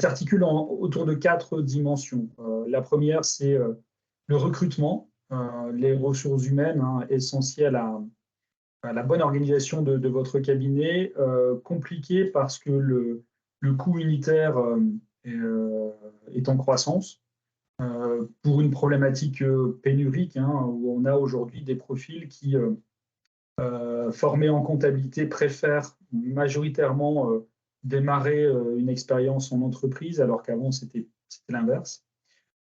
s'articule autour de 4 dimensions. La première, c'est le recrutement, les ressources humaines, hein, essentielles à la bonne organisation de votre cabinet, compliqué parce que le coût unitaire est en croissance. Pour une problématique pénurique, hein, où on a aujourd'hui des profils qui, formés en comptabilité, préfèrent majoritairement démarrer une expérience en entreprise, alors qu'avant c'était l'inverse.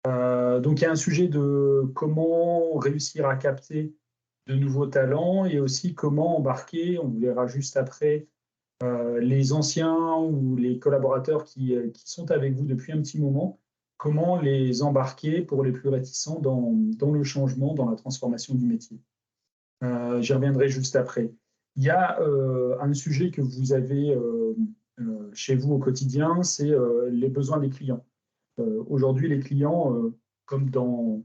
Donc il y a un sujet de comment réussir à capter de nouveaux talents et aussi comment embarquer, on verra juste après, les anciens ou les collaborateurs qui sont avec vous depuis un petit moment, comment les embarquer pour les plus réticents dans le changement, dans la transformation du métier. J'y reviendrai juste après. Il y a un sujet que vous avez chez vous au quotidien, c'est les besoins des clients. Aujourd'hui, les clients, comme dans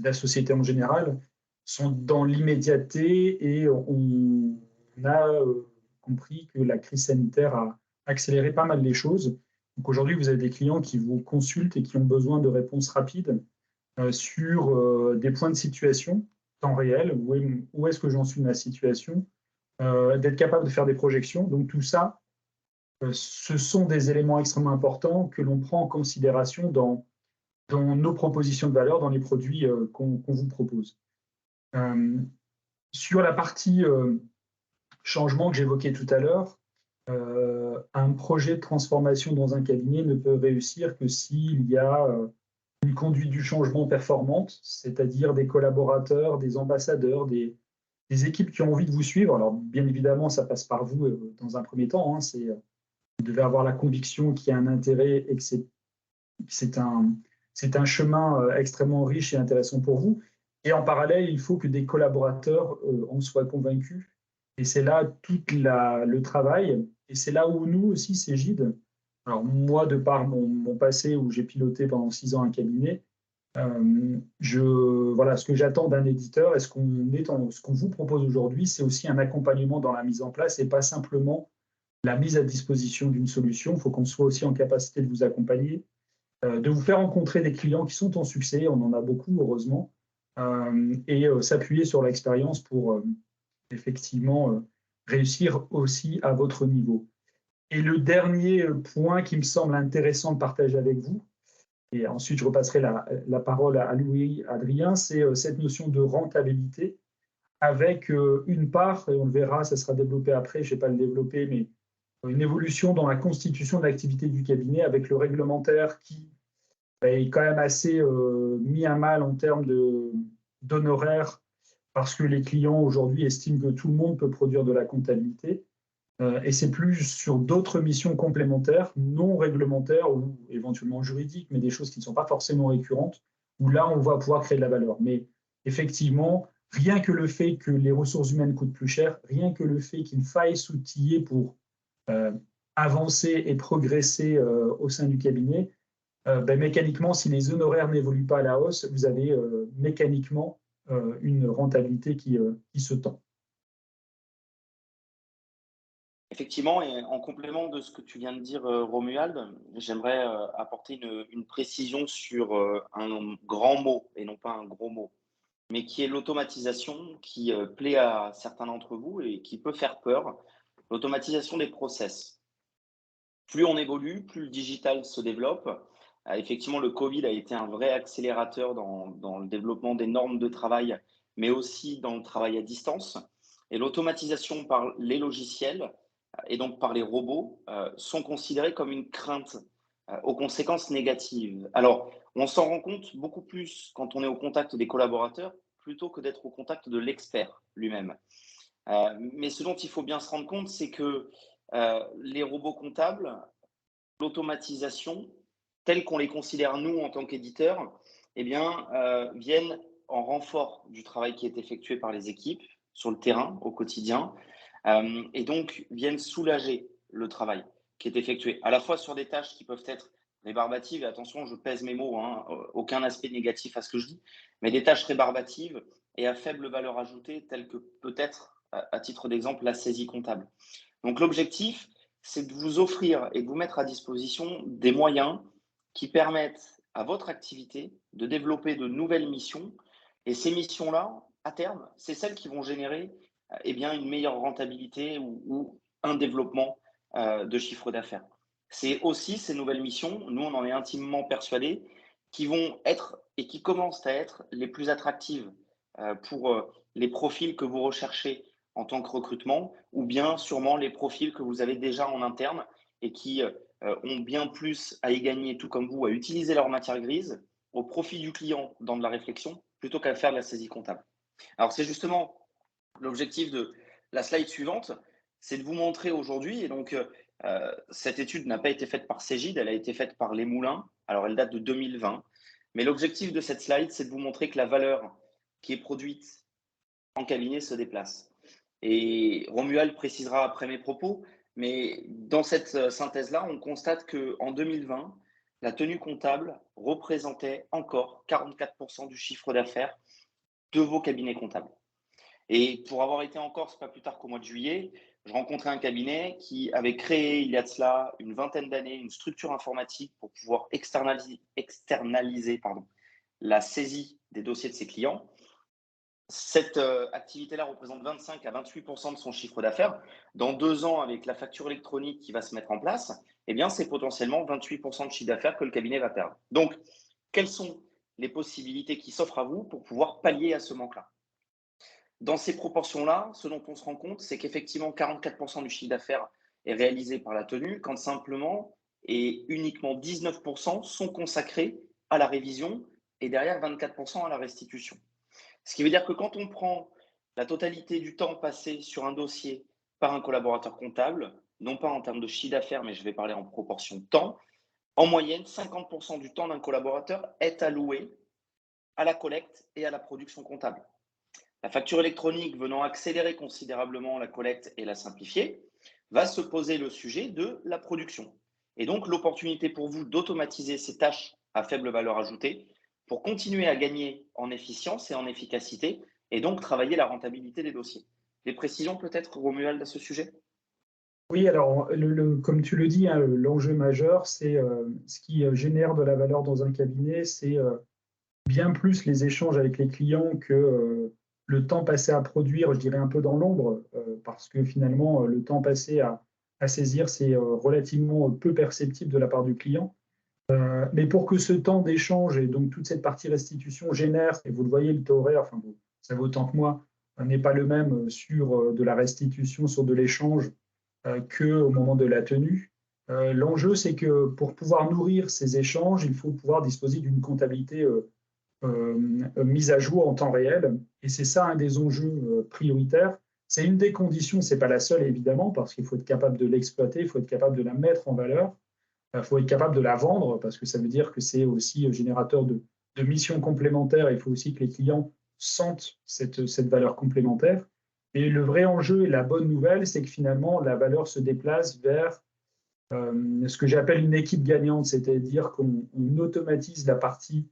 la société en général, sont dans l'immédiateté et on a compris que la crise sanitaire a accéléré pas mal les choses. Donc aujourd'hui, vous avez des clients qui vous consultent et qui ont besoin de réponses rapides sur des points de situation, temps réel, où est-ce que j'en suis de ma situation, d'être capable de faire des projections. Donc tout ça, ce sont des éléments extrêmement importants que l'on prend en considération dans nos propositions de valeur, dans les produits qu'on vous propose. Sur la partie changement que j'évoquais tout à l'heure, un projet de transformation dans un cabinet ne peut réussir que s'il y a une conduite du changement performante, c'est-à-dire des collaborateurs, des ambassadeurs, des équipes qui ont envie de vous suivre. Alors, bien évidemment, ça passe par vous dans un premier temps. Hein, vous devez avoir la conviction qu'il y a un intérêt et que c'est un chemin extrêmement riche et intéressant pour vous. Et en parallèle, il faut que des collaborateurs en soient convaincus. Et c'est là tout le travail. Et c'est là où nous aussi, Cégide, alors moi, de par mon passé où j'ai piloté pendant 6 ans un cabinet, voilà, ce que j'attends d'un éditeur et ce qu'on vous propose aujourd'hui, c'est aussi un accompagnement dans la mise en place et pas simplement la mise à disposition d'une solution. Il faut qu'on soit aussi en capacité de vous accompagner, de vous faire rencontrer des clients qui sont en succès, on en a beaucoup heureusement, et s'appuyer sur l'expérience pour effectivement réussir aussi à votre niveau. Et le dernier point qui me semble intéressant de partager avec vous, et ensuite je repasserai la parole à Louis Adrien, c'est cette notion de rentabilité avec une part, et on le verra, ça sera développé après, je ne vais pas le développer, mais une évolution dans la constitution de l'activité du cabinet avec le réglementaire qui est quand même assez mis à mal en termes d'honoraires parce que les clients aujourd'hui estiment que tout le monde peut produire de la comptabilité. Et c'est plus sur d'autres missions complémentaires, non réglementaires ou éventuellement juridiques, mais des choses qui ne sont pas forcément récurrentes, où là, on va pouvoir créer de la valeur. Mais effectivement, rien que le fait que les ressources humaines coûtent plus cher, rien que le fait qu'il faille s'outiller pour avancer et progresser au sein du cabinet, mécaniquement, si les honoraires n'évoluent pas à la hausse, vous avez mécaniquement une rentabilité qui se tend. Effectivement, et en complément de ce que tu viens de dire, Romuald, j'aimerais apporter une précision sur un grand mot et non pas un gros mot, mais qui est l'automatisation qui plaît à certains d'entre vous et qui peut faire peur, l'automatisation des process. Plus on évolue, plus le digital se développe. Effectivement, le Covid a été un vrai accélérateur dans le développement des normes de travail, mais aussi dans le travail à distance. Et l'automatisation par les logiciels et donc par les robots sont considérés comme une crainte aux conséquences négatives. Alors, on s'en rend compte beaucoup plus quand on est au contact des collaborateurs plutôt que d'être au contact de l'expert lui-même. Mais ce dont il faut bien se rendre compte, c'est que les robots comptables, l'automatisation, tels qu'on les considère nous en tant qu'éditeurs, eh bien, viennent en renfort du travail qui est effectué par les équipes sur le terrain au quotidien et donc viennent soulager le travail qui est effectué, à la fois sur des tâches qui peuvent être rébarbatives, et attention, je pèse mes mots, hein, aucun aspect négatif à ce que je dis, mais des tâches rébarbatives et à faible valeur ajoutée, telles que peut-être, à titre d'exemple, la saisie comptable. Donc l'objectif, c'est de vous offrir et de vous mettre à disposition des moyens qui permettent à votre activité de développer de nouvelles missions. Et ces missions-là, à terme, c'est celles qui vont générer eh bien, une meilleure rentabilité ou un développement de chiffre d'affaires. C'est aussi ces nouvelles missions, nous on en est intimement persuadés, qui vont être et qui commencent à être les plus attractives pour les profils que vous recherchez en tant que recrutement, ou bien sûrement les profils que vous avez déjà en interne et qui ont bien plus à y gagner, tout comme vous, à utiliser leur matière grise au profit du client dans de la réflexion, plutôt qu'à faire de la saisie comptable. Alors c'est justement l'objectif de la slide suivante, c'est de vous montrer aujourd'hui, et donc cette étude n'a pas été faite par Cégide, elle a été faite par Les Moulins, alors elle date de 2020, mais l'objectif de cette slide, c'est de vous montrer que la valeur qui est produite en cabinet se déplace. Et Romuald précisera après mes propos, mais dans cette synthèse-là, on constate qu'en 2020, la tenue comptable représentait encore 44% du chiffre d'affaires de vos cabinets comptables. Et pour avoir été en Corse pas plus tard qu'au mois de juillet, je rencontrais un cabinet qui avait créé il y a de cela une vingtaine d'années une structure informatique pour pouvoir externaliser la saisie des dossiers de ses clients. Cette activité-là représente 25 à 28% de son chiffre d'affaires. Dans 2 ans, avec la facture électronique qui va se mettre en place, eh bien, c'est potentiellement 28% de chiffre d'affaires que le cabinet va perdre. Donc, quelles sont les possibilités qui s'offrent à vous pour pouvoir pallier à ce manque-là? Dans ces proportions-là, ce dont on se rend compte, c'est qu'effectivement, 44% du chiffre d'affaires est réalisé par la tenue, quand simplement et uniquement 19% sont consacrés à la révision et derrière 24% à la restitution. Ce qui veut dire que quand on prend la totalité du temps passé sur un dossier par un collaborateur comptable, non pas en termes de chiffre d'affaires, mais je vais parler en proportion de temps, en moyenne, 50% du temps d'un collaborateur est alloué à la collecte et à la production comptable. La facture électronique venant accélérer considérablement la collecte et la simplifier, va se poser le sujet de la production. Et donc l'opportunité pour vous d'automatiser ces tâches à faible valeur ajoutée pour continuer à gagner en efficience et en efficacité et donc travailler la rentabilité des dossiers. Des précisions peut-être, Romuald, à ce sujet? Oui, alors, comme tu le dis, hein, l'enjeu majeur, c'est ce qui génère de la valeur dans un cabinet, c'est bien plus les échanges avec les clients que le temps passé à produire, je dirais un peu dans l'ombre, parce que finalement, le temps passé à saisir, c'est relativement peu perceptible de la part du client. Mais pour que ce temps d'échange et donc toute cette partie restitution génère, et vous le voyez, le taux horaire, enfin, vous savez autant que moi, n'est pas le même sur de la restitution, sur de l'échange, qu'au moment de la tenue. L'enjeu, c'est que pour pouvoir nourrir ces échanges, il faut pouvoir disposer d'une comptabilité mise à jour en temps réel. Et c'est ça un des enjeux prioritaires. C'est une des conditions, ce n'est pas la seule évidemment, parce qu'il faut être capable de l'exploiter, il faut être capable de la mettre en valeur, il faut être capable de la vendre, parce que ça veut dire que c'est aussi générateur de missions complémentaires. Il faut aussi que les clients sentent cette valeur complémentaire. Et le vrai enjeu et la bonne nouvelle, c'est que finalement, la valeur se déplace vers ce que j'appelle une équipe gagnante, c'est-à-dire qu'on automatise la partie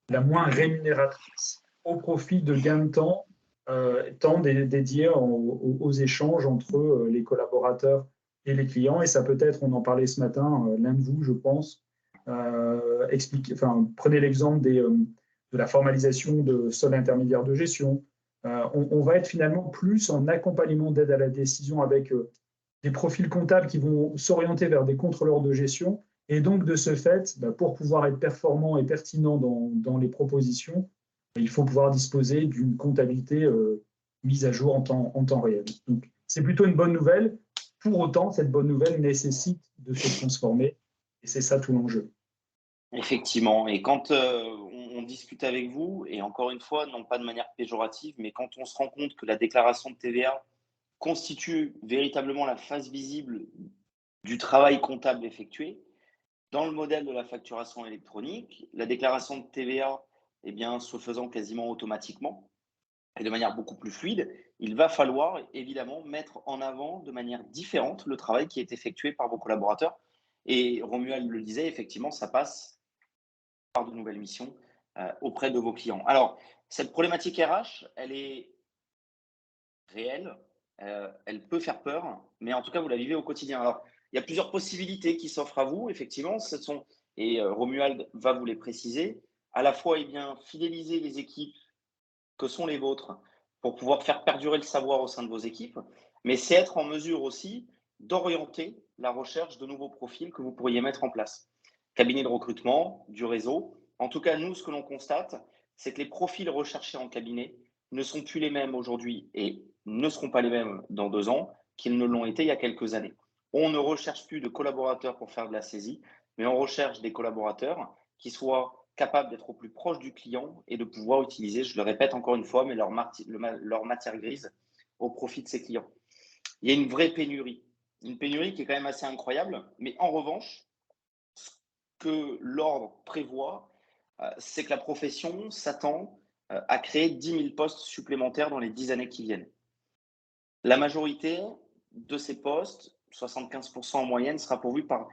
la moins rémunératrice au profit de gains de temps dédiés aux échanges entre les collaborateurs et les clients. Et ça peut être, on en parlait ce matin, l'un de vous, je pense, prenez l'exemple de la formalisation de sols intermédiaires de gestion. On va être finalement plus en accompagnement d'aide à la décision avec des profils comptables qui vont s'orienter vers des contrôleurs de gestion. Et donc, de ce fait, pour pouvoir être performant et pertinent dans les propositions, il faut pouvoir disposer d'une comptabilité mise à jour en temps réel. Donc, c'est plutôt une bonne nouvelle. Pour autant, cette bonne nouvelle nécessite de se transformer. Et c'est ça tout l'enjeu. Effectivement. Et quand on discute avec vous, et encore une fois, non pas de manière péjorative, mais quand on se rend compte que la déclaration de TVA constitue véritablement la face visible du travail comptable effectué, dans le modèle de la facturation électronique, la déclaration de TVA, eh bien, se faisant quasiment automatiquement et de manière beaucoup plus fluide, il va falloir évidemment mettre en avant de manière différente le travail qui est effectué par vos collaborateurs. Et Romuald le disait, effectivement, ça passe par de nouvelles missions auprès de vos clients. Alors, cette problématique RH, elle est réelle, elle peut faire peur, mais en tout cas, vous la vivez au quotidien. Alors, il y a plusieurs possibilités qui s'offrent à vous, effectivement. Et Romuald va vous les préciser. À la fois, fidéliser les équipes que sont les vôtres pour pouvoir faire perdurer le savoir au sein de vos équipes, mais c'est être en mesure aussi d'orienter la recherche de nouveaux profils que vous pourriez mettre en place. Cabinet de recrutement, du réseau. En tout cas, nous, ce que l'on constate, c'est que les profils recherchés en cabinet ne sont plus les mêmes aujourd'hui et ne seront pas les mêmes dans 2 ans qu'ils ne l'ont été il y a quelques années. On ne recherche plus de collaborateurs pour faire de la saisie, mais on recherche des collaborateurs qui soient capables d'être au plus proche du client et de pouvoir utiliser, je le répète encore une fois, mais leur matière grise au profit de ses clients. Il y a une vraie pénurie, une pénurie qui est quand même assez incroyable, mais en revanche, ce que l'ordre prévoit, c'est que la profession s'attend à créer 10 000 postes supplémentaires dans les 10 années qui viennent. La majorité de ces postes, 75% en moyenne, sera pourvue par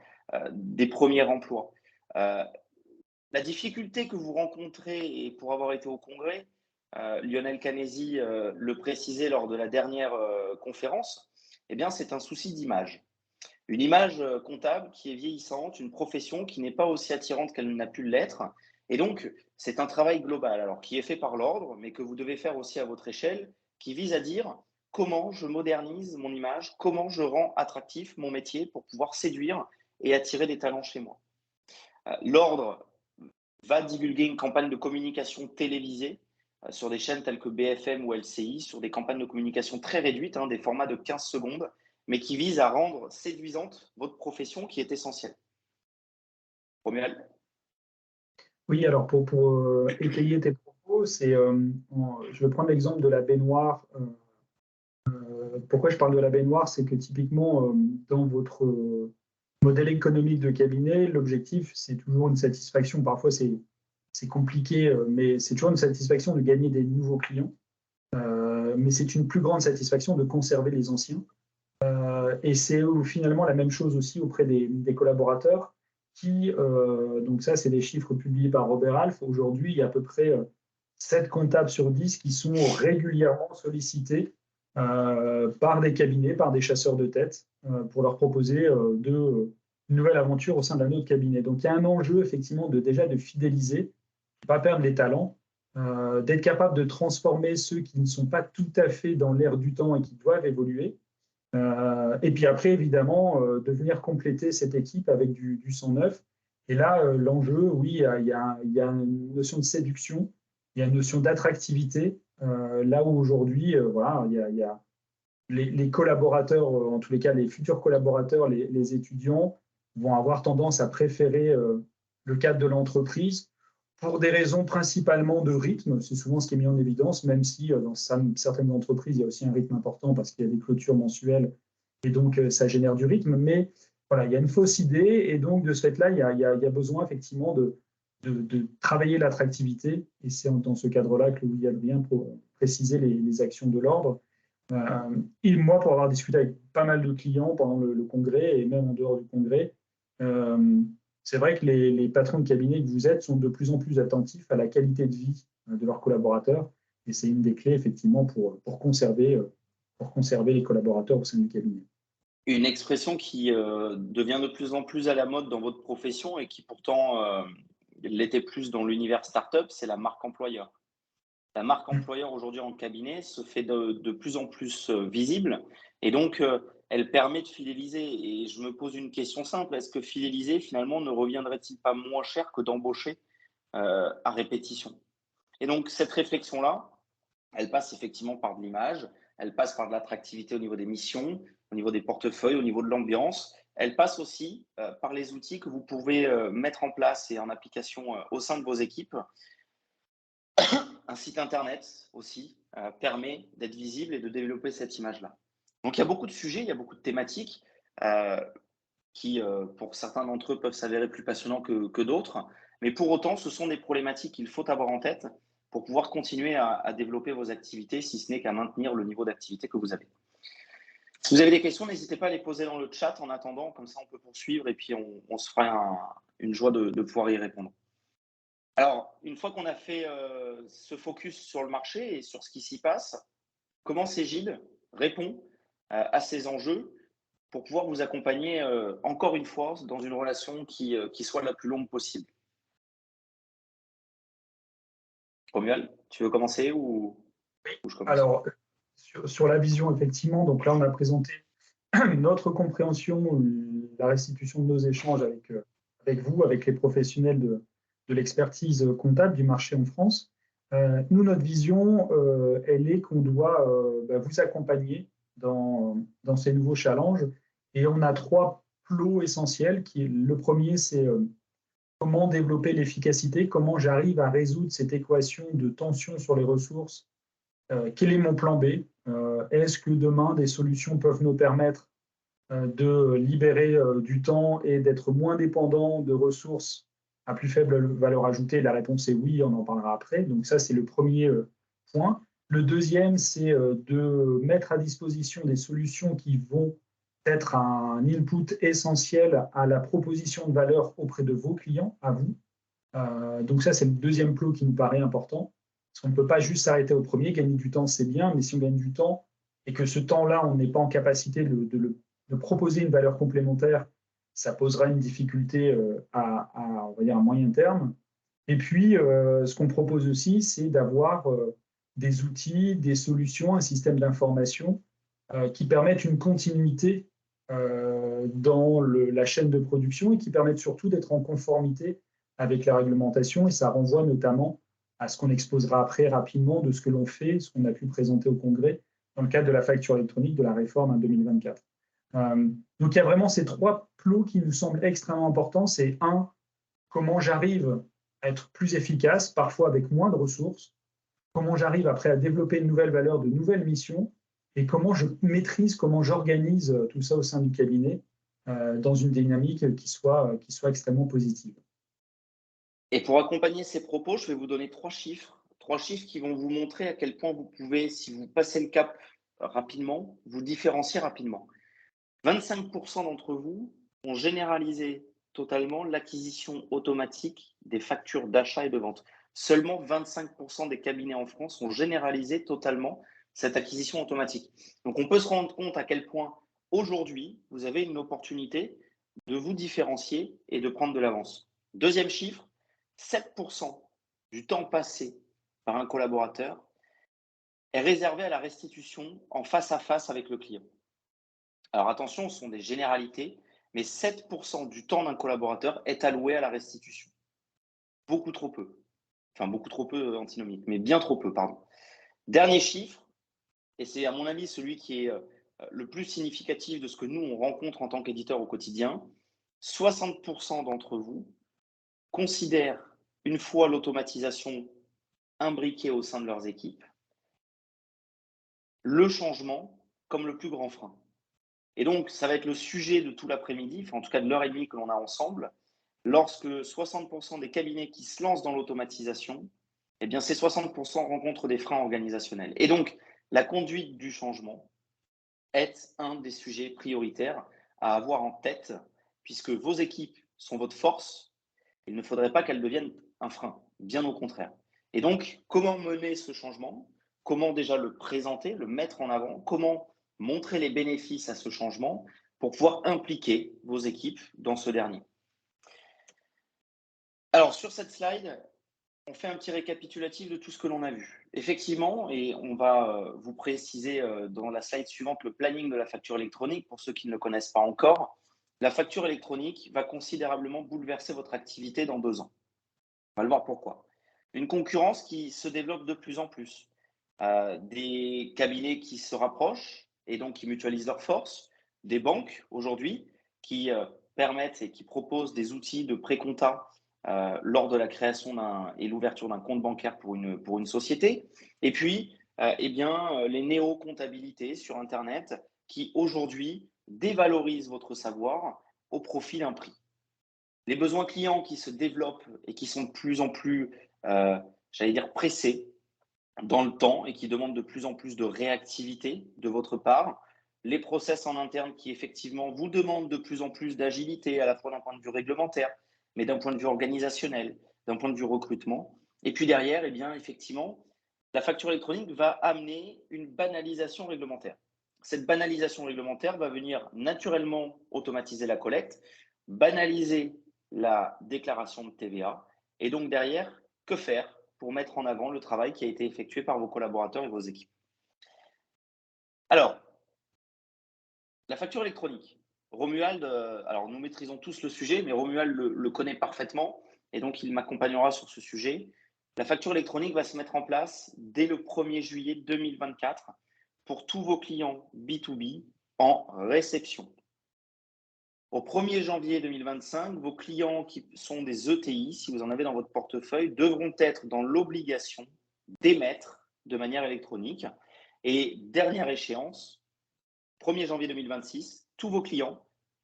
des premiers emplois. La difficulté que vous rencontrez, et pour avoir été au congrès, Lionel Canesi le précisait lors de la dernière conférence, eh bien, c'est un souci d'image. Une image comptable qui est vieillissante, une profession qui n'est pas aussi attirante qu'elle n'a pu l'être. Et donc, c'est un travail global, alors qui est fait par l'ordre, mais que vous devez faire aussi à votre échelle, qui vise à dire comment je modernise mon image, comment je rends attractif mon métier pour pouvoir séduire et attirer des talents chez moi. L'ordre va divulguer une campagne de communication télévisée sur des chaînes telles que BFM ou LCI, sur des campagnes de communication très réduites, des formats de 15 secondes, mais qui visent à rendre séduisante votre profession qui est essentielle. Romuald. Oui, alors pour étayer tes propos, je vais prendre l'exemple de la baignoire. Pourquoi je parle de la baignoire, c'est que typiquement, dans votre modèle économique de cabinet, l'objectif, c'est toujours une satisfaction. Parfois, c'est compliqué, mais c'est toujours une satisfaction de gagner des nouveaux clients. Mais c'est une plus grande satisfaction de conserver les anciens. Et c'est finalement la même chose aussi auprès des collaborateurs qui, donc ça, c'est des chiffres publiés par Robert Half. Aujourd'hui, il y a à peu près 7 comptables sur 10 qui sont régulièrement sollicités par des cabinets, par des chasseurs de tête, pour leur proposer une nouvelle aventure au sein d'un autre cabinet. Donc il y a un enjeu effectivement déjà de fidéliser, de ne pas perdre les talents, d'être capable de transformer ceux qui ne sont pas tout à fait dans l'air du temps et qui doivent évoluer. Et puis après, évidemment, de venir compléter cette équipe avec du sang neuf. Et là, l'enjeu, oui, il y a une notion de séduction, il y a une notion d'attractivité. Là où aujourd'hui, voilà, il y a les collaborateurs, en tous les cas les futurs collaborateurs, les étudiants, vont avoir tendance à préférer le cadre de l'entreprise pour des raisons principalement de rythme. C'est souvent ce qui est mis en évidence, même si dans certaines entreprises, il y a aussi un rythme important parce qu'il y a des clôtures mensuelles et donc ça génère du rythme. Mais voilà, il y a une fausse idée et donc de ce fait-là, il y a besoin effectivement de travailler l'attractivité. Et c'est dans ce cadre-là que Louis Adrien pour préciser les actions de l'ordre. Et moi, pour avoir discuté avec pas mal de clients pendant le congrès et même en dehors du congrès, c'est vrai que les patrons de cabinet que vous êtes sont de plus en plus attentifs à la qualité de vie de leurs collaborateurs. Et c'est une des clés, effectivement, pour conserver les collaborateurs au sein du cabinet. Une expression qui devient de plus en plus à la mode dans votre profession et qui pourtant l'était plus dans l'univers startup, c'est la marque employeur. La marque employeur aujourd'hui en cabinet se fait de plus en plus visible et donc elle permet de fidéliser. Et je me pose une question simple, est-ce que fidéliser finalement ne reviendrait-il pas moins cher que d'embaucher à répétition? Et donc cette réflexion-là, elle passe effectivement par de l'image, elle passe par de l'attractivité au niveau des missions, au niveau des portefeuilles, au niveau de l'ambiance. Elle passe aussi par les outils que vous pouvez mettre en place et en application au sein de vos équipes. Un site internet aussi permet d'être visible et de développer cette image-là. Donc il y a beaucoup de sujets, il y a beaucoup de thématiques qui, pour certains d'entre eux, peuvent s'avérer plus passionnants que d'autres. Mais pour autant, ce sont des problématiques qu'il faut avoir en tête pour pouvoir continuer à développer vos activités, si ce n'est qu'à maintenir le niveau d'activité que vous avez. Si vous avez des questions, n'hésitez pas à les poser dans le chat en attendant, comme ça on peut poursuivre et puis on se fera une joie de pouvoir y répondre. Alors, une fois qu'on a fait ce focus sur le marché et sur ce qui s'y passe, comment Cégide répond à ces enjeux pour pouvoir vous accompagner, encore une fois, dans une relation qui soit la plus longue possible. Romuald, tu veux commencer ou je commence? Alors, sur la vision, effectivement, donc là, on a présenté notre compréhension, la restitution de nos échanges avec vous, avec les professionnels de l'expertise comptable du marché en France. Nous, notre vision, elle est qu'on doit vous accompagner dans ces nouveaux challenges. Et on a trois plots essentiels. Le premier, c'est comment développer l'efficacité, comment j'arrive à résoudre cette équation de tension sur les ressources. Quel est mon plan B? Est-ce que demain, des solutions peuvent nous permettre de libérer du temps et d'être moins dépendant de ressources à plus faible valeur ajoutée? La réponse est oui, on en parlera après. Donc ça, c'est le premier point. Le deuxième, c'est de mettre à disposition des solutions qui vont être un input essentiel à la proposition de valeur auprès de vos clients, à vous. Donc ça, c'est le deuxième plot qui nous paraît important. Parce qu'on ne peut pas juste s'arrêter au premier. Gagner du temps, c'est bien, mais si on gagne du temps et que ce temps-là, on n'est pas en capacité de proposer une valeur complémentaire, ça posera une difficulté on va dire à moyen terme. Et puis, ce qu'on propose aussi, c'est d'avoir des outils, des solutions, un système d'information qui permettent une continuité dans la chaîne de production et qui permettent surtout d'être en conformité avec la réglementation. Et ça renvoie notamment à ce qu'on exposera après rapidement de ce que l'on fait, ce qu'on a pu présenter au Congrès dans le cadre de la facture électronique de la réforme en 2024. Donc, il y a vraiment ces trois plots qui nous semblent extrêmement importants. C'est un, comment j'arrive à être plus efficace, parfois avec moins de ressources, comment j'arrive après à développer une nouvelle valeur, de nouvelles missions, et comment je maîtrise, comment j'organise tout ça au sein du cabinet dans une dynamique qui soit extrêmement positive. Et pour accompagner ces propos, je vais vous donner trois chiffres qui vont vous montrer à quel point vous pouvez, si vous passez le cap rapidement, vous différencier rapidement. 25% d'entre vous ont généralisé totalement l'acquisition automatique des factures d'achat et de vente. Seulement 25% des cabinets en France ont généralisé totalement cette acquisition automatique. Donc on peut se rendre compte à quel point aujourd'hui, vous avez une opportunité de vous différencier et de prendre de l'avance. Deuxième chiffre, 7% du temps passé par un collaborateur est réservé à la restitution en face à face avec le client. Alors attention, ce sont des généralités, mais 7% du temps d'un collaborateur est alloué à la restitution. Beaucoup trop peu. Enfin, beaucoup trop peu antinomique, mais bien trop peu, pardon. Dernier chiffre, et c'est à mon avis celui qui est le plus significatif de ce que nous, on rencontre en tant qu'éditeur au quotidien, 60% d'entre vous considèrent, une fois l'automatisation imbriquée au sein de leurs équipes, le changement comme le plus grand frein. Et donc, ça va être le sujet de tout l'après-midi, enfin, en tout cas de l'heure et demie que l'on a ensemble, lorsque 60% des cabinets qui se lancent dans l'automatisation, eh bien, ces 60% rencontrent des freins organisationnels. Et donc, la conduite du changement est un des sujets prioritaires à avoir en tête, puisque vos équipes sont votre force. Il ne faudrait pas qu'elles deviennent un frein, bien au contraire. Et donc, comment mener ce changement? Comment déjà le présenter, le mettre en avant? Comment montrer les bénéfices à ce changement pour pouvoir impliquer vos équipes dans ce dernier? Alors, sur cette slide, on fait un petit récapitulatif de tout ce que l'on a vu. Effectivement, et on va vous préciser dans la slide suivante le planning de la facture électronique pour ceux qui ne le connaissent pas encore. La facture électronique va considérablement bouleverser votre activité dans 2 ans. On va le voir pourquoi. Une concurrence qui se développe de plus en plus. Des cabinets qui se rapprochent et donc qui mutualisent leurs forces. Des banques aujourd'hui qui permettent et qui proposent des outils de pré-compta lors de la création et l'ouverture d'un compte bancaire pour une société. Et puis, les néo-comptabilités sur Internet qui aujourd'hui dévalorisent votre savoir au profit d'un prix. Les besoins clients qui se développent et qui sont de plus en plus, pressés dans le temps et qui demandent de plus en plus de réactivité de votre part. Les process en interne qui effectivement vous demandent de plus en plus d'agilité, à la fois d'un point de vue réglementaire, mais d'un point de vue organisationnel, d'un point de vue recrutement. Et puis derrière, effectivement, la facture électronique va amener une banalisation réglementaire. Cette banalisation réglementaire va venir naturellement automatiser la collecte, banaliser la déclaration de TVA et donc derrière, que faire pour mettre en avant le travail qui a été effectué par vos collaborateurs et vos équipes. Alors, la facture électronique. Romuald, alors nous maîtrisons tous le sujet, mais Romuald le connaît parfaitement et donc il m'accompagnera sur ce sujet. La facture électronique va se mettre en place dès le 1er juillet 2024 pour tous vos clients B2B en réception. Au 1er janvier 2025, vos clients qui sont des ETI, si vous en avez dans votre portefeuille, devront être dans l'obligation d'émettre de manière électronique. Et dernière échéance, 1er janvier 2026, tous vos clients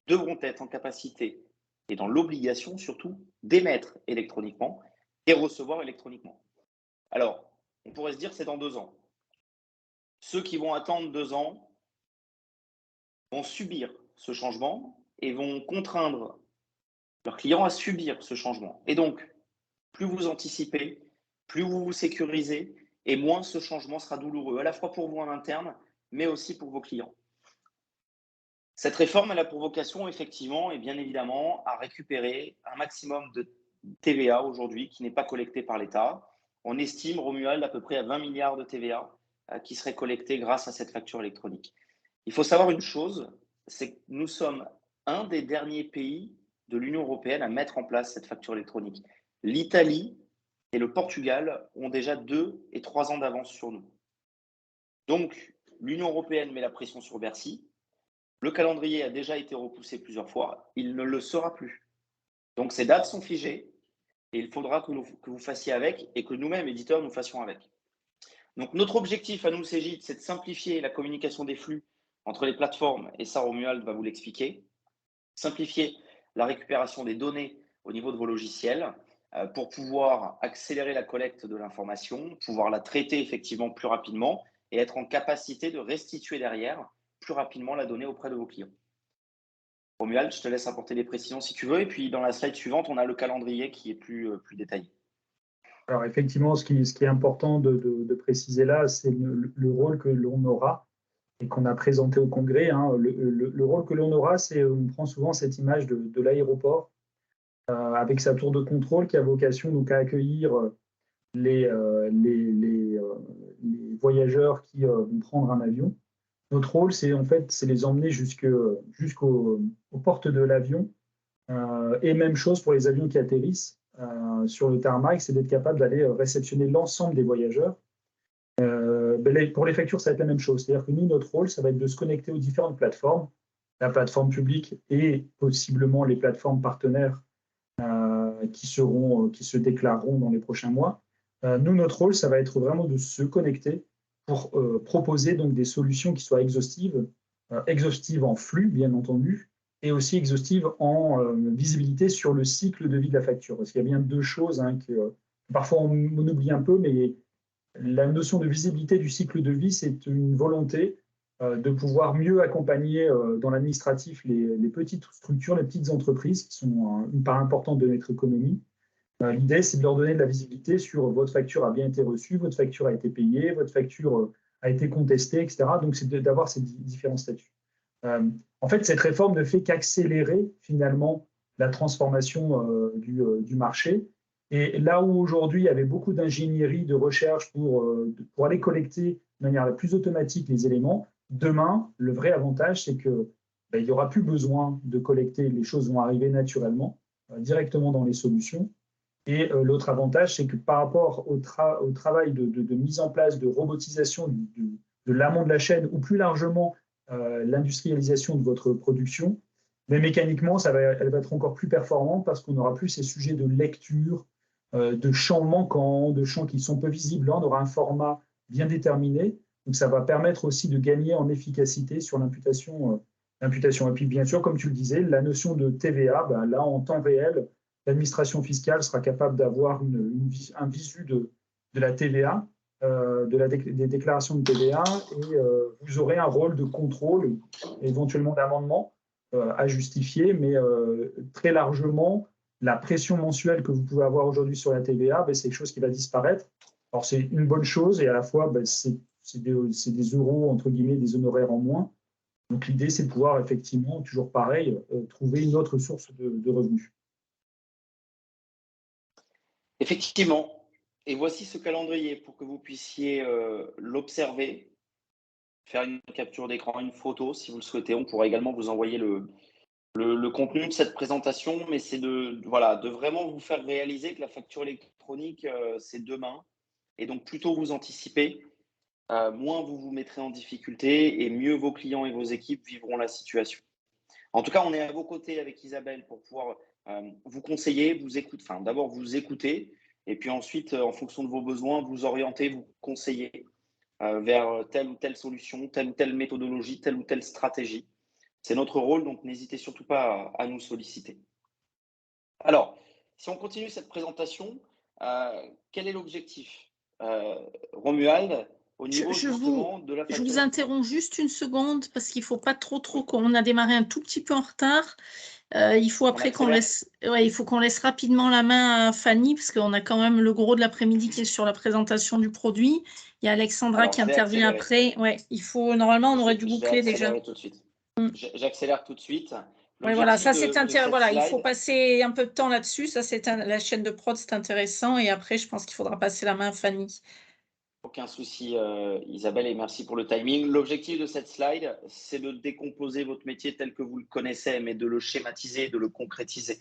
devront être en capacité et dans l'obligation surtout d'émettre électroniquement et recevoir électroniquement. Alors, on pourrait se dire que c'est dans 2 ans. Ceux qui vont attendre 2 ans vont subir ce changement et vont contraindre leurs clients à subir ce changement. Et donc, plus vous anticipez, plus vous vous sécurisez et moins ce changement sera douloureux, à la fois pour vous en interne, mais aussi pour vos clients. Cette réforme, elle a pour vocation, effectivement, et bien évidemment, à récupérer un maximum de TVA aujourd'hui qui n'est pas collecté par l'État. On estime, Romuald, à peu près à 20 milliards de TVA qui seraient collectés grâce à cette facture électronique. Il faut savoir une chose, c'est que nous sommes un des derniers pays de l'Union européenne à mettre en place cette facture électronique. L'Italie et le Portugal ont déjà 2 et 3 ans d'avance sur nous. Donc, l'Union européenne met la pression sur Bercy. Le calendrier a déjà été repoussé plusieurs fois. Il ne le sera plus. Donc, ces dates sont figées et il faudra que vous fassiez avec et que nous-mêmes, éditeurs, nous fassions avec. Donc, notre objectif à nous, Cegid, c'est de simplifier la communication des flux entre les plateformes, et ça, Romuald va vous l'expliquer. Simplifier la récupération des données au niveau de vos logiciels pour pouvoir accélérer la collecte de l'information, pouvoir la traiter effectivement plus rapidement et être en capacité de restituer derrière plus rapidement la donnée auprès de vos clients. Romuald, je te laisse apporter des précisions si tu veux. Et puis, dans la slide suivante, on a le calendrier qui est plus détaillé. Alors effectivement, ce qui est important de préciser là, c'est le rôle que l'on aura et qu'on a présenté au Congrès. Hein. Le rôle que l'on aura, c'est, on prend souvent cette image de l'aéroport avec sa tour de contrôle qui a vocation donc à accueillir les voyageurs qui vont prendre un avion. Notre rôle, c'est en fait, c'est les emmener jusqu'aux portes de l'avion. Et même chose pour les avions qui atterrissent sur le tarmac, c'est d'être capable d'aller réceptionner l'ensemble des voyageurs. Pour les factures, ça va être la même chose. C'est-à-dire que nous, notre rôle, ça va être de se connecter aux différentes plateformes, la plateforme publique et possiblement les plateformes partenaires qui se déclareront dans les prochains mois. Nous, notre rôle, ça va être vraiment de se connecter pour proposer donc des solutions qui soient exhaustives en flux, bien entendu, et aussi exhaustives en visibilité sur le cycle de vie de la facture. Parce qu'il y a bien 2 choses que parfois on oublie un peu, mais la notion de visibilité du cycle de vie, c'est une volonté de pouvoir mieux accompagner dans l'administratif les petites structures, les petites entreprises qui sont une part importante de notre économie. L'idée, c'est de leur donner de la visibilité sur votre facture a bien été reçue, votre facture a été payée, votre facture a été contestée, etc. Donc, c'est d'avoir ces différents statuts. En fait, cette réforme ne fait qu'accélérer finalement la transformation du marché. Et là où aujourd'hui, il y avait beaucoup d'ingénierie, de recherche pour aller collecter de manière la plus automatique les éléments, demain, le vrai avantage, c'est qu'il n'y aura plus besoin de collecter, les choses vont arriver naturellement, directement dans les solutions. Et l'autre avantage, c'est que par rapport au travail de mise en place, de robotisation de l'amont de la chaîne, ou plus largement l'industrialisation de votre production, mais mécaniquement, elle va être encore plus performante parce qu'on n'aura plus ces sujets de lecture, de champs manquants, de champs qui sont peu visibles. Là, on aura un format bien déterminé. Donc, ça va permettre aussi de gagner en efficacité sur l'imputation. Et puis, bien sûr, comme tu le disais, la notion de TVA, là, en temps réel, l'administration fiscale sera capable d'avoir un visu de la TVA, des déclarations de TVA, et vous aurez un rôle de contrôle, éventuellement d'amendement à justifier, mais très largement, la pression mensuelle que vous pouvez avoir aujourd'hui sur la TVA, c'est quelque chose qui va disparaître. Alors, c'est une bonne chose et à la fois, c'est des euros, entre guillemets, des honoraires en moins. Donc l'idée, c'est de pouvoir effectivement, toujours pareil, trouver une autre source de revenus. Effectivement. Et voici ce calendrier pour que vous puissiez l'observer, faire une capture d'écran, une photo si vous le souhaitez. On pourra également vous envoyer le contenu de cette présentation, mais c'est de vraiment vous faire réaliser que la facture électronique, c'est demain. Et donc, plus tôt vous anticipez, moins vous vous mettrez en difficulté et mieux vos clients et vos équipes vivront la situation. En tout cas, on est à vos côtés avec Isabelle pour pouvoir vous conseiller, vous écouter, enfin d'abord vous écouter et puis ensuite, en fonction de vos besoins, vous orienter, vous conseiller vers telle ou telle solution, telle ou telle méthodologie, telle ou telle stratégie. C'est notre rôle, donc n'hésitez surtout pas à nous solliciter. Alors, si on continue cette présentation, quel est l'objectif Romuald, au Je, niveau je vous, justement de la je facture. vous interromps juste une seconde parce qu'il ne faut pas trop, on a démarré un tout petit peu en retard. Il faut après qu'on laisse, il faut qu'on laisse rapidement la main à Fanny parce qu'on a quand même le gros de l'après-midi qui est sur la présentation du produit. Il y a Alexandra Alors, qui intervient après. Ouais, il faut, normalement, on aurait dû boucler déjà. Tout de suite. J'accélère tout de suite. Ouais, voilà, ça c'est intéressant. Voilà, il faut slide, passer un peu de temps là-dessus. Ça, c'est la chaîne de prod, c'est intéressant. Et après, je pense qu'il faudra passer la main à Fanny. aucun souci, Isabelle, et merci pour le timing. L'objectif de cette slide, c'est de décomposer votre métier tel que vous le connaissez, mais de le schématiser, de le concrétiser.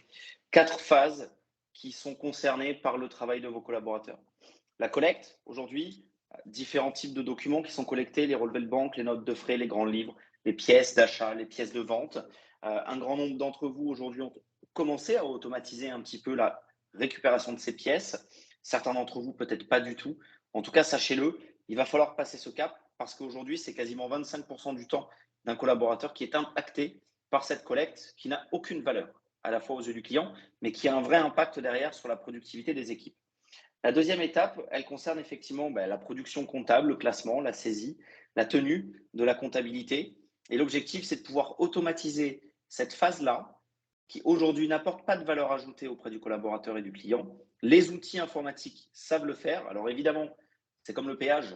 4 phases qui sont concernées par le travail de vos collaborateurs. La collecte, aujourd'hui, différents types de documents qui sont collectés, les relevés de banque, les notes de frais, les grands livres, les pièces d'achat, les pièces de vente. Un grand nombre d'entre vous aujourd'hui ont commencé à automatiser un petit peu la récupération de ces pièces. Certains d'entre vous, peut-être pas du tout. En tout cas, sachez-le, il va falloir passer ce cap parce qu'aujourd'hui, c'est quasiment 25% du temps d'un collaborateur qui est impacté par cette collecte qui n'a aucune valeur, à la fois aux yeux du client, mais qui a un vrai impact derrière sur la productivité des équipes. La deuxième étape, elle concerne effectivement la production comptable, le classement, la saisie, la tenue de la comptabilité. Et l'objectif, c'est de pouvoir automatiser cette phase-là, qui aujourd'hui n'apporte pas de valeur ajoutée auprès du collaborateur et du client. Les outils informatiques savent le faire. Alors évidemment, c'est comme le péage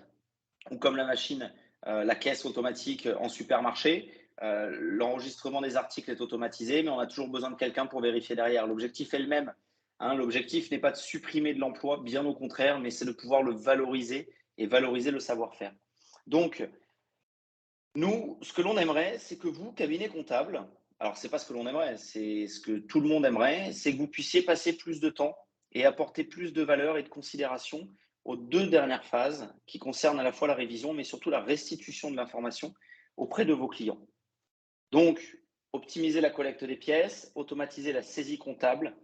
ou comme la machine, la caisse automatique en supermarché. L'enregistrement des articles est automatisé, mais on a toujours besoin de quelqu'un pour vérifier derrière. L'objectif est le même. L'objectif n'est pas de supprimer de l'emploi, bien au contraire, mais c'est de pouvoir le valoriser et valoriser le savoir-faire. Donc, nous, ce que l'on aimerait, c'est que vous, cabinet comptable, alors ce n'est pas ce que l'on aimerait, c'est ce que tout le monde aimerait, c'est que vous puissiez passer plus de temps et apporter plus de valeur et de considération aux 2 dernières phases qui concernent à la fois la révision, mais surtout la restitution de l'information auprès de vos clients. Donc, optimiser la collecte des pièces, automatiser la saisie comptable,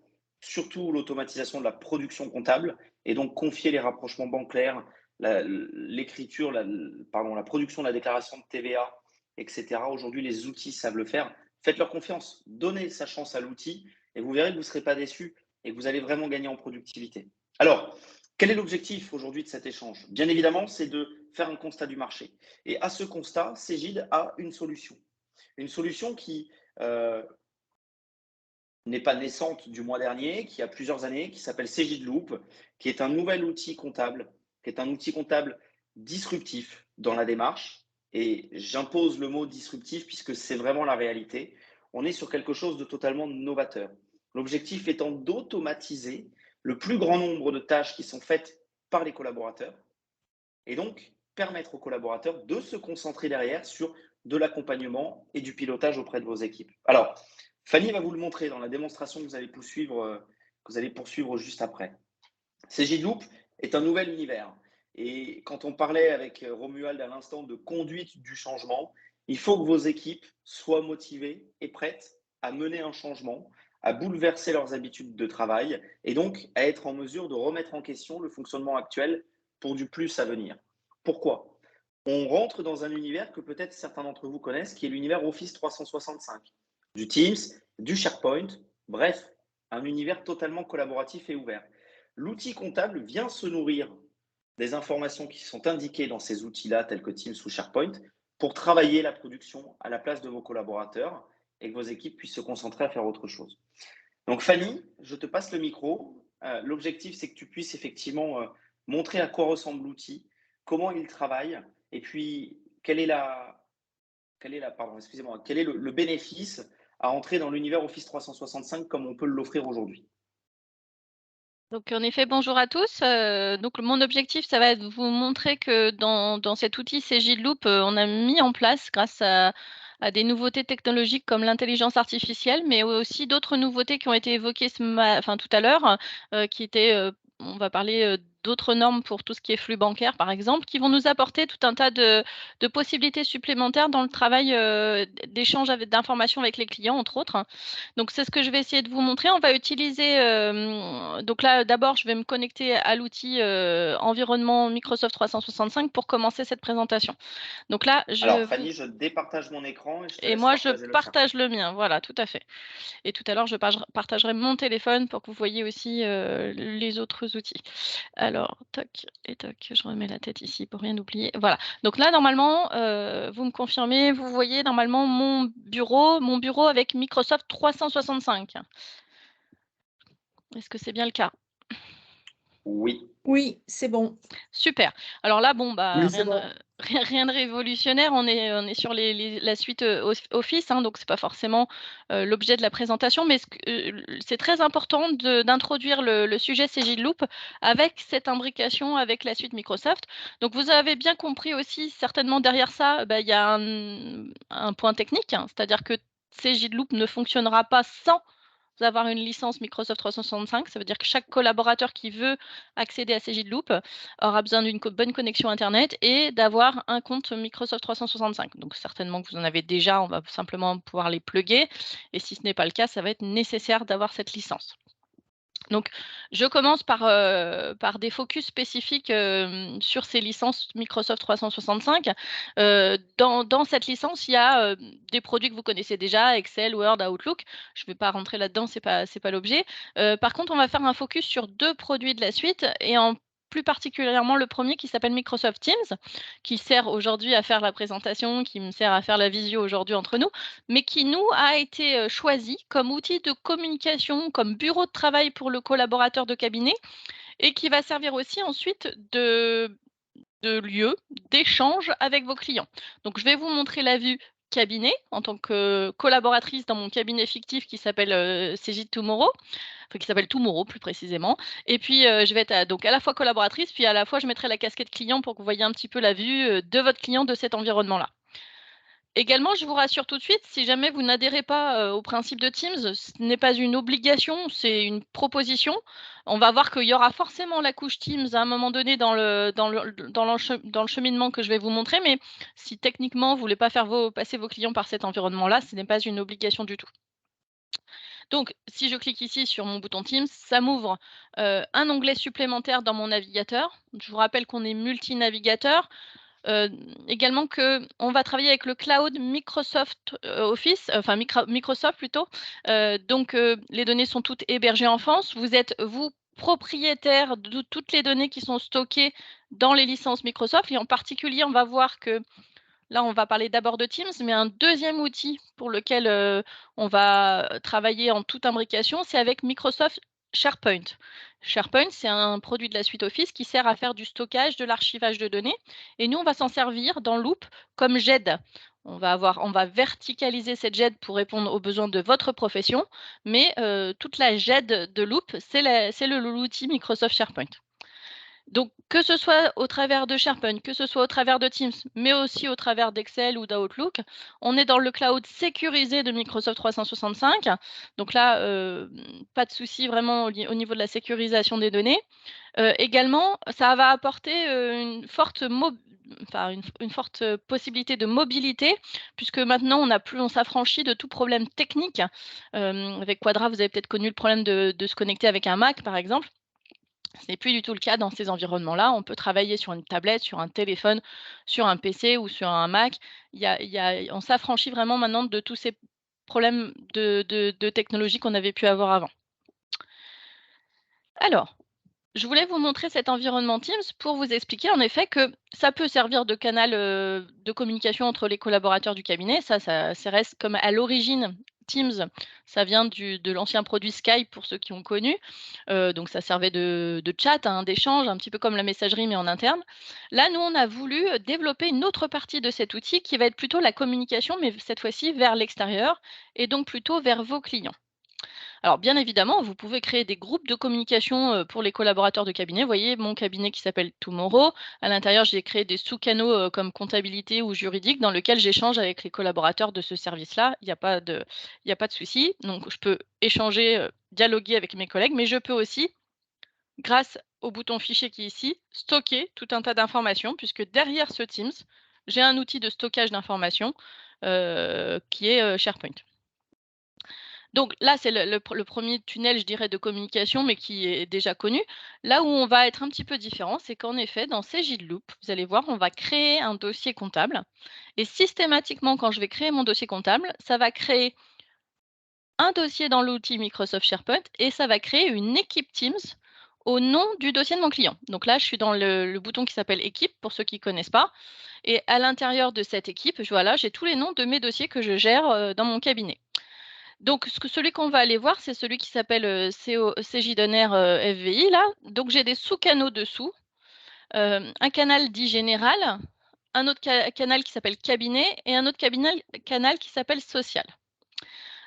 surtout l'automatisation de la production comptable, et donc confier les rapprochements bancaires, l'écriture, la production de la déclaration de TVA, etc. Aujourd'hui, les outils savent le faire. Faites-leur confiance, donnez sa chance à l'outil, et vous verrez que vous ne serez pas déçus et que vous allez vraiment gagner en productivité. Alors, quel est l'objectif aujourd'hui de cet échange? Bien évidemment, c'est de faire un constat du marché. Et à ce constat, Cegid a une solution. Une solution qui n'est pas naissante du mois dernier, qui a plusieurs années, qui s'appelle Cegid Loop, qui est un nouvel outil comptable, qui est un outil comptable disruptif dans la démarche. Et j'impose le mot disruptif puisque c'est vraiment la réalité. On est sur quelque chose de totalement novateur. L'objectif étant d'automatiser le plus grand nombre de tâches qui sont faites par les collaborateurs et donc permettre aux collaborateurs de se concentrer derrière sur de l'accompagnement et du pilotage auprès de vos équipes. Alors, Fanny va vous le montrer dans la démonstration que vous allez poursuivre juste après. Cegid Loop est un nouvel univers. Et quand on parlait avec Romuald à l'instant de conduite du changement, il faut que vos équipes soient motivées et prêtes à mener un changement, à bouleverser leurs habitudes de travail et donc à être en mesure de remettre en question le fonctionnement actuel pour du plus à venir. Pourquoi? On rentre dans un univers que peut-être certains d'entre vous connaissent, qui est l'univers Office 365, du Teams, du SharePoint, bref, un univers totalement collaboratif et ouvert. L'outil comptable vient se nourrir des informations qui sont indiquées dans ces outils-là, tels que Teams ou SharePoint, pour travailler la production à la place de vos collaborateurs et que vos équipes puissent se concentrer à faire autre chose. Donc Fanny, je te passe le micro. L'objectif, c'est que tu puisses effectivement montrer à quoi ressemble l'outil, comment il travaille Et puis, quel est le bénéfice à entrer dans l'univers Office 365 comme on peut l'offrir aujourd'hui? Donc en effet, bonjour à tous. Donc mon objectif, ça va être de vous montrer que dans cet outil Cgloop, on a mis en place grâce à des nouveautés technologiques comme l'intelligence artificielle, mais aussi d'autres nouveautés qui ont été évoquées tout à l'heure, qui étaient, on va parler, d'autres normes pour tout ce qui est flux bancaire, par exemple, qui vont nous apporter tout un tas de possibilités supplémentaires dans le travail, d'échange d'informations avec les clients, entre autres. Donc c'est ce que je vais essayer de vous montrer. On va utiliser, donc là, d'abord, je vais me connecter à l'outil, environnement Microsoft 365 pour commencer cette présentation. Donc là, Alors Fanny, je départage mon écran et je te laisse moi, je partager le tien. partage le mien, voilà, tout à fait. Et tout à l'heure, je partagerai mon téléphone pour que vous voyez aussi, les autres outils. Alors, toc et toc, je remets la tête ici pour rien oublier. Voilà. Donc là, normalement, vous me confirmez, vous voyez normalement mon bureau avec Microsoft 365. Est-ce que c'est bien le cas? Oui. Oui, c'est bon. Super. Alors là, bon, bah, Oui, c'est bon. rien de révolutionnaire. On est sur la suite, Office, hein, donc c'est pas forcément, l'objet de la présentation, mais c'est très important d'introduire le sujet Cgloop avec cette imbrication avec la suite Microsoft. Donc vous avez bien compris aussi, certainement derrière ça, bah, il y a un point technique, hein, c'est-à-dire que Cgloop ne fonctionnera pas sans avoir une licence Microsoft 365. Ça veut dire que chaque collaborateur qui veut accéder à Cgloop aura besoin d'une bonne connexion Internet et d'avoir un compte Microsoft 365. Donc certainement que vous en avez déjà, on va simplement pouvoir les plugger. Et si ce n'est pas le cas, ça va être nécessaire d'avoir cette licence. Donc, je commence par des focus spécifiques, sur ces licences Microsoft 365. Dans cette licence, il y a, des produits que vous connaissez déjà, Excel, Word, Outlook. Je ne vais pas rentrer là-dedans, c'est pas l'objet. Par contre, on va faire un focus sur 2 produits de la suite et plus particulièrement le premier qui s'appelle Microsoft Teams, qui sert aujourd'hui à faire la présentation, qui me sert à faire la visio aujourd'hui entre nous, mais qui nous a été choisi comme outil de communication, comme bureau de travail pour le collaborateur de cabinet et qui va servir aussi ensuite de lieu d'échange avec vos clients. Donc, je vais vous montrer la vue cabinet en tant que collaboratrice dans mon cabinet fictif qui s'appelle CJ Tomorrow, enfin qui s'appelle Tomorrow plus précisément. Et puis, je vais être donc à la fois collaboratrice, puis à la fois je mettrai la casquette client pour que vous voyez un petit peu la vue de votre client de cet environnement-là. Également, je vous rassure tout de suite, si jamais vous n'adhérez pas, au principe de Teams, ce n'est pas une obligation, c'est une proposition. On va voir qu'il y aura forcément la couche Teams à un moment donné dans le cheminement que je vais vous montrer, mais si techniquement vous voulez pas faire passer vos clients par cet environnement-là, ce n'est pas une obligation du tout. Donc, si je clique ici sur mon bouton Teams, ça m'ouvre, un onglet supplémentaire dans mon navigateur. Je vous rappelle qu'on est multinavigateur. Également qu'on va travailler avec le cloud Microsoft Office, enfin Microsoft plutôt. Donc les données sont toutes hébergées en France. Vous êtes, vous, propriétaire de toutes les données qui sont stockées dans les licences Microsoft. Et en particulier, on va voir que là, on va parler d'abord de Teams, mais un deuxième outil pour lequel on va travailler en toute imbrication, c'est avec Microsoft SharePoint. SharePoint, c'est un produit de la suite Office qui sert à faire du stockage, de l'archivage de données. Et nous, on va s'en servir dans Loop comme GED. On va verticaliser cette GED pour répondre aux besoins de votre profession, mais toute la GED de Loop, c'est l'outil Microsoft SharePoint. Donc, que ce soit au travers de SharePoint, que ce soit au travers de Teams, mais aussi au travers d'Excel ou d'Outlook, on est dans le cloud sécurisé de Microsoft 365. Donc là, pas de souci vraiment au niveau de la sécurisation des données. Également, ça va apporter une forte possibilité de mobilité, puisque maintenant, on s'affranchit de tout problème technique. Avec Quadra, vous avez peut-être connu le problème de se connecter avec un Mac, par exemple. Ce n'est plus du tout le cas dans ces environnements-là. On peut travailler sur une tablette, sur un téléphone, sur un PC ou sur un Mac. On s'affranchit vraiment maintenant de tous ces problèmes de technologie qu'on avait pu avoir avant. Alors, je voulais vous montrer cet environnement Teams pour vous expliquer en effet que ça peut servir de canal de communication entre les collaborateurs du cabinet. Ça reste comme à l'origine Teams, ça vient de l'ancien produit Skype pour ceux qui ont connu. Donc ça servait de chat, hein, d'échange, un petit peu comme la messagerie mais en interne. Là, nous, on a voulu développer une autre partie de cet outil qui va être plutôt la communication, mais cette fois-ci vers l'extérieur et donc plutôt vers vos clients. Alors bien évidemment, vous pouvez créer des groupes de communication pour les collaborateurs de cabinet. Vous voyez mon cabinet qui s'appelle Tomorrow. À l'intérieur, j'ai créé des sous-canaux comme comptabilité ou juridique dans lesquels j'échange avec les collaborateurs de ce service-là. Il n'y a pas de souci. Donc je peux échanger, dialoguer avec mes collègues, mais je peux aussi, grâce au bouton fichier qui est ici, stocker tout un tas d'informations, puisque derrière ce Teams, j'ai un outil de stockage d'informations qui est SharePoint. Donc là, c'est le premier tunnel, je dirais, de communication, mais qui est déjà connu. Là où on va être un petit peu différent, c'est qu'en effet, dans CJLoop, vous allez voir, on va créer un dossier comptable. Et systématiquement, quand je vais créer mon dossier comptable, ça va créer un dossier dans l'outil Microsoft SharePoint et ça va créer une équipe Teams au nom du dossier de mon client. Donc là, je suis dans le bouton qui s'appelle équipe, pour ceux qui ne connaissent pas. Et à l'intérieur de cette équipe, voilà, j'ai tous les noms de mes dossiers que je gère dans mon cabinet. Donc, celui qu'on va aller voir, c'est celui qui s'appelle CJ Donner FVI, là. Donc, j'ai des sous-canaux dessous, un canal dit général, un autre canal qui s'appelle cabinet et un autre canal qui s'appelle social.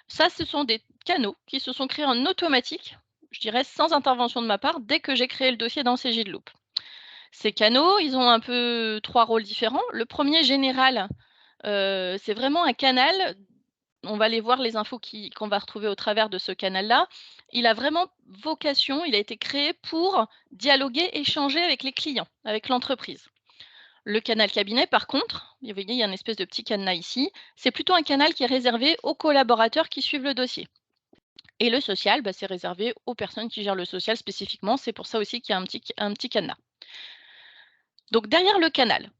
Ça, ce sont des canaux qui se sont créés en automatique, je dirais sans intervention de ma part, dès que j'ai créé le dossier dans CJLoop. Ces canaux, ils ont un peu 3 rôles différents. Le premier, général, c'est vraiment un canal. On va aller voir les infos qu'on va retrouver au travers de ce canal-là. Il a vraiment vocation, il a été créé pour dialoguer, échanger avec les clients, avec l'entreprise. Le canal cabinet, par contre, vous voyez, il y a une espèce de petit cadenas ici, c'est plutôt un canal qui est réservé aux collaborateurs qui suivent le dossier. Et le social, c'est réservé aux personnes qui gèrent le social spécifiquement. C'est pour ça aussi qu'il y a un petit cadenas. Donc derrière le canal,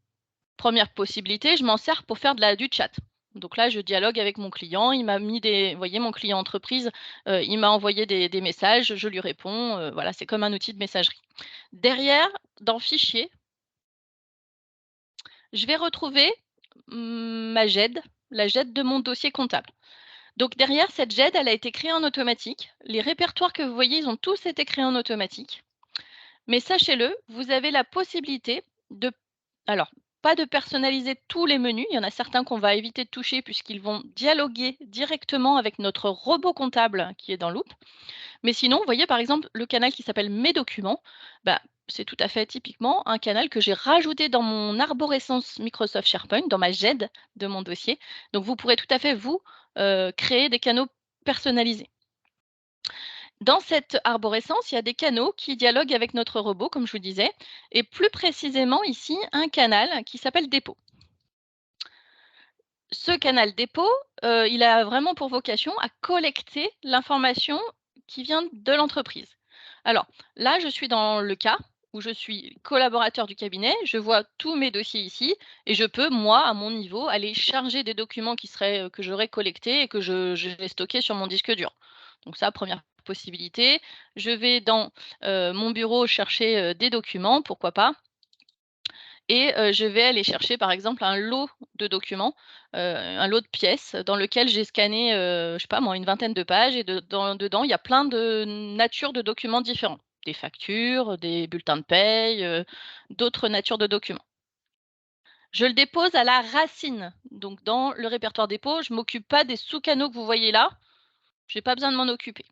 première possibilité, je m'en sers pour faire du chat. Donc là, je dialogue avec mon client. Il m'a mis vous voyez, mon client entreprise, il m'a envoyé des messages, je lui réponds. Voilà, c'est comme un outil de messagerie. Derrière, dans Fichier, je vais retrouver ma GED, la GED de mon dossier comptable. Donc derrière, cette GED, elle a été créée en automatique. Les répertoires que vous voyez, ils ont tous été créés en automatique. Mais sachez-le, vous avez la possibilité de... Alors, pas de personnaliser tous les menus. Il y en a certains qu'on va éviter de toucher puisqu'ils vont dialoguer directement avec notre robot comptable qui est dans Loop. Mais sinon, vous voyez par exemple le canal qui s'appelle Mes documents. C'est tout à fait typiquement un canal que j'ai rajouté dans mon arborescence Microsoft SharePoint, dans ma GED de mon dossier. Donc, vous pourrez tout à fait, vous, créer des canaux personnalisés. Dans cette arborescence, il y a des canaux qui dialoguent avec notre robot, comme je vous disais, et plus précisément ici, un canal qui s'appelle dépôt. Ce canal dépôt, il a vraiment pour vocation à collecter l'information qui vient de l'entreprise. Alors là, je suis dans le cas où je suis collaborateur du cabinet, je vois tous mes dossiers ici et je peux, moi, à mon niveau, aller charger des documents que j'aurais collectés et que je vais stocker sur mon disque dur. Donc ça, première possibilité. Je vais dans mon bureau chercher des documents, pourquoi pas. Et je vais aller chercher, par exemple, un lot de documents, un lot de pièces dans lequel j'ai scanné, je sais pas moi, une vingtaine de pages et dedans, il y a plein de natures de documents différents. Des factures, des bulletins de paye, d'autres natures de documents. Je le dépose à la racine. Donc dans le répertoire dépôt, je ne m'occupe pas des sous-canaux que vous voyez là. Je n'ai pas besoin de m'en occuper.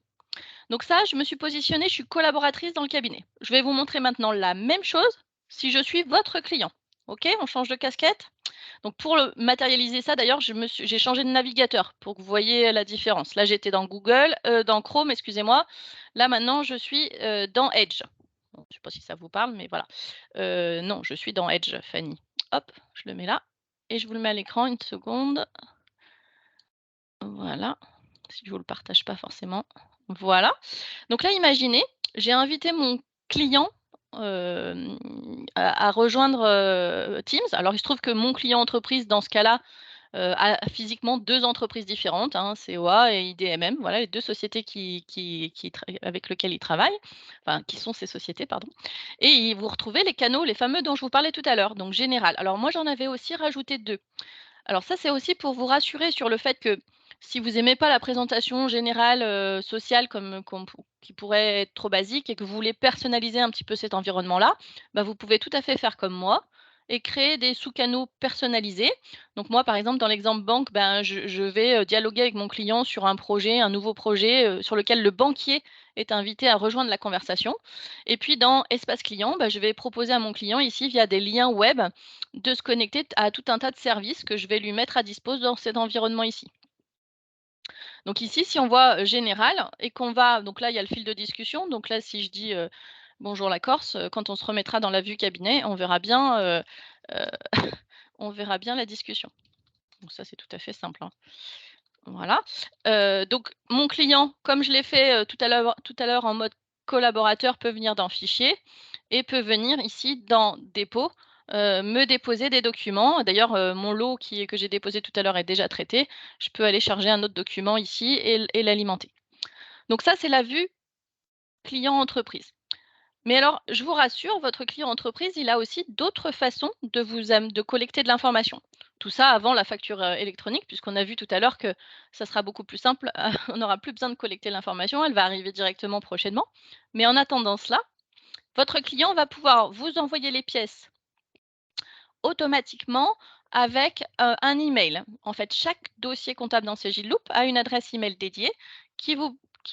Donc ça, je me suis positionnée, je suis collaboratrice dans le cabinet. Je vais vous montrer maintenant la même chose si je suis votre client. OK, on change de casquette. Donc pour matérialiser ça, d'ailleurs, j'ai changé de navigateur pour que vous voyez la différence. Là, j'étais dans dans Chrome, excusez-moi. Là, maintenant, je suis dans Edge. Bon, je ne sais pas si ça vous parle, mais voilà. Non, je suis dans Edge, Fanny. Hop, je le mets là. Et je vous le mets à l'écran, une seconde. Voilà. Si je ne vous le partage pas forcément. Voilà. Donc là, imaginez, j'ai invité mon client à rejoindre Teams. Alors, il se trouve que mon client entreprise, dans ce cas-là, a physiquement 2 entreprises différentes, hein, COA et IDMM, voilà les 2 sociétés avec lesquelles il travaille, enfin qui sont ces sociétés, pardon. Et vous retrouvez les canaux, les fameux dont je vous parlais tout à l'heure, donc général. Alors moi, j'en avais aussi rajouté 2. Alors ça, c'est aussi pour vous rassurer sur le fait que Si vous n'aimez pas la présentation générale, sociale qui pourrait être trop basique et que vous voulez personnaliser un petit peu cet environnement-là, bah, vous pouvez tout à fait faire comme moi et créer des sous-canaux personnalisés. Donc moi, par exemple, dans l'exemple banque, ben, je vais, dialoguer avec mon client sur un projet, un nouveau projet, sur lequel le banquier est invité à rejoindre la conversation. Et puis dans espace client, bah, je vais proposer à mon client ici, via des liens web, de se connecter à tout un tas de services que je vais lui mettre à disposition dans cet environnement ici. Donc ici, si on voit général et qu'on va, donc là, il y a le fil de discussion. Donc là, si je dis bonjour la Corse, quand on se remettra dans la vue cabinet, euh, on verra bien la discussion. Donc ça, c'est tout à fait simple, hein. Voilà. Donc mon client, comme je l'ai fait tout à l'heure en mode collaborateur, peut venir dans fichier et peut venir ici dans dépôt, me déposer des documents. D'ailleurs, mon lot que j'ai déposé tout à l'heure est déjà traité. Je peux aller charger un autre document ici et l'alimenter. Donc ça, c'est la vue client entreprise. Mais alors, je vous rassure, votre client entreprise, il a aussi d'autres façons de collecter de l'information. Tout ça avant la facture électronique, puisqu'on a vu tout à l'heure que ça sera beaucoup plus simple. On n'aura plus besoin de collecter l'information, elle va arriver directement prochainement. Mais en attendant cela, votre client va pouvoir vous envoyer les pièces automatiquement avec un email. En fait, chaque dossier comptable dans Cegid Loop a une adresse email dédiée qui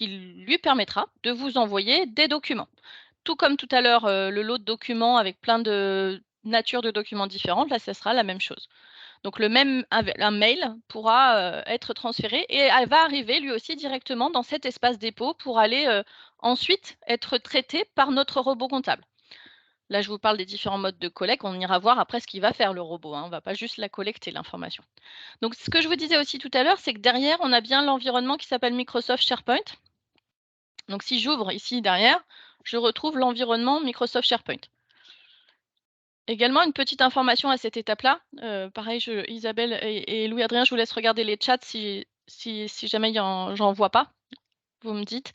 lui permettra de vous envoyer des documents. Tout comme tout à l'heure, le lot de documents avec plein de natures de documents différentes, là, ça sera la même chose. Donc un mail pourra être transféré et elle va arriver lui aussi directement dans cet espace dépôt pour aller ensuite être traité par notre robot comptable. Là, je vous parle des différents modes de collecte. On ira voir après ce qu'il va faire le robot, hein. On ne va pas juste la collecter, l'information. Donc, ce que je vous disais aussi tout à l'heure, c'est que derrière, on a bien l'environnement qui s'appelle Microsoft SharePoint. Donc, si j'ouvre ici derrière, je retrouve l'environnement Microsoft SharePoint. Également, une petite information à cette étape-là. Pareil, Isabelle et Louis-Adrien, je vous laisse regarder les chats si jamais j'en vois pas. Vous me dites.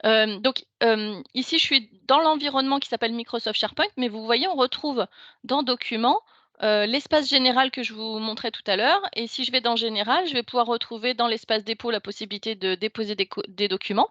Ici, je suis dans l'environnement qui s'appelle Microsoft SharePoint, mais vous voyez, on retrouve dans Documents l'espace général que je vous montrais tout à l'heure. Et si je vais dans Général, je vais pouvoir retrouver dans l'espace dépôt la possibilité de déposer des documents.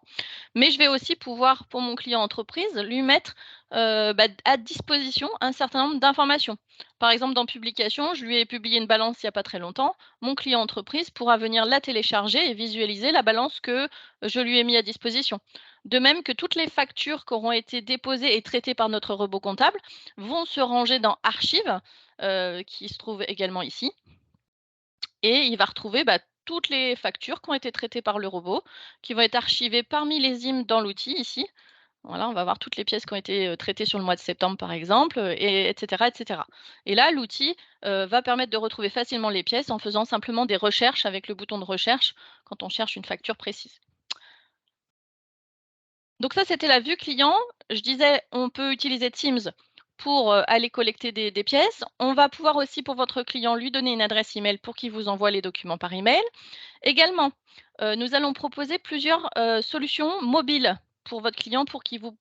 Mais je vais aussi pouvoir, pour mon client entreprise, lui mettre à disposition un certain nombre d'informations. Par exemple, dans Publication, je lui ai publié une balance il n'y a pas très longtemps. Mon client entreprise pourra venir la télécharger et visualiser la balance que je lui ai mis à disposition. De même que toutes les factures qui auront été déposées et traitées par notre robot comptable vont se ranger dans Archives, qui se trouve également ici. Et il va retrouver toutes les factures qui ont été traitées par le robot, qui vont être archivées parmi les IM dans l'outil ici. Voilà, on va voir toutes les pièces qui ont été traitées sur le mois de septembre, par exemple, etc., etc. Et là, l'outil va permettre de retrouver facilement les pièces en faisant simplement des recherches avec le bouton de recherche quand on cherche une facture précise. Donc ça, c'était la vue client. Je disais, on peut utiliser Teams pour aller collecter des pièces. On va pouvoir aussi, pour votre client, lui donner une adresse email pour qu'il vous envoie les documents par email. Également, nous allons proposer plusieurs solutions mobiles pour votre client pour qu'il vous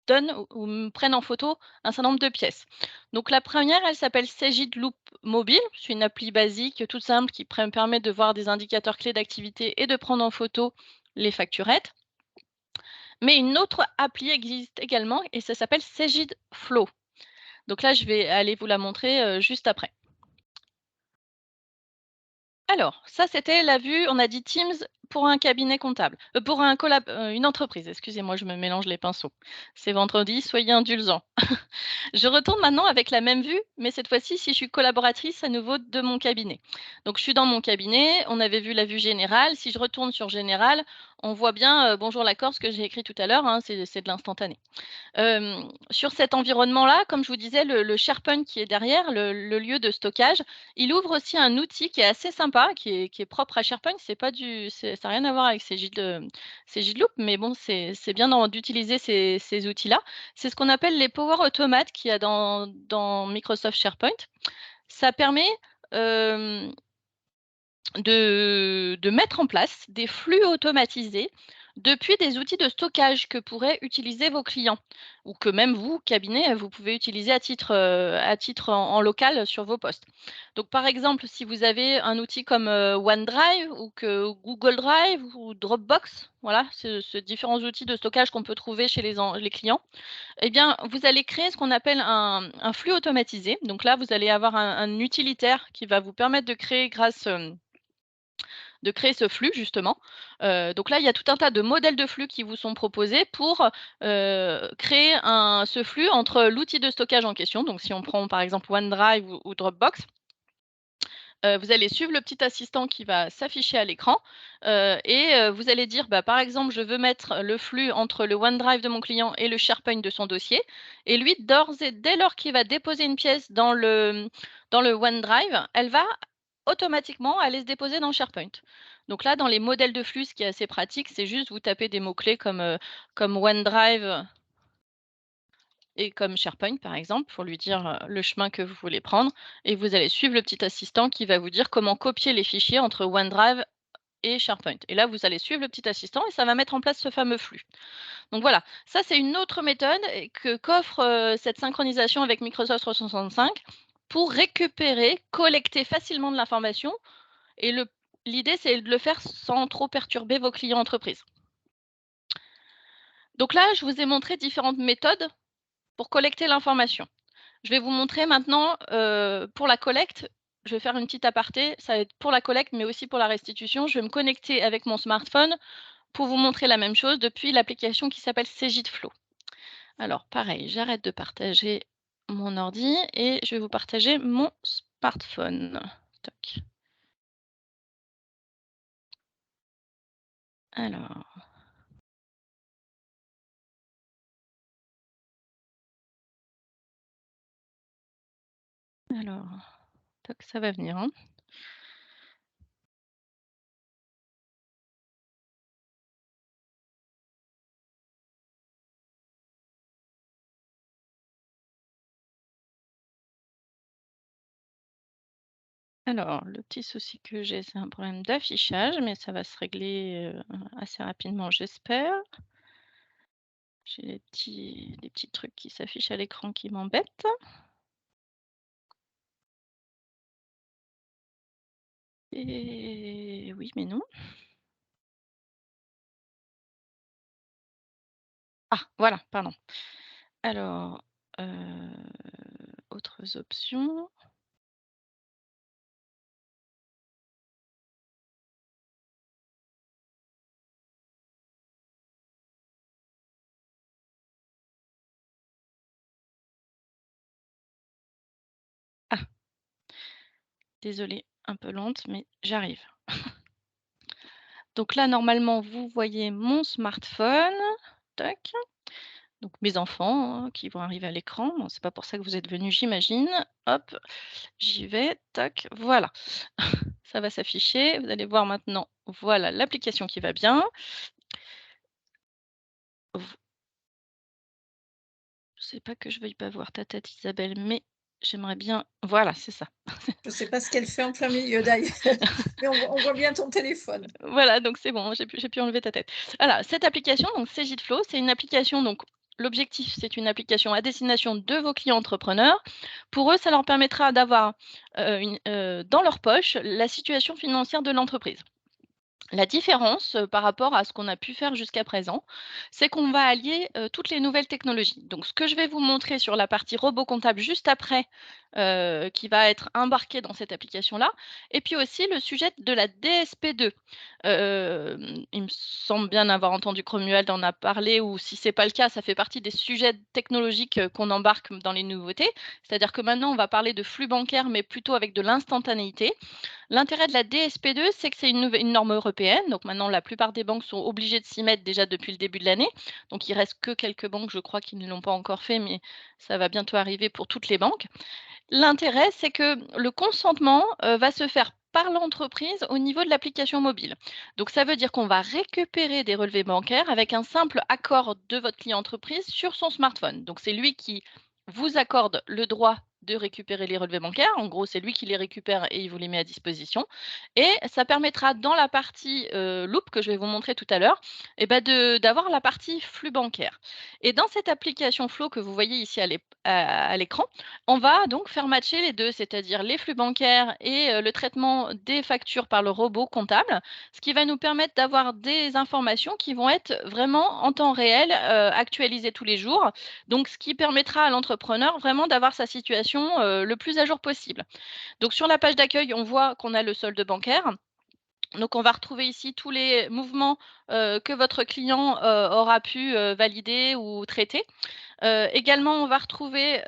donne ou prenne en photo un certain nombre de pièces. Donc la première, elle s'appelle Cegid Loop Mobile. C'est une appli basique, toute simple, qui permet de voir des indicateurs clés d'activité et de prendre en photo les facturettes. Mais une autre appli existe également et ça s'appelle Cegid Flow. Donc là, je vais aller vous la montrer juste après. Alors, ça, c'était la vue, on a dit Teams pour un cabinet comptable, pour une entreprise, excusez-moi, je me mélange les pinceaux. C'est vendredi, soyez indulgents. Je retourne maintenant avec la même vue, mais cette fois-ci, si je suis collaboratrice à nouveau de mon cabinet. Donc, je suis dans mon cabinet, on avait vu la vue générale. Si je retourne sur Général, on voit bien bonjour la Corse que j'ai écrit tout à l'heure, hein, c'est de l'instantané. Sur cet environnement-là, comme je vous disais, le SharePoint qui est derrière, le lieu de stockage, il ouvre aussi un outil qui est assez sympa, qui est propre à SharePoint. Ça n'a rien à voir avec Cegid Loop, mais bon, c'est bien d'utiliser ces outils-là. C'est ce qu'on appelle les Power Automate qu'il y a dans Microsoft SharePoint. Ça permet de mettre en place des flux automatisés depuis des outils de stockage que pourraient utiliser vos clients ou que même vous, cabinet, vous pouvez utiliser à titre en local sur vos postes. Donc, par exemple, si vous avez un outil comme OneDrive ou que Google Drive ou Dropbox, voilà, ce différents outils de stockage qu'on peut trouver chez les clients, eh bien, vous allez créer ce qu'on appelle un flux automatisé. Donc là, vous allez avoir un utilitaire qui va vous permettre de créer de créer ce flux justement. Donc là, il y a tout un tas de modèles de flux qui vous sont proposés pour créer ce flux entre l'outil de stockage en question. Donc si on prend par exemple OneDrive ou Dropbox, vous allez suivre le petit assistant qui va s'afficher à l'écran et vous allez dire, par exemple, je veux mettre le flux entre le OneDrive de mon client et le SharePoint de son dossier. Et lui, dès lors qu'il va déposer une pièce dans le OneDrive, elle va automatiquement aller se déposer dans SharePoint. Donc là, dans les modèles de flux, ce qui est assez pratique, c'est juste vous tapez des mots-clés comme OneDrive et comme SharePoint, par exemple, pour lui dire le chemin que vous voulez prendre. Et vous allez suivre le petit assistant qui va vous dire comment copier les fichiers entre OneDrive et SharePoint. Et là, vous allez suivre le petit assistant et ça va mettre en place ce fameux flux. Donc voilà, ça c'est une autre méthode qu'offre cette synchronisation avec Microsoft 365 pour récupérer, collecter facilement de l'information. Et l'idée, c'est de le faire sans trop perturber vos clients entreprises. Donc là, je vous ai montré différentes méthodes pour collecter l'information. Je vais vous montrer maintenant pour la collecte. Je vais faire une petite aparté. Ça va être pour la collecte, mais aussi pour la restitution. Je vais me connecter avec mon smartphone pour vous montrer la même chose depuis l'application qui s'appelle Cegidflow. Alors, pareil, j'arrête de partager mon ordi et je vais vous partager mon smartphone. Toc. Alors, toc, ça va venir. Hein. Alors, le petit souci que j'ai, c'est un problème d'affichage, mais ça va se régler assez rapidement, j'espère. J'ai des petits trucs qui s'affichent à l'écran qui m'embêtent. Et oui, mais non. Ah, voilà, pardon. Alors, autres options. Ah, désolée, un peu lente, mais j'arrive. Donc là, normalement, vous voyez mon smartphone. Tac. Donc mes enfants qui vont arriver à l'écran. Bon, c'est pas pour ça que vous êtes venus, j'imagine. Hop, j'y vais. Tac, voilà. Ça va s'afficher. Vous allez voir maintenant, voilà l'application qui va bien. Je sais pas que je veuille pas voir ta tête, Isabelle, mais j'aimerais bien. Voilà, c'est ça. Je ne sais pas ce qu'elle fait en plein milieu d'ailleurs, mais on voit bien ton téléphone. Voilà, donc c'est bon, j'ai pu enlever ta tête. Voilà, cette application, donc Cegidflow, c'est une application, donc l'objectif, c'est une application à destination de vos clients entrepreneurs. Pour eux, ça leur permettra d'avoir dans leur poche la situation financière de l'entreprise. La différence par rapport à ce qu'on a pu faire jusqu'à présent, c'est qu'on va allier toutes les nouvelles technologies. Donc, ce que je vais vous montrer sur la partie robot comptable juste après, qui va être embarqué dans cette application-là, et puis aussi le sujet de la DSP2. Il me semble bien avoir entendu que Romuald en a parlé, ou si ce n'est pas le cas, ça fait partie des sujets technologiques qu'on embarque dans les nouveautés. C'est-à-dire que maintenant, on va parler de flux bancaire, mais plutôt avec de l'instantanéité. L'intérêt de la DSP2, c'est que c'est une norme européenne. Donc maintenant, la plupart des banques sont obligées de s'y mettre déjà depuis le début de l'année. Donc il ne reste que quelques banques, je crois, qui ne l'ont pas encore fait, mais ça va bientôt arriver pour toutes les banques. L'intérêt, c'est que le consentement va se faire par l'entreprise au niveau de l'application mobile. Donc ça veut dire qu'on va récupérer des relevés bancaires avec un simple accord de votre client entreprise sur son smartphone. Donc c'est lui qui vous accorde le droit de récupérer les relevés bancaires. En gros, c'est lui qui les récupère et il vous les met à disposition. Et ça permettra dans la partie Loop que je vais vous montrer tout à l'heure, d'avoir la partie flux bancaire. Et dans cette application Flow que vous voyez ici à l'écran, on va donc faire matcher les deux, c'est-à-dire les flux bancaires et le traitement des factures par le robot comptable, ce qui va nous permettre d'avoir des informations qui vont être vraiment en temps réel, actualisées tous les jours. Donc, ce qui permettra à l'entrepreneur vraiment d'avoir sa situation le plus à jour possible. Donc, sur la page d'accueil, on voit qu'on a le solde bancaire. Donc, on va retrouver ici tous les mouvements que votre client aura pu valider ou traiter. Également, on va retrouver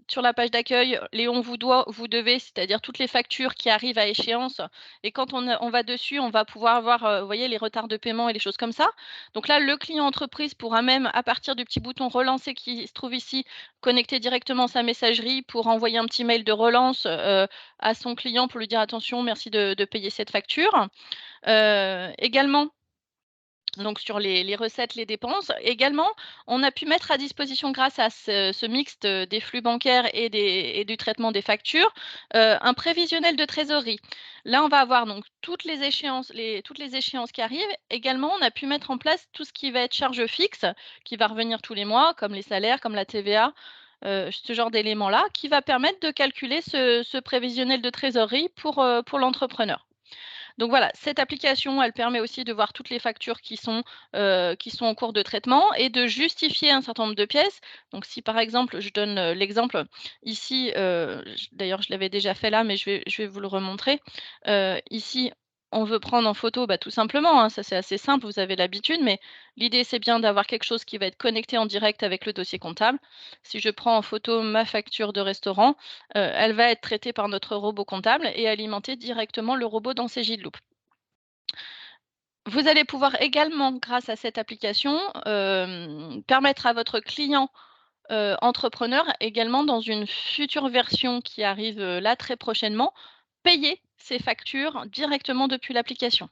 sur la page d'accueil les on vous doit, vous devez, c'est-à-dire toutes les factures qui arrivent à échéance. Et quand on va dessus, on va pouvoir voir, vous voyez, les retards de paiement et les choses comme ça. Donc là, le client entreprise pourra même, à partir du petit bouton relancer qui se trouve ici, connecter directement sa messagerie pour envoyer un petit mail de relance à son client pour lui dire attention, merci de payer cette facture. Également, donc sur les recettes, les dépenses. Également, on a pu mettre à disposition grâce à ce mixte des flux bancaires et du traitement des factures, un prévisionnel de trésorerie. Là, on va avoir donc toutes les échéances qui arrivent. Également, on a pu mettre en place tout ce qui va être charge fixe, qui va revenir tous les mois, comme les salaires, comme la TVA, ce genre d'éléments-là, qui va permettre de calculer ce prévisionnel de trésorerie pour l'entrepreneur. Donc voilà, cette application, elle permet aussi de voir toutes les factures qui sont en cours de traitement et de justifier un certain nombre de pièces. Donc si par exemple, je donne l'exemple ici, d'ailleurs je l'avais déjà fait là, mais je vais vous le remontrer. Ici, on veut prendre en photo, tout simplement, hein, ça c'est assez simple, vous avez l'habitude, mais l'idée c'est bien d'avoir quelque chose qui va être connecté en direct avec le dossier comptable. Si je prends en photo ma facture de restaurant, elle va être traitée par notre robot comptable et alimenter directement le robot dans Cegidloop. Vous allez pouvoir également, grâce à cette application, permettre à votre client entrepreneur, également dans une future version qui arrive là très prochainement, payer ses factures directement depuis l'application.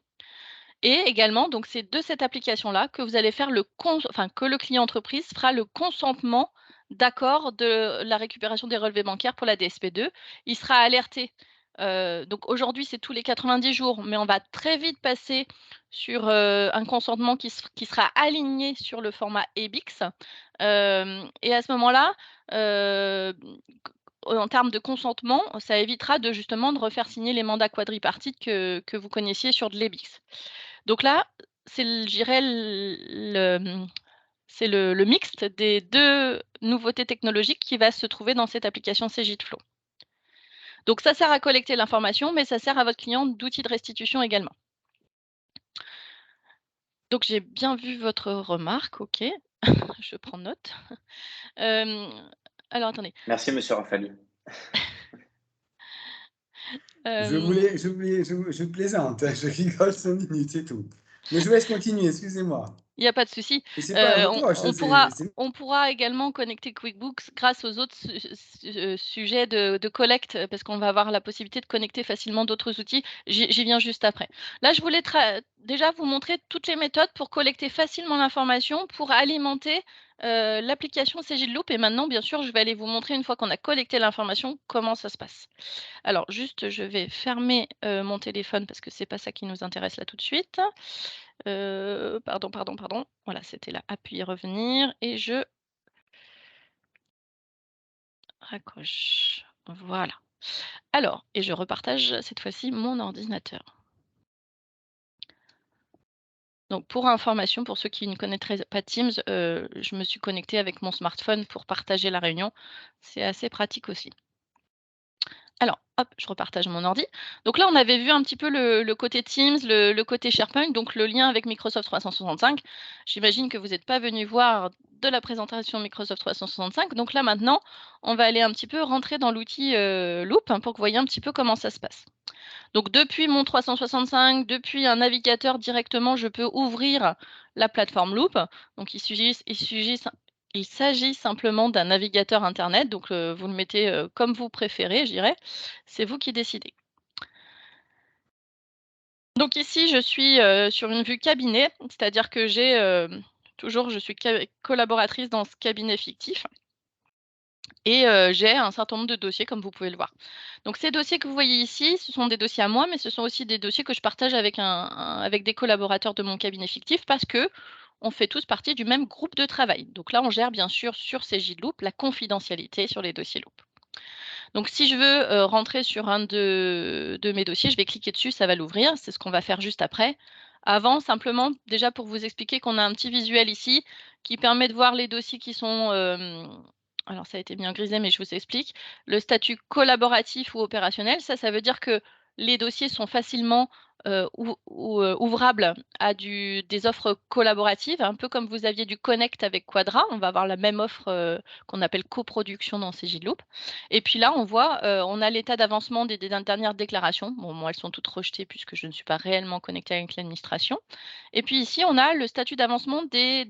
Et également, donc c'est de cette application-là que vous allez faire que le client entreprise fera le consentement d'accord de la récupération des relevés bancaires pour la DSP2. Il sera alerté. Donc aujourd'hui, c'est tous les 90 jours, mais on va très vite passer sur un consentement qui sera aligné sur le format EBIX. Et à ce moment-là, en termes de consentement, ça évitera justement de refaire signer les mandats quadripartites que vous connaissiez sur de l'EBIX. Donc là, c'est le mixte des 2 nouveautés technologiques qui va se trouver dans cette application Cegidflow. Donc ça sert à collecter l'information, mais ça sert à votre client d'outil de restitution également. Donc j'ai bien vu votre remarque, OK. Je prends note. Alors attendez. Merci, monsieur Rafali. Je plaisante, hein, je rigole 5 minutes, c'est tout. Mais je vous laisse continuer, excusez-moi. Il n'y a pas de souci. Et c'est pas un reproche, hein, On pourra également connecter QuickBooks grâce aux autres sujets de collecte, parce qu'on va avoir la possibilité de connecter facilement d'autres outils. J'y viens juste après. Là, je voulais déjà vous montrer toutes les méthodes pour collecter facilement l'information, pour alimenter l'application Cegidloop. Et maintenant, bien sûr, je vais aller vous montrer, une fois qu'on a collecté l'information, comment ça se passe. Alors, juste, je vais fermer mon téléphone parce que ce n'est pas ça qui nous intéresse là tout de suite. Pardon. Voilà, c'était là, appuyer, revenir et je raccroche. Voilà. Alors, et je repartage cette fois-ci mon ordinateur. Donc, pour information, pour ceux qui ne connaîtraient pas Teams, je me suis connectée avec mon smartphone pour partager la réunion. C'est assez pratique aussi. Alors, hop, je repartage mon ordi. Donc là, on avait vu un petit peu le côté Teams, le côté SharePoint, donc le lien avec Microsoft 365. J'imagine que vous n'êtes pas venu voir de la présentation Microsoft 365. Donc là, maintenant, on va aller un petit peu rentrer dans l'outil Loop pour que vous voyez un petit peu comment ça se passe. Donc depuis mon 365, depuis un navigateur directement, je peux ouvrir la plateforme Loop. Donc il s'agit simplement d'un navigateur Internet, donc vous le mettez comme vous préférez, je dirais. C'est vous qui décidez. Donc ici, je suis sur une vue cabinet, c'est-à-dire que je suis collaboratrice dans ce cabinet fictif. Et j'ai un certain nombre de dossiers, comme vous pouvez le voir. Donc, ces dossiers que vous voyez ici, ce sont des dossiers à moi, mais ce sont aussi des dossiers que je partage avec, avec des collaborateurs de mon cabinet fictif parce que on fait tous partie du même groupe de travail. Donc là, on gère bien sûr sur CJLoop la confidentialité sur les dossiers Loop. Donc, si je veux rentrer sur un de mes dossiers, je vais cliquer dessus, ça va l'ouvrir. C'est ce qu'on va faire juste après. Avant, simplement, déjà pour vous expliquer qu'on a un petit visuel ici qui permet de voir les dossiers qui sont... alors, ça a été mis en grisé, mais je vous explique. Le statut collaboratif ou opérationnel, ça veut dire que les dossiers sont facilement ouvrables à des offres collaboratives, un peu comme vous aviez du Connect avec Quadra. On va avoir la même offre qu'on appelle coproduction dans CJLoop. Et puis là, on voit, on a l'état d'avancement des dernières déclarations. Bon, moi, elles sont toutes rejetées puisque je ne suis pas réellement connectée avec l'administration. Et puis ici, on a le statut d'avancement des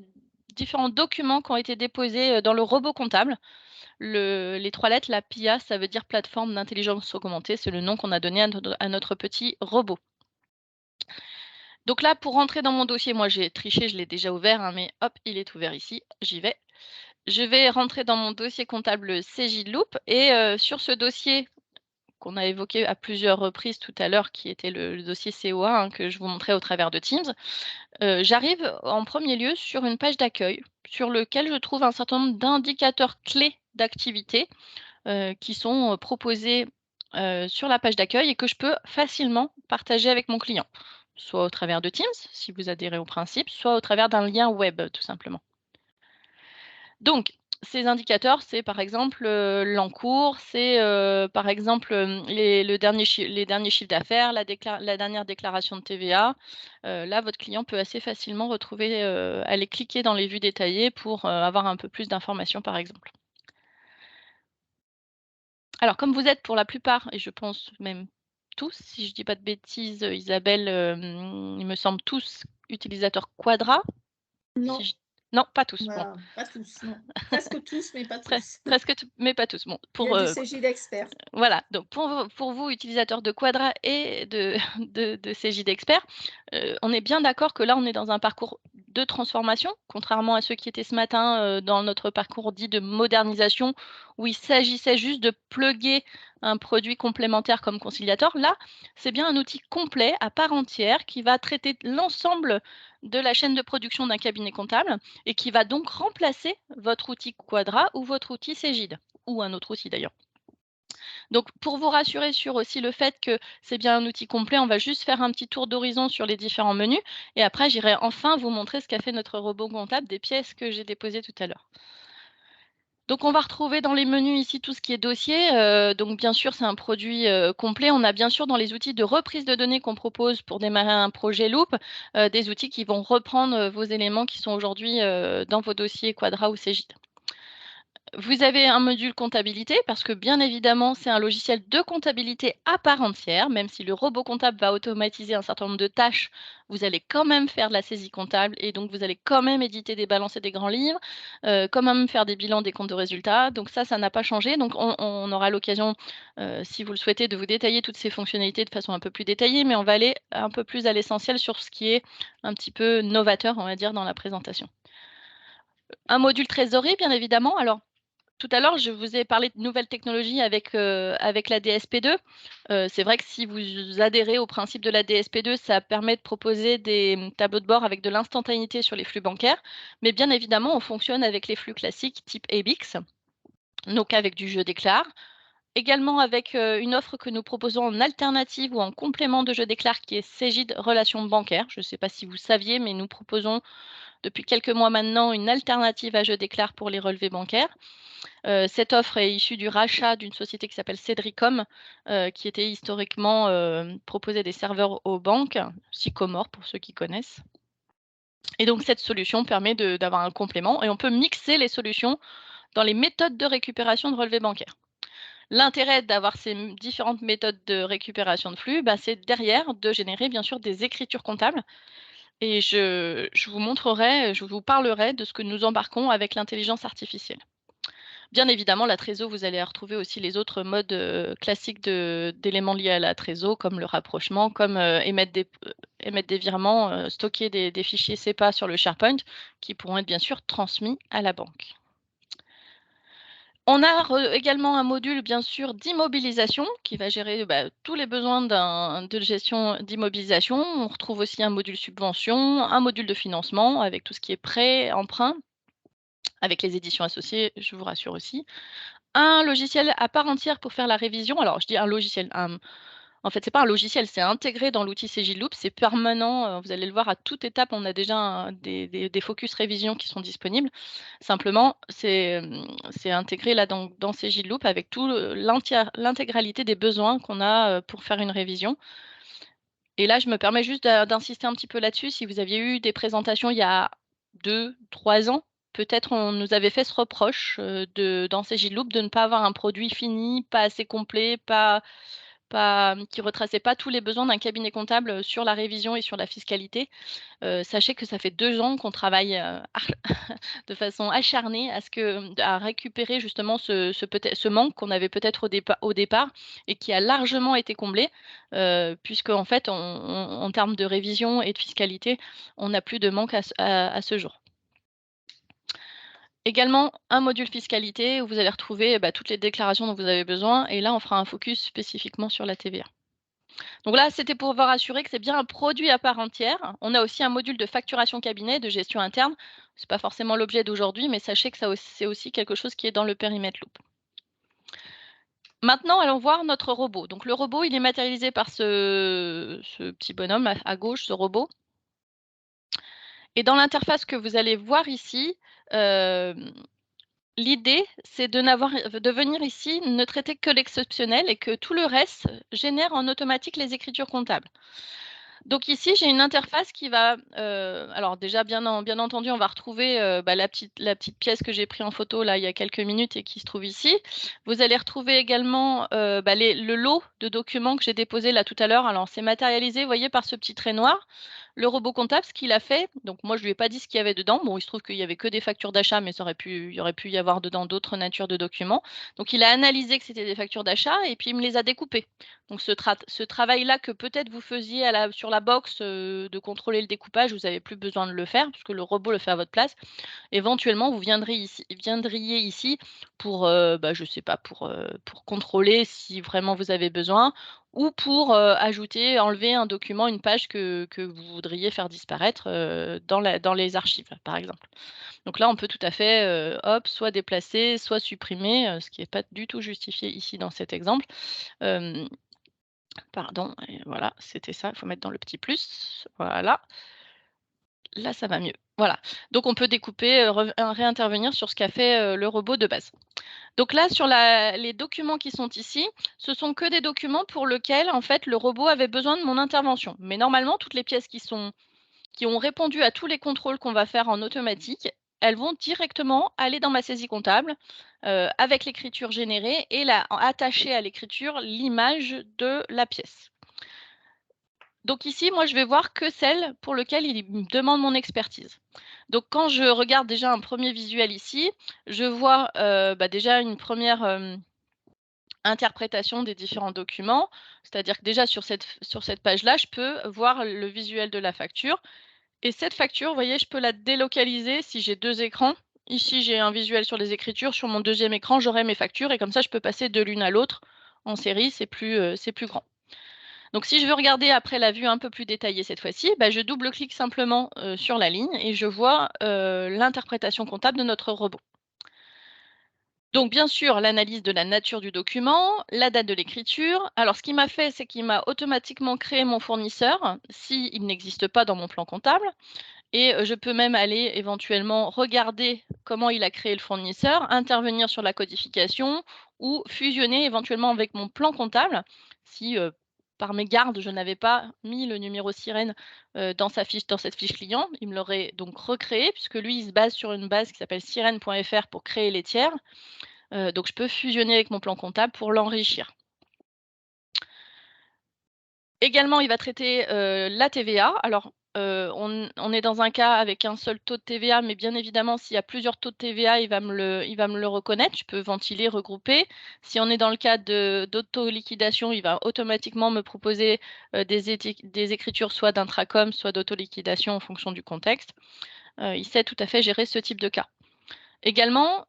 différents documents qui ont été déposés dans le robot comptable. Les 3 lettres, la PIA, ça veut dire plateforme d'intelligence augmentée. C'est le nom qu'on a donné à notre petit robot. Donc là, pour rentrer dans mon dossier, moi j'ai triché, je l'ai déjà ouvert, hein, mais hop, il est ouvert ici, j'y vais. Je vais rentrer dans mon dossier comptable CJLoop et sur ce dossier qu'on a évoqué à plusieurs reprises tout à l'heure, qui était le dossier COA hein, que je vous montrais au travers de Teams, j'arrive en premier lieu sur une page d'accueil sur lequel je trouve un certain nombre d'indicateurs clés d'activité qui sont proposés sur la page d'accueil et que je peux facilement partager avec mon client, soit au travers de Teams, si vous adhérez au principe, soit au travers d'un lien web, tout simplement. Donc, ces indicateurs, c'est par exemple l'encours, c'est par exemple les derniers chiffres d'affaires, la dernière déclaration de TVA. Là, votre client peut assez facilement retrouver, aller cliquer dans les vues détaillées pour avoir un peu plus d'informations, par exemple. Alors, comme vous êtes pour la plupart, et je pense même tous, si je ne dis pas de bêtises, Isabelle, il me semble tous utilisateurs Quadra. Non. Non, pas tous. Voilà, bon. pas tous, non. Presque tous, mais pas tous. Presque tous, mais pas tous. Bon, Il y a du CJ d'expert. Voilà, donc pour vous, utilisateurs de Quadra et de CJ d'expert, on est bien d'accord que là, on est dans un parcours de transformation, contrairement à ceux qui étaient ce matin dans notre parcours dit de modernisation, où il s'agissait juste de plugger un produit complémentaire comme Conciliator. Là, c'est bien un outil complet à part entière qui va traiter l'ensemble de la chaîne de production d'un cabinet comptable et qui va donc remplacer votre outil Quadra ou votre outil Cegid, ou un autre outil d'ailleurs. Donc, pour vous rassurer sur aussi le fait que c'est bien un outil complet, on va juste faire un petit tour d'horizon sur les différents menus et après, j'irai enfin vous montrer ce qu'a fait notre robot comptable des pièces que j'ai déposées tout à l'heure. Donc, on va retrouver dans les menus ici tout ce qui est dossier. Donc, bien sûr, c'est un produit complet. On a bien sûr dans les outils de reprise de données qu'on propose pour démarrer un projet Loop, des outils qui vont reprendre vos éléments qui sont aujourd'hui dans vos dossiers Quadra ou Cegid. Vous avez un module comptabilité parce que bien évidemment, c'est un logiciel de comptabilité à part entière. Même si le robot comptable va automatiser un certain nombre de tâches, vous allez quand même faire de la saisie comptable et donc vous allez quand même éditer des balances et des grands livres, quand même faire des bilans, des comptes de résultats. Donc ça n'a pas changé. Donc on aura l'occasion, si vous le souhaitez, de vous détailler toutes ces fonctionnalités de façon un peu plus détaillée, mais on va aller un peu plus à l'essentiel sur ce qui est un petit peu novateur, on va dire, dans la présentation. Un module trésorerie, bien évidemment. Alors, tout à l'heure, je vous ai parlé de nouvelles technologies avec la DSP2. C'est vrai que si vous adhérez au principe de la DSP2, ça permet de proposer des tableaux de bord avec de l'instantanéité sur les flux bancaires. Mais bien évidemment, on fonctionne avec les flux classiques type ABIX, donc avec du jeu déclare. Également avec une offre que nous proposons en alternative ou en complément de jeu déclare qui est Cegid Relations bancaires. Je ne sais pas si vous saviez, mais nous proposons depuis quelques mois maintenant une alternative à jeu déclare pour les relevés bancaires. Cette offre est issue du rachat d'une société qui s'appelle Cedricom, qui était historiquement proposait des serveurs aux banques, Sycomore pour ceux qui connaissent. Et donc cette solution permet d'avoir un complément et on peut mixer les solutions dans les méthodes de récupération de relevés bancaires. L'intérêt d'avoir ces différentes méthodes de récupération de flux, c'est derrière de générer bien sûr des écritures comptables. Et je vous montrerai, je vous parlerai de ce que nous embarquons avec l'intelligence artificielle. Bien évidemment, la Trésor, vous allez retrouver aussi les autres modes classiques d'éléments liés à la Trésor, comme le rapprochement, comme émettre des virements, stocker des fichiers CEPA sur le SharePoint, qui pourront être bien sûr transmis à la banque. On a également un module, bien sûr, d'immobilisation qui va gérer tous les besoins de gestion d'immobilisation. On retrouve aussi un module subvention, un module de financement avec tout ce qui est prêt, emprunt, avec les éditions associées, je vous rassure aussi. Un logiciel à part entière pour faire la révision. Alors, je dis un logiciel, en fait, c'est pas un logiciel, c'est intégré dans l'outil Cegidloop, c'est permanent, vous allez le voir à toute étape, on a déjà des focus révision qui sont disponibles. Simplement, c'est intégré là dans Cegidloop avec tout l'intégralité des besoins qu'on a pour faire une révision. Et là, je me permets juste d'insister un petit peu là-dessus. Si vous aviez eu des présentations il y a 2, 3 ans, peut-être on nous avait fait ce reproche dans Cegidloop de ne pas avoir un produit fini, pas assez complet, qui ne retraçait pas tous les besoins d'un cabinet comptable sur la révision et sur la fiscalité. Sachez que ça fait 2 ans qu'on travaille de façon acharnée à récupérer justement ce manque qu'on avait peut-être au départ et qui a largement été comblé, puisque en fait, en termes de révision et de fiscalité, on n'a plus de manque à ce jour. Également, un module fiscalité où vous allez retrouver toutes les déclarations dont vous avez besoin. Et là, on fera un focus spécifiquement sur la TVA. Donc là, c'était pour vous rassurer que c'est bien un produit à part entière. On a aussi un module de facturation cabinet, de gestion interne. Ce n'est pas forcément l'objet d'aujourd'hui, mais sachez que c'est aussi quelque chose qui est dans le périmètre Loop. Maintenant, allons voir notre robot. Donc le robot, il est matérialisé par ce petit bonhomme à gauche, ce robot. Et dans l'interface que vous allez voir ici, l'idée, c'est de venir ici ne traiter que l'exceptionnel et que tout le reste génère en automatique les écritures comptables. Donc ici, j'ai une interface qui va, alors déjà bien entendu, on va retrouver la petite pièce que j'ai prise en photo là il y a quelques minutes et qui se trouve ici. Vous allez retrouver également le lot de documents que j'ai déposé là tout à l'heure. Alors c'est matérialisé, vous voyez, par ce petit trait noir. Le robot comptable, ce qu'il a fait, donc moi je lui ai pas dit ce qu'il y avait dedans. Bon, il se trouve qu'il y avait que des factures d'achat, mais il y aurait pu y avoir dedans d'autres natures de documents. Donc il a analysé que c'était des factures d'achat et puis il me les a découpées. Donc ce travail-là que peut-être vous faisiez sur la box de contrôler le découpage, vous n'avez plus besoin de le faire puisque le robot le fait à votre place. Éventuellement, vous viendriez ici pour, je sais pas, pour contrôler si vraiment vous avez besoin ou pour enlever un document, une page que vous voudriez faire disparaître dans les archives, par exemple. Donc là, on peut tout à fait soit déplacer, soit supprimer, ce qui n'est pas du tout justifié ici dans cet exemple. Pardon, et voilà, c'était ça, il faut mettre dans le petit plus, voilà. Là, ça va mieux. Voilà, donc on peut découper, réintervenir sur ce qu'a fait le robot de base. Donc là, sur les documents qui sont ici, ce sont que des documents pour lesquels, en fait, le robot avait besoin de mon intervention. Mais normalement, toutes les pièces qui ont répondu à tous les contrôles qu'on va faire en automatique, elles vont directement aller dans ma saisie comptable avec l'écriture générée et attacher à l'écriture l'image de la pièce. Donc ici, moi, je vais voir que celle pour laquelle il me demande mon expertise. Donc quand je regarde déjà un premier visuel ici, je vois déjà une première interprétation des différents documents. C'est-à-dire que déjà sur cette page-là, je peux voir le visuel de la facture. Et cette facture, vous voyez, je peux la délocaliser si j'ai 2 écrans. Ici, j'ai un visuel sur les écritures. Sur mon deuxième écran, j'aurai mes factures. Et comme ça, je peux passer de l'une à l'autre en série. C'est plus grand. Donc, si je veux regarder après la vue un peu plus détaillée cette fois-ci, je double-clique simplement sur la ligne et je vois l'interprétation comptable de notre robot. Donc, bien sûr, l'analyse de la nature du document, la date de l'écriture. Alors, ce qu'il m'a fait, c'est qu'il m'a automatiquement créé mon fournisseur s'il n'existe pas dans mon plan comptable. Et je peux même aller éventuellement regarder comment il a créé le fournisseur, intervenir sur la codification ou fusionner éventuellement avec mon plan comptable si par mégarde, je n'avais pas mis le numéro sirène dans cette fiche client. Il me l'aurait donc recréé puisque lui, il se base sur une base qui s'appelle sirène.fr pour créer les tiers. Donc, je peux fusionner avec mon plan comptable pour l'enrichir. Également, il va traiter la TVA. Alors, on est dans un cas avec un seul taux de TVA, mais bien évidemment, s'il y a plusieurs taux de TVA, il va me le reconnaître. Je peux ventiler, regrouper. Si on est dans le cas d'auto-liquidation, il va automatiquement me proposer des écritures soit d'intracom, soit d'auto-liquidation en fonction du contexte. Il sait tout à fait gérer ce type de cas. Également,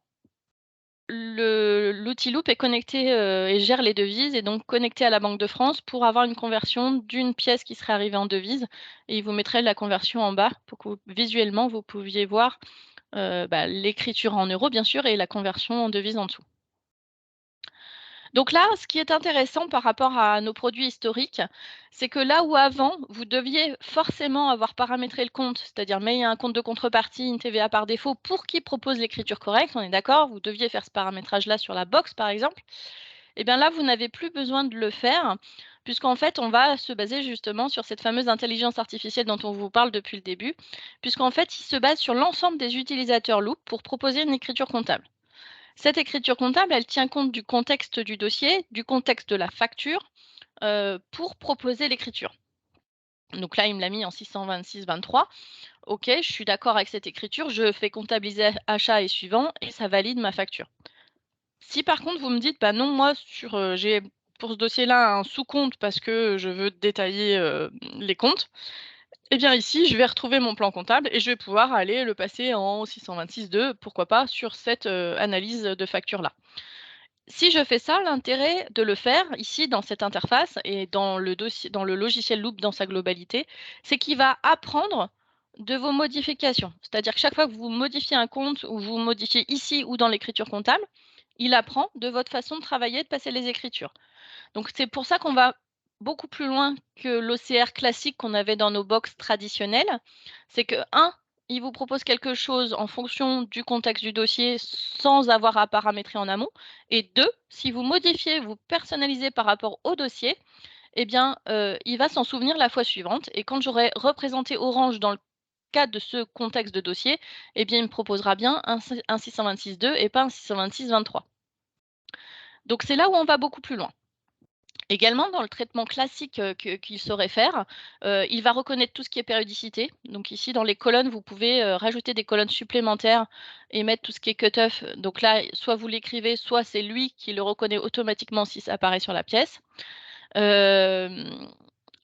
l'outil Loop est connecté et gère les devises et donc connecté à la Banque de France pour avoir une conversion d'une pièce qui serait arrivée en devise. Et il vous mettrait la conversion en bas pour que visuellement, vous pouviez voir l'écriture en euros, bien sûr, et la conversion en devise en dessous. Donc là, ce qui est intéressant par rapport à nos produits historiques, c'est que là où avant, vous deviez forcément avoir paramétré le compte, c'est-à-dire mais il y a un compte de contrepartie, une TVA par défaut, pour qui propose l'écriture correcte, on est d'accord, vous deviez faire ce paramétrage-là sur la box, par exemple. Et bien là, vous n'avez plus besoin de le faire, puisqu'en fait, on va se baser justement sur cette fameuse intelligence artificielle dont on vous parle depuis le début, puisqu'en fait, il se base sur l'ensemble des utilisateurs Loop pour proposer une écriture comptable. Cette écriture comptable, elle tient compte du contexte du dossier, du contexte de la facture, pour proposer l'écriture. Donc là, il me l'a mis en 626-23. OK, je suis d'accord avec cette écriture, je fais comptabiliser achat et suivant et ça valide ma facture. Si par contre vous me dites: «Bah non, moi j'ai pour ce dossier-là un sous-compte parce que je veux détailler, les comptes», eh bien ici, je vais retrouver mon plan comptable et je vais pouvoir aller le passer en 626-2, pourquoi pas, sur cette, analyse de facture-là. Si je fais ça, l'intérêt de le faire ici dans cette interface et dans le dossier, dans le logiciel Loop dans sa globalité, c'est qu'il va apprendre de vos modifications. C'est-à-dire que chaque fois que vous modifiez un compte ou vous modifiez ici ou dans l'écriture comptable, il apprend de votre façon de travailler, de passer les écritures. Donc c'est pour ça qu'on va beaucoup plus loin que l'OCR classique qu'on avait dans nos box traditionnelles. C'est que, un, il vous propose quelque chose en fonction du contexte du dossier sans avoir à paramétrer en amont. Et deux, si vous modifiez, vous personnalisez par rapport au dossier, eh bien, il va s'en souvenir la fois suivante. Et quand j'aurai représenté Orange dans le cadre de ce contexte de dossier, eh bien, il me proposera bien un 626.2 et pas un 626.23. Donc c'est là où on va beaucoup plus loin. Également, dans le traitement classique qu'il saurait faire, il va reconnaître tout ce qui est périodicité. Donc ici, dans les colonnes, vous pouvez rajouter des colonnes supplémentaires et mettre tout ce qui est cut-off. Donc là, soit vous l'écrivez, soit c'est lui qui le reconnaît automatiquement si ça apparaît sur la pièce.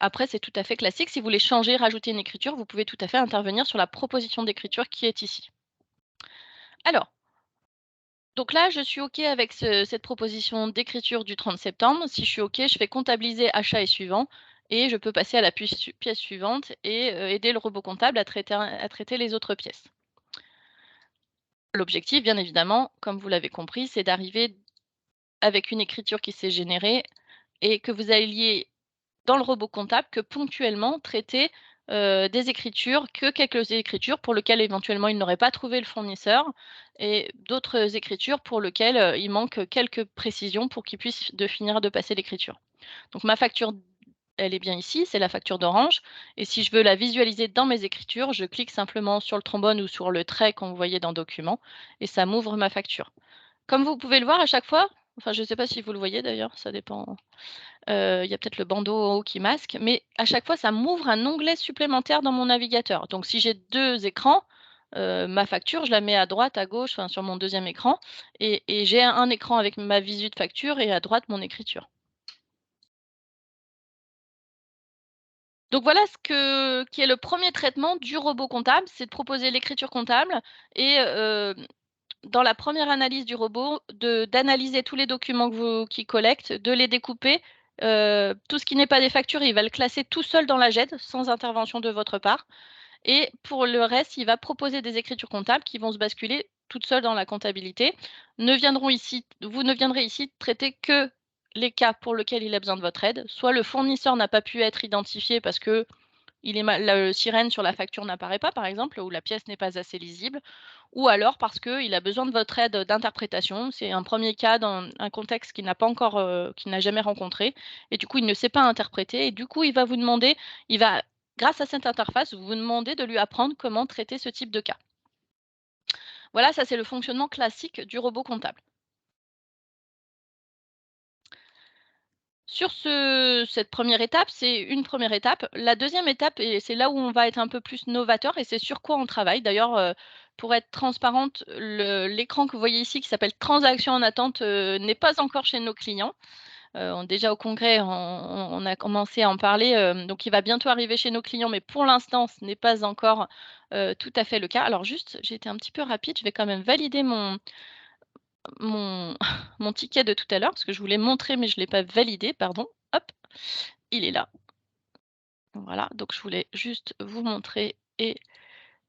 Après, c'est tout à fait classique. Si vous voulez changer, rajouter une écriture, vous pouvez tout à fait intervenir sur la proposition d'écriture qui est ici. Alors, donc là, je suis OK avec cette proposition d'écriture du 30 septembre. Si je suis OK, je fais comptabiliser achat et suivant et je peux passer à la pièce suivante et aider le robot comptable à traiter les autres pièces. L'objectif, bien évidemment, comme vous l'avez compris, c'est d'arriver avec une écriture qui s'est générée et que vous alliez dans le robot comptable que ponctuellement traiter des écritures, que quelques écritures pour lesquelles éventuellement il n'aurait pas trouvé le fournisseur et d'autres écritures pour lesquelles il manque quelques précisions pour qu'il puisse finir de passer l'écriture. Donc ma facture, elle est bien ici, c'est la facture d'Orange. Et si je veux la visualiser dans mes écritures, je clique simplement sur le trombone ou sur le trait qu'on voyait dans Document et ça m'ouvre ma facture. Comme vous pouvez le voir à chaque fois, enfin je ne sais pas si vous le voyez d'ailleurs, ça dépend. Il y a peut-être le bandeau en haut qui masque, mais à chaque fois, ça m'ouvre un onglet supplémentaire dans mon navigateur. Donc si j'ai 2 écrans, ma facture, je la mets à droite, à gauche, enfin sur mon deuxième écran et j'ai un écran avec ma visu de facture et à droite mon écriture. Donc voilà qui est le premier traitement du robot comptable, c'est de proposer l'écriture comptable et dans la première analyse du robot, d'analyser tous les documents qu'il collecte, de les découper. Tout ce qui n'est pas des factures, il va le classer tout seul dans la GED, sans intervention de votre part. Et pour le reste, il va proposer des écritures comptables qui vont se basculer toutes seules dans la comptabilité. Vous ne viendrez ici traiter que les cas pour lesquels il a besoin de votre aide. Soit le fournisseur n'a pas pu être identifié parce que la sirène sur la facture n'apparaît pas, par exemple, ou la pièce n'est pas assez lisible, ou alors parce qu'il a besoin de votre aide d'interprétation. C'est un premier cas dans un contexte qu'il n'a pas encore, qu'il n'a jamais rencontré, et du coup, il ne sait pas interpréter, et du coup, il va, grâce à cette interface, vous demander de lui apprendre comment traiter ce type de cas. Voilà, ça c'est le fonctionnement classique du robot comptable. Sur cette première étape, c'est une première étape. La deuxième étape, et c'est là où on va être un peu plus novateur et c'est sur quoi on travaille. D'ailleurs, pour être transparente, l'écran que vous voyez ici qui s'appelle Transactions en attente n'est pas encore chez nos clients. Déjà au congrès, on a commencé à en parler, donc il va bientôt arriver chez nos clients, mais pour l'instant, ce n'est pas encore tout à fait le cas. Alors juste, j'ai été un petit peu rapide, je vais quand même valider mon mon ticket de tout à l'heure, parce que je voulais montrer, mais je ne l'ai pas validé, pardon. Hop, il est là. Voilà, donc je voulais juste vous montrer et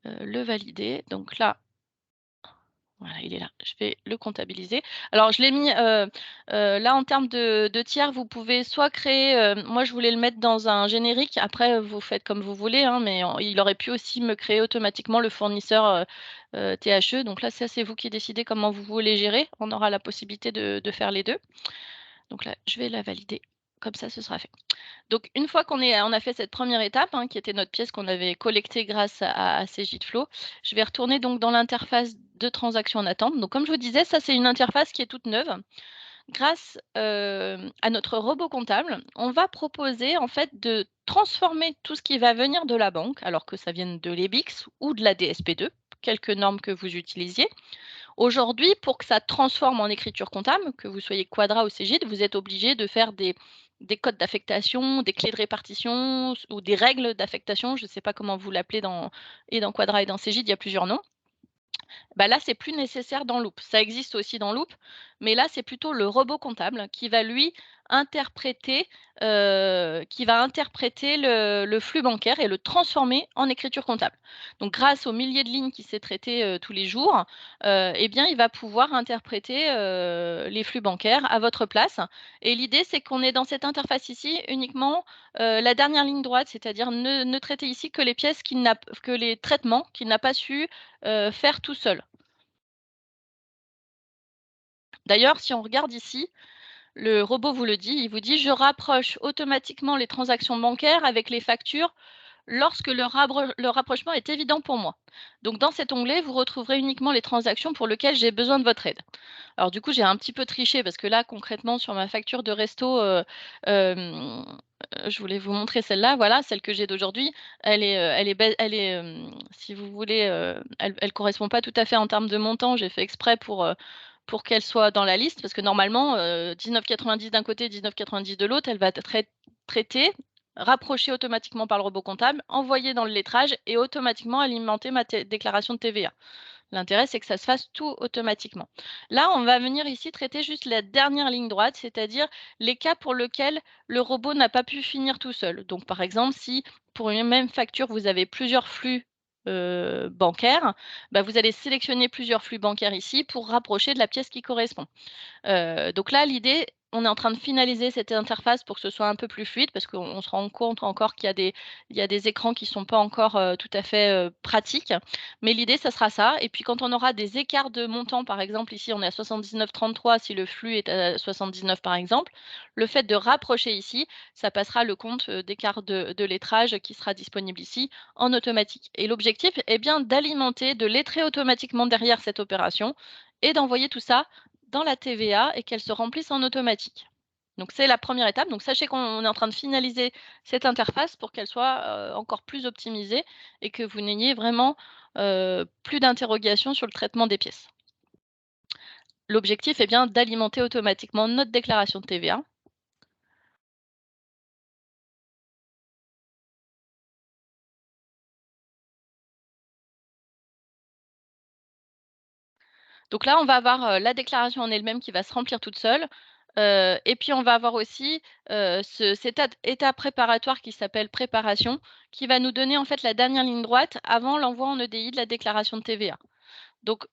le valider. Donc là, voilà, il est là. Je vais le comptabiliser. Alors, je l'ai mis là en termes de tiers. Vous pouvez soit créer, moi je voulais le mettre dans un générique. Après, vous faites comme vous voulez, hein, mais il aurait pu aussi me créer automatiquement le fournisseur THE. Donc là, ça, c'est vous qui décidez comment vous voulez gérer. On aura la possibilité de faire les deux. Donc là, je vais la valider. Comme ça, ce sera fait. Donc, une fois qu'on a fait cette première étape, hein, qui était notre pièce qu'on avait collectée grâce à Cegidflow, je vais retourner donc dans l'interface de transaction en attente. Donc, comme je vous disais, ça, c'est une interface qui est toute neuve. Grâce à notre robot comptable, on va proposer en fait de transformer tout ce qui va venir de la banque, alors que ça vienne de l'EBIX ou de la DSP2, quelques normes que vous utilisiez. Aujourd'hui, pour que ça transforme en écriture comptable, que vous soyez Quadra ou Cegid, vous êtes obligé de faire des codes d'affectation, des clés de répartition ou des règles d'affectation. Je ne sais pas comment vous l'appelez dans Quadra et dans Cegid, il y a plusieurs noms. Bah là, c'est plus nécessaire dans Loop. Ça existe aussi dans Loop, mais là, c'est plutôt le robot comptable qui va lui interpréter, le flux bancaire et le transformer en écriture comptable. Donc, grâce aux milliers de lignes qu'il sait traiter tous les jours, eh bien, il va pouvoir interpréter les flux bancaires à votre place. Et l'idée, c'est qu'on est dans cette interface ici uniquement la dernière ligne droite, c'est-à-dire ne traiter ici que les pièces que les traitements qu'il n'a pas su faire tout seul. D'ailleurs, si on regarde ici, le robot vous le dit, il vous dit « Je rapproche automatiquement les transactions bancaires avec les factures lorsque le rapprochement est évident pour moi. » Donc, dans cet onglet, vous retrouverez uniquement les transactions pour lesquelles j'ai besoin de votre aide. Alors, du coup, j'ai un petit peu triché parce que là, concrètement, sur ma facture de resto, je voulais vous montrer celle-là, voilà, celle que j'ai d'aujourd'hui. Si vous voulez, elle correspond pas tout à fait en termes de montant. J'ai fait exprès pour qu'elle soit dans la liste, parce que normalement, 19,90 d'un côté, 19,90 de l'autre, elle va être traitée, rapprochée automatiquement par le robot comptable, envoyée dans le lettrage et automatiquement alimenter ma déclaration de TVA. L'intérêt, c'est que ça se fasse tout automatiquement. Là, on va venir ici traiter juste la dernière ligne droite, c'est-à-dire les cas pour lesquels le robot n'a pas pu finir tout seul. Donc, par exemple, si pour une même facture, vous avez plusieurs flux bancaires, bah, vous allez sélectionner plusieurs flux bancaires ici pour rapprocher de la pièce qui correspond. Donc là, l'idée, on est en train de finaliser cette interface pour que ce soit un peu plus fluide, parce qu'on se rend compte encore qu'il y a des écrans qui ne sont pas encore tout à fait pratiques. Mais l'idée, ça sera ça. Et puis, quand on aura des écarts de montant, par exemple, ici, on est à 79,33 si le flux est à 79, par exemple, le fait de rapprocher ici, ça passera le compte d'écart de lettrage qui sera disponible ici en automatique. Et l'objectif est bien d'alimenter, de lettrer automatiquement derrière cette opération et d'envoyer tout ça dans la TVA et qu'elle se remplisse en automatique. Donc, c'est la première étape. Donc, sachez qu'on est en train de finaliser cette interface pour qu'elle soit encore plus optimisée et que vous n'ayez vraiment plus d'interrogations sur le traitement des pièces. L'objectif est bien d'alimenter automatiquement notre déclaration de TVA. Donc là, on va avoir la déclaration en elle-même qui va se remplir toute seule. Et puis, on va avoir aussi cette étape préparatoire qui s'appelle préparation, qui va nous donner en fait la dernière ligne droite avant l'envoi en EDI de la déclaration de TVA. Donc,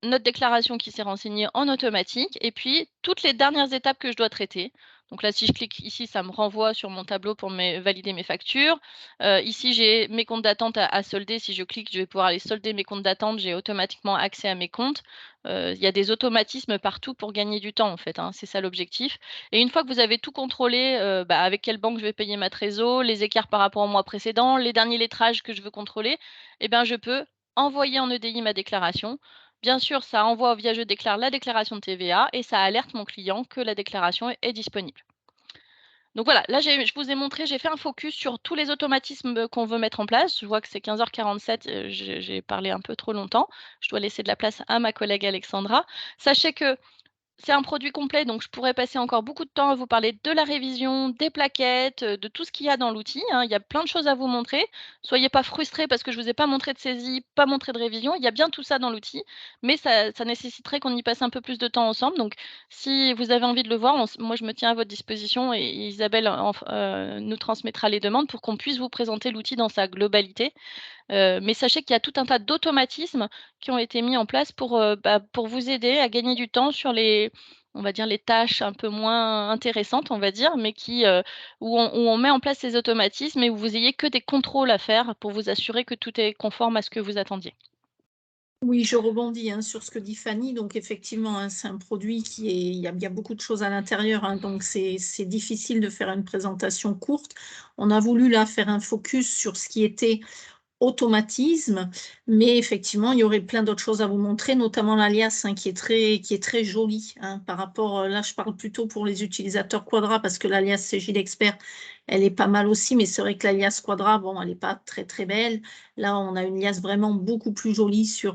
notre déclaration qui s'est renseignée en automatique et puis toutes les dernières étapes que je dois traiter. Donc là, si je clique ici, ça me renvoie sur mon tableau pour valider mes factures. Ici, j'ai mes comptes d'attente à solder. Si je clique, je vais pouvoir aller solder mes comptes d'attente. J'ai automatiquement accès à mes comptes. Il y a des automatismes partout pour gagner du temps, en fait, hein. C'est ça l'objectif. Et une fois que vous avez tout contrôlé, avec quelle banque je vais payer ma trésor, les écarts par rapport au mois précédent, les derniers lettrages que je veux contrôler, eh bien, je peux envoyer en EDI ma déclaration. Bien sûr, ça envoie via Je déclare la déclaration de TVA et ça alerte mon client que la déclaration est disponible. Donc voilà, là je vous ai montré, j'ai fait un focus sur tous les automatismes qu'on veut mettre en place. Je vois que c'est 15h47, j'ai parlé un peu trop longtemps. Je dois laisser de la place à ma collègue Alexandra. Sachez que c'est un produit complet, donc je pourrais passer encore beaucoup de temps à vous parler de la révision, des plaquettes, de tout ce qu'il y a dans l'outil, hein. Il y a plein de choses à vous montrer. Soyez pas frustrés parce que je vous ai pas montré de saisie, pas montré de révision. Il y a bien tout ça dans l'outil, mais ça nécessiterait qu'on y passe un peu plus de temps ensemble. Donc si vous avez envie de le voir, moi je me tiens à votre disposition et Isabelle nous transmettra les demandes pour qu'on puisse vous présenter l'outil dans sa globalité. Mais sachez qu'il y a tout un tas d'automatismes qui ont été mis en place pour vous aider à gagner du temps sur on va dire les tâches un peu moins intéressantes, on va dire, mais où on met en place ces automatismes et où vous ayez que des contrôles à faire pour vous assurer que tout est conforme à ce que vous attendiez. Oui, je rebondis sur ce que dit Fanny. Donc, effectivement, c'est un produit il y a beaucoup de choses à l'intérieur, donc c'est difficile de faire une présentation courte. On a voulu là faire un focus sur ce qui était automatisme, mais effectivement, il y aurait plein d'autres choses à vous montrer, notamment l'alias qui est très joli par rapport, là je parle plutôt pour les utilisateurs Quadra parce que l'alias CJ Expert, elle est pas mal aussi, mais c'est vrai que l'alias Quadra, bon, elle n'est pas très très belle. Là, on a une liasse vraiment beaucoup plus jolie sur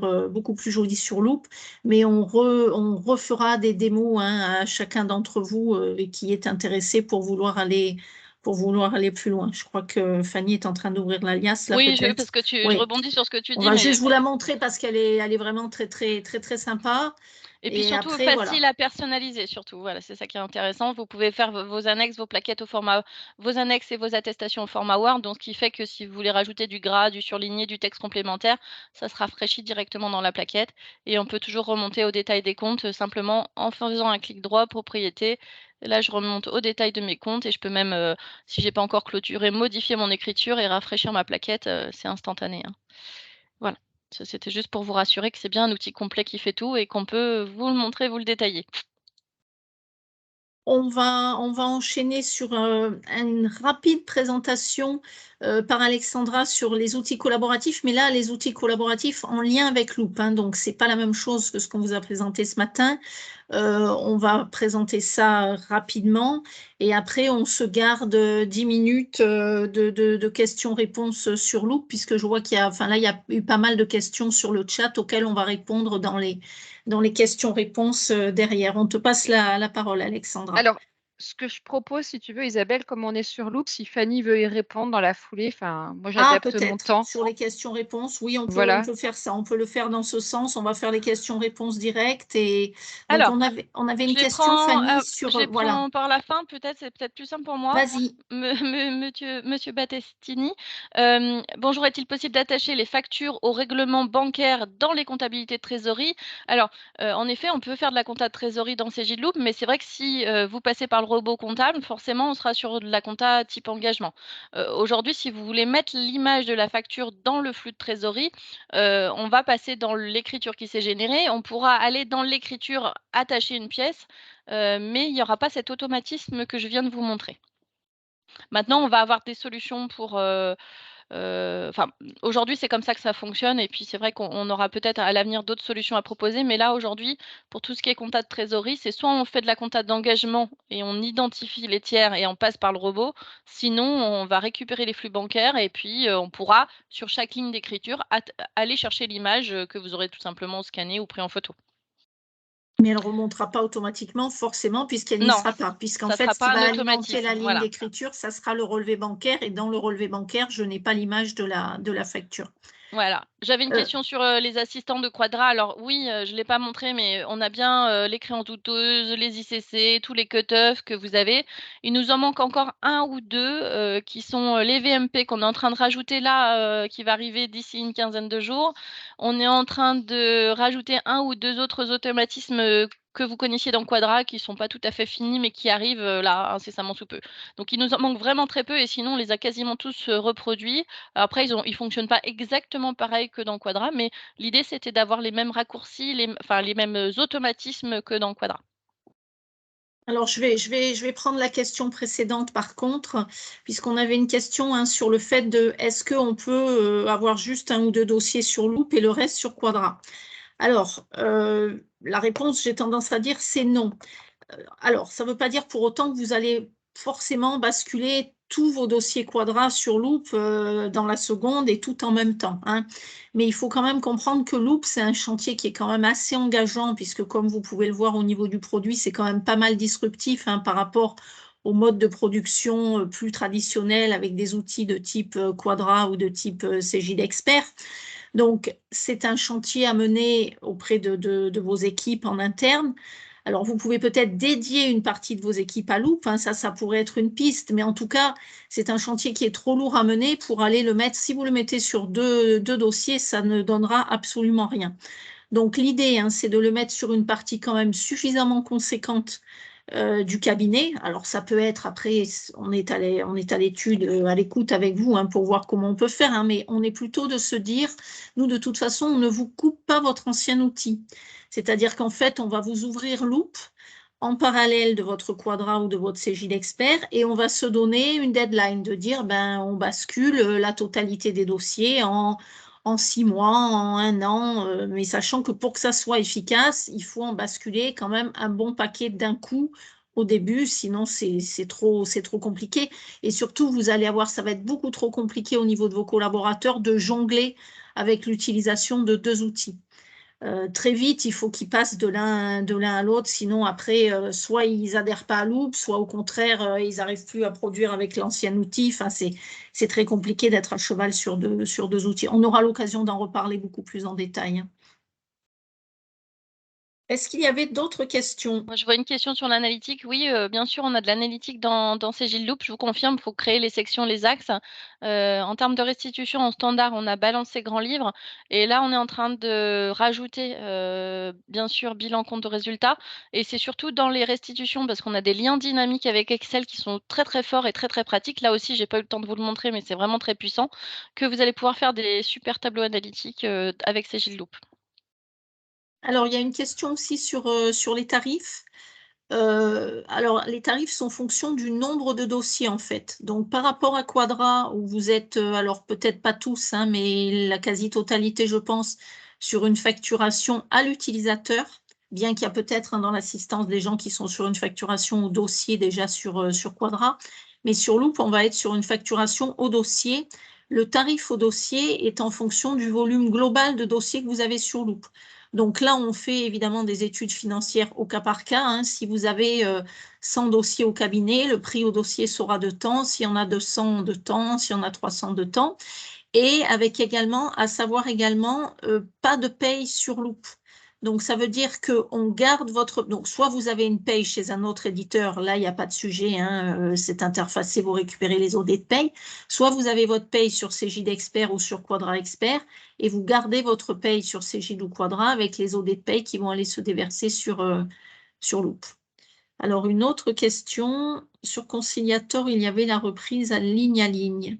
Loop, mais on refera des démos à chacun d'entre vous qui est intéressé pour vouloir aller plus loin. Je crois que Fanny est en train d'ouvrir l'alias là Oui, peut-être. parce que je Oui. rebondis sur ce que tu On dis, va mais juste vous la montrer parce qu'elle est vraiment très très très très sympa. et puis surtout après, facile à personnaliser surtout. Voilà, c'est ça qui est intéressant. Vous pouvez faire vos annexes, vos plaquettes vos annexes et vos attestations au format Word, donc ce qui fait que si vous voulez rajouter du gras, du surligné, du texte complémentaire, ça se rafraîchit directement dans la plaquette et on peut toujours remonter au détail des comptes simplement en faisant un clic droit propriété. Là, je remonte au détail de mes comptes et je peux même, si j'ai pas encore clôturé, modifier mon écriture et rafraîchir ma plaquette, c'est instantané, hein. Voilà. C'était juste pour vous rassurer que c'est bien un outil complet qui fait tout et qu'on peut vous le montrer, vous le détailler. on va enchaîner sur une rapide présentation par Alexandra sur les outils collaboratifs, mais là, les outils collaboratifs en lien avec Loop, donc c'est pas la même chose que ce qu'on vous a présenté ce matin. On va présenter ça rapidement et après, on se garde 10 minutes de questions-réponses sur Loop, puisque je vois qu'il y a, enfin là, il y a eu pas mal de questions sur le chat auxquelles on va répondre dans les questions-réponses derrière. On te passe la parole, Alexandra. Alors, ce que je propose, si tu veux, Isabelle, comme on est sur Loop, si Fanny veut y répondre dans la foulée, enfin, moi j'adapte mon peut-être temps. sur les questions-réponses. Oui, on Voilà. peut faire ça. On peut le faire dans ce sens. On va faire les questions-réponses directes. Et donc, Alors, on avait une je les question, prends, Fanny, je les voilà. prends par la fin, c'est peut-être plus simple pour moi. Vas-y. Monsieur Battestini, bonjour, est-il possible d'attacher les factures au règlement bancaire dans les comptabilités de trésorerie? Alors, en effet, on peut faire de la compta de trésorerie dans CJLoop, mais c'est vrai que si vous passez par le robot comptable, forcément, on sera sur de la compta type engagement. Aujourd'hui, si vous voulez mettre l'image de la facture dans le flux de trésorerie, on va passer dans l'écriture qui s'est générée. On pourra aller dans l'écriture, attacher une pièce, mais il n'y aura pas cet automatisme que je viens de vous montrer. Maintenant, on va avoir des solutions pour, enfin, aujourd'hui, c'est comme ça que ça fonctionne et puis c'est vrai qu'on aura peut-être à l'avenir d'autres solutions à proposer, mais là, aujourd'hui, pour tout ce qui est compta de trésorerie, c'est soit on fait de la compta d'engagement et on identifie les tiers et on passe par le robot, sinon on va récupérer les flux bancaires et puis, on pourra, sur chaque ligne d'écriture, aller chercher l'image, que vous aurez tout simplement scannée ou pris en photo. Mais elle ne remontera pas automatiquement, forcément, puisqu'elle n'y sera pas. Puisqu'en ça fait, sera ce qui pas va un alimenter la automatisme, ligne voilà. d'écriture, ça sera le relevé bancaire. Et dans le relevé bancaire, je n'ai pas l'image de la facture. Voilà. J'avais une question sur les assistants de Quadra. Alors oui, je ne l'ai pas montré, mais on a bien les créances douteuses, les ICC, tous les cut-offs que vous avez. Il nous en manque encore un ou deux qui sont les VMP qu'on est en train de rajouter là, qui va arriver d'ici une quinzaine de jours. On est en train de rajouter un ou deux autres automatismes que vous connaissiez dans Quadra, qui ne sont pas tout à fait finis, mais qui arrivent là incessamment sous peu. Donc il nous en manque vraiment très peu, et sinon on les a quasiment tous reproduits. Après, ils fonctionnent pas exactement pareil que dans Quadra, mais l'idée, c'était d'avoir les mêmes raccourcis, les mêmes automatismes que dans Quadra. Alors, je vais prendre la question précédente par contre, puisqu'on avait une question sur le fait de est-ce qu'on peut avoir juste un ou deux dossiers sur Loop et le reste sur Quadra? Alors, la réponse, j'ai tendance à dire, c'est non. Alors, ça ne veut pas dire pour autant que vous allez forcément basculer tous vos dossiers Quadra sur Loop dans la seconde et tout en même temps, hein. Mais il faut quand même comprendre que Loop, c'est un chantier qui est quand même assez engageant, puisque comme vous pouvez le voir au niveau du produit, c'est quand même pas mal disruptif, hein, par rapport au mode de production plus traditionnel avec des outils de type Quadra ou de type CJ d'Expert. Donc, c'est un chantier à mener auprès de vos équipes en interne. Alors, vous pouvez peut-être dédier une partie de vos équipes à Loop, hein, ça pourrait être une piste, mais en tout cas, c'est un chantier qui est trop lourd à mener pour aller le mettre. Si vous le mettez sur deux dossiers, ça ne donnera absolument rien. Donc, l'idée, hein, c'est de le mettre sur une partie quand même suffisamment conséquente du cabinet. Alors, ça peut être, après, on est à l'étude, à l'écoute avec vous, hein, pour voir comment on peut faire, hein, mais on est plutôt de se dire, nous, de toute façon, on ne vous coupe pas votre ancien outil. C'est-à-dire qu'en fait, on va vous ouvrir Loop en parallèle de votre Quadra ou de votre CJ d'expert et on va se donner une deadline de dire, ben, on bascule la totalité des dossiers en 6 mois, en 1 an, mais sachant que pour que ça soit efficace, il faut en basculer quand même un bon paquet d'un coup au début, sinon c'est trop compliqué. Et surtout, vous allez avoir, ça va être beaucoup trop compliqué au niveau de vos collaborateurs de jongler avec l'utilisation de 2 outils. Très vite, il faut qu'ils passent de l'un à l'autre, sinon après, soit ils adhèrent pas à Loop, soit au contraire, ils n'arrivent plus à produire avec l'ancien outil. Enfin, c'est très compliqué d'être à cheval sur deux outils. On aura l'occasion d'en reparler beaucoup plus en détail, hein. Est-ce qu'il y avait d'autres questions? Moi, je vois une question sur l'analytique. Oui, bien sûr, on a de l'analytique dans CJ Loop. Je vous confirme, il faut créer les sections, les axes. En termes de restitution en standard, on a balancé grand livre et là, on est en train de rajouter, bien sûr, bilan, compte de résultats et c'est surtout dans les restitutions parce qu'on a des liens dynamiques avec Excel qui sont très, très forts et très, très pratiques. Là aussi, j'ai pas eu le temps de vous le montrer, mais c'est vraiment très puissant, que vous allez pouvoir faire des super tableaux analytiques, avec CJ Loop. Alors, il y a une question aussi sur les tarifs. Alors, les tarifs sont fonction du nombre de dossiers, en fait. Donc, par rapport à Quadra, où vous êtes, alors peut-être pas tous, hein, mais la quasi-totalité, je pense, sur une facturation à l'utilisateur, bien qu'il y a peut-être, hein, dans l'assistance des gens qui sont sur une facturation au dossier déjà sur Quadra. Mais sur Loop, on va être sur une facturation au dossier. Le tarif au dossier est en fonction du volume global de dossiers que vous avez sur Loop. Donc là, on fait évidemment des études financières au cas par cas, hein. Si vous avez 100 dossiers au cabinet, le prix au dossier sera de temps. S'il y en a 200 de temps, s'il y en a 300 de temps. Et avec également, à savoir également, pas de paye sur Loop. Donc, ça veut dire qu'on garde votre... Donc, soit vous avez une paye chez un autre éditeur, là, il n'y a pas de sujet, hein, c'est interfacé, vous récupérez les OD de paye. Soit vous avez votre paye sur CJ d'Expert ou sur Quadra Expert, et vous gardez votre paye sur CJ ou Quadra avec les OD de paye qui vont aller se déverser sur Loop. Alors, une autre question, sur Conciliator, il y avait la reprise à ligne.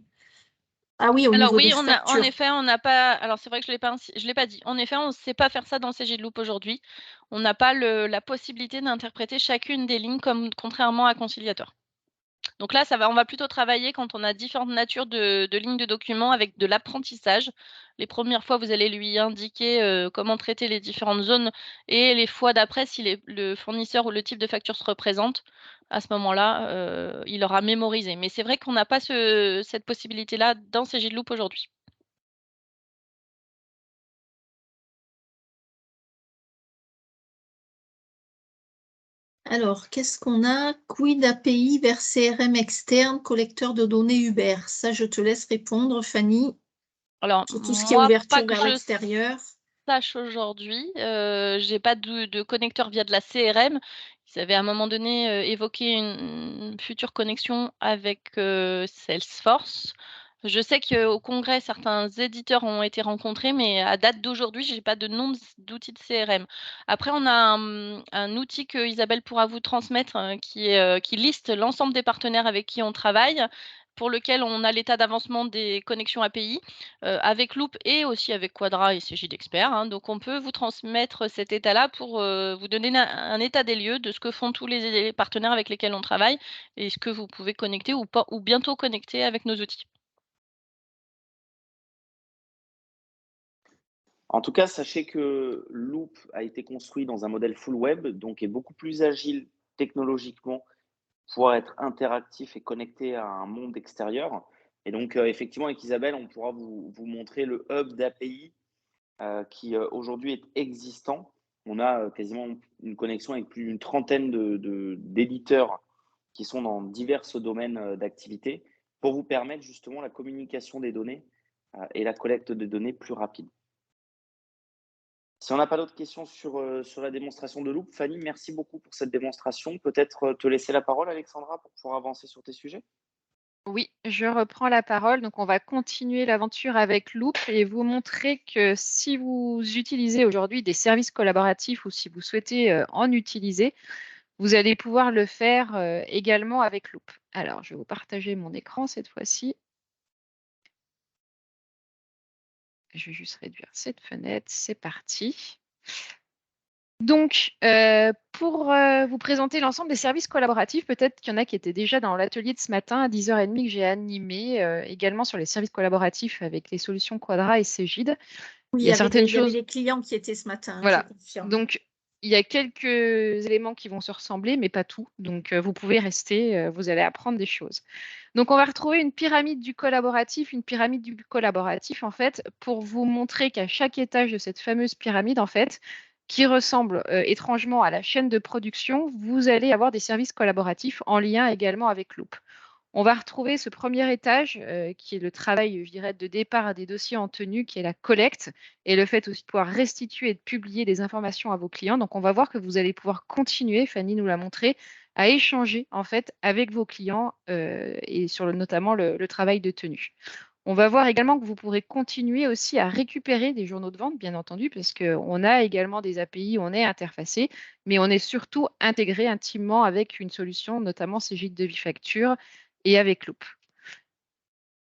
Ah oui, au Alors niveau oui, des en factures. effet, on n'a pas alors c'est vrai que je l'ai pas dit. En effet, on ne sait pas faire ça dans CJ Loop aujourd'hui. On n'a pas la possibilité d'interpréter chacune des lignes contrairement à Conciliator. Donc là, on va plutôt travailler quand on a différentes natures de lignes de documents avec de l'apprentissage. Les premières fois, vous allez lui indiquer, comment traiter les différentes zones et les fois d'après, si le fournisseur ou le type de facture se représente, à ce moment-là, il aura mémorisé. Mais c'est vrai qu'on n'a pas cette possibilité-là dans CJ Loop aujourd'hui. Alors, qu'est-ce qu'on a? Quid API vers CRM externe, collecteur de données Uber? Ça, je te laisse répondre, Fanny. Alors Sur tout ce qui est moi, pas ouverture que vers je l'extérieur. sache aujourd'hui, j'ai pas de connecteur via de la CRM. Ils avaient à un moment donné, évoqué une future connexion avec, Salesforce. Je sais qu'au congrès, certains éditeurs ont été rencontrés, mais à date d'aujourd'hui, j'ai pas de nom d'outil de CRM. Après, on a un outil que Isabelle pourra vous transmettre, qui liste l'ensemble des partenaires avec qui on travaille, pour lequel on a l'état d'avancement des connexions API. Avec Loop et aussi avec Quadra et CJ d'Expert, hein. Donc on peut vous transmettre cet état-là pour, vous donner un état des lieux de ce que font tous les partenaires avec lesquels on travaille et ce que vous pouvez connecter ou pas ou bientôt connecter avec nos outils. En tout cas, sachez que Loop a été construit dans un modèle full web, donc est beaucoup plus agile technologiquement pouvoir être interactif et connecté à un monde extérieur. Et donc, effectivement, avec Isabelle, on pourra vous montrer le hub d'API qui aujourd'hui est existant. On a quasiment une connexion avec plus d'une trentaine d'éditeurs qui sont dans divers domaines d'activité pour vous permettre justement la communication des données et la collecte de données plus rapide. Si on n'a pas d'autres questions sur la démonstration de Loop, Fanny, merci beaucoup pour cette démonstration. Peut-être te laisser la parole, Alexandra, pour pouvoir avancer sur tes sujets. Oui, je reprends la parole. Donc, on va continuer l'aventure avec Loop et vous montrer que si vous utilisez aujourd'hui des services collaboratifs ou si vous souhaitez en utiliser, vous allez pouvoir le faire également avec Loop. Alors, je vais vous partager mon écran cette fois-ci. Je vais juste réduire cette fenêtre. C'est parti. Donc, pour vous présenter l'ensemble des services collaboratifs, peut-être qu'il y en a qui étaient déjà dans l'atelier de ce matin à 10h30 que j'ai animé, également sur les services collaboratifs avec les solutions Quadra et Cegid. Oui, il y a certaines il y avait choses. des clients qui étaient ce matin, Voilà. je confirme. Donc, il y a quelques éléments qui vont se ressembler, mais pas tout. Donc, vous pouvez rester, vous allez apprendre des choses. Donc, on va retrouver une pyramide du collaboratif, en fait, pour vous montrer qu'à chaque étage de cette fameuse pyramide, en fait, qui ressemble étrangement à la chaîne de production, vous allez avoir des services collaboratifs en lien également avec Loop. On va retrouver ce premier étage qui est le travail, je dirais, de départ des dossiers en tenue, qui est la collecte et le fait aussi de pouvoir restituer et de publier des informations à vos clients. Donc, on va voir que vous allez pouvoir continuer, Fanny nous l'a montré, à échanger en fait avec vos clients et sur notamment le travail de tenue. On va voir également que vous pourrez continuer aussi à récupérer des journaux de vente, bien entendu, parce qu'on a également des API, on est interfacé, mais on est surtout intégré intimement avec une solution, notamment Cegid Devicfacture et avec Loop.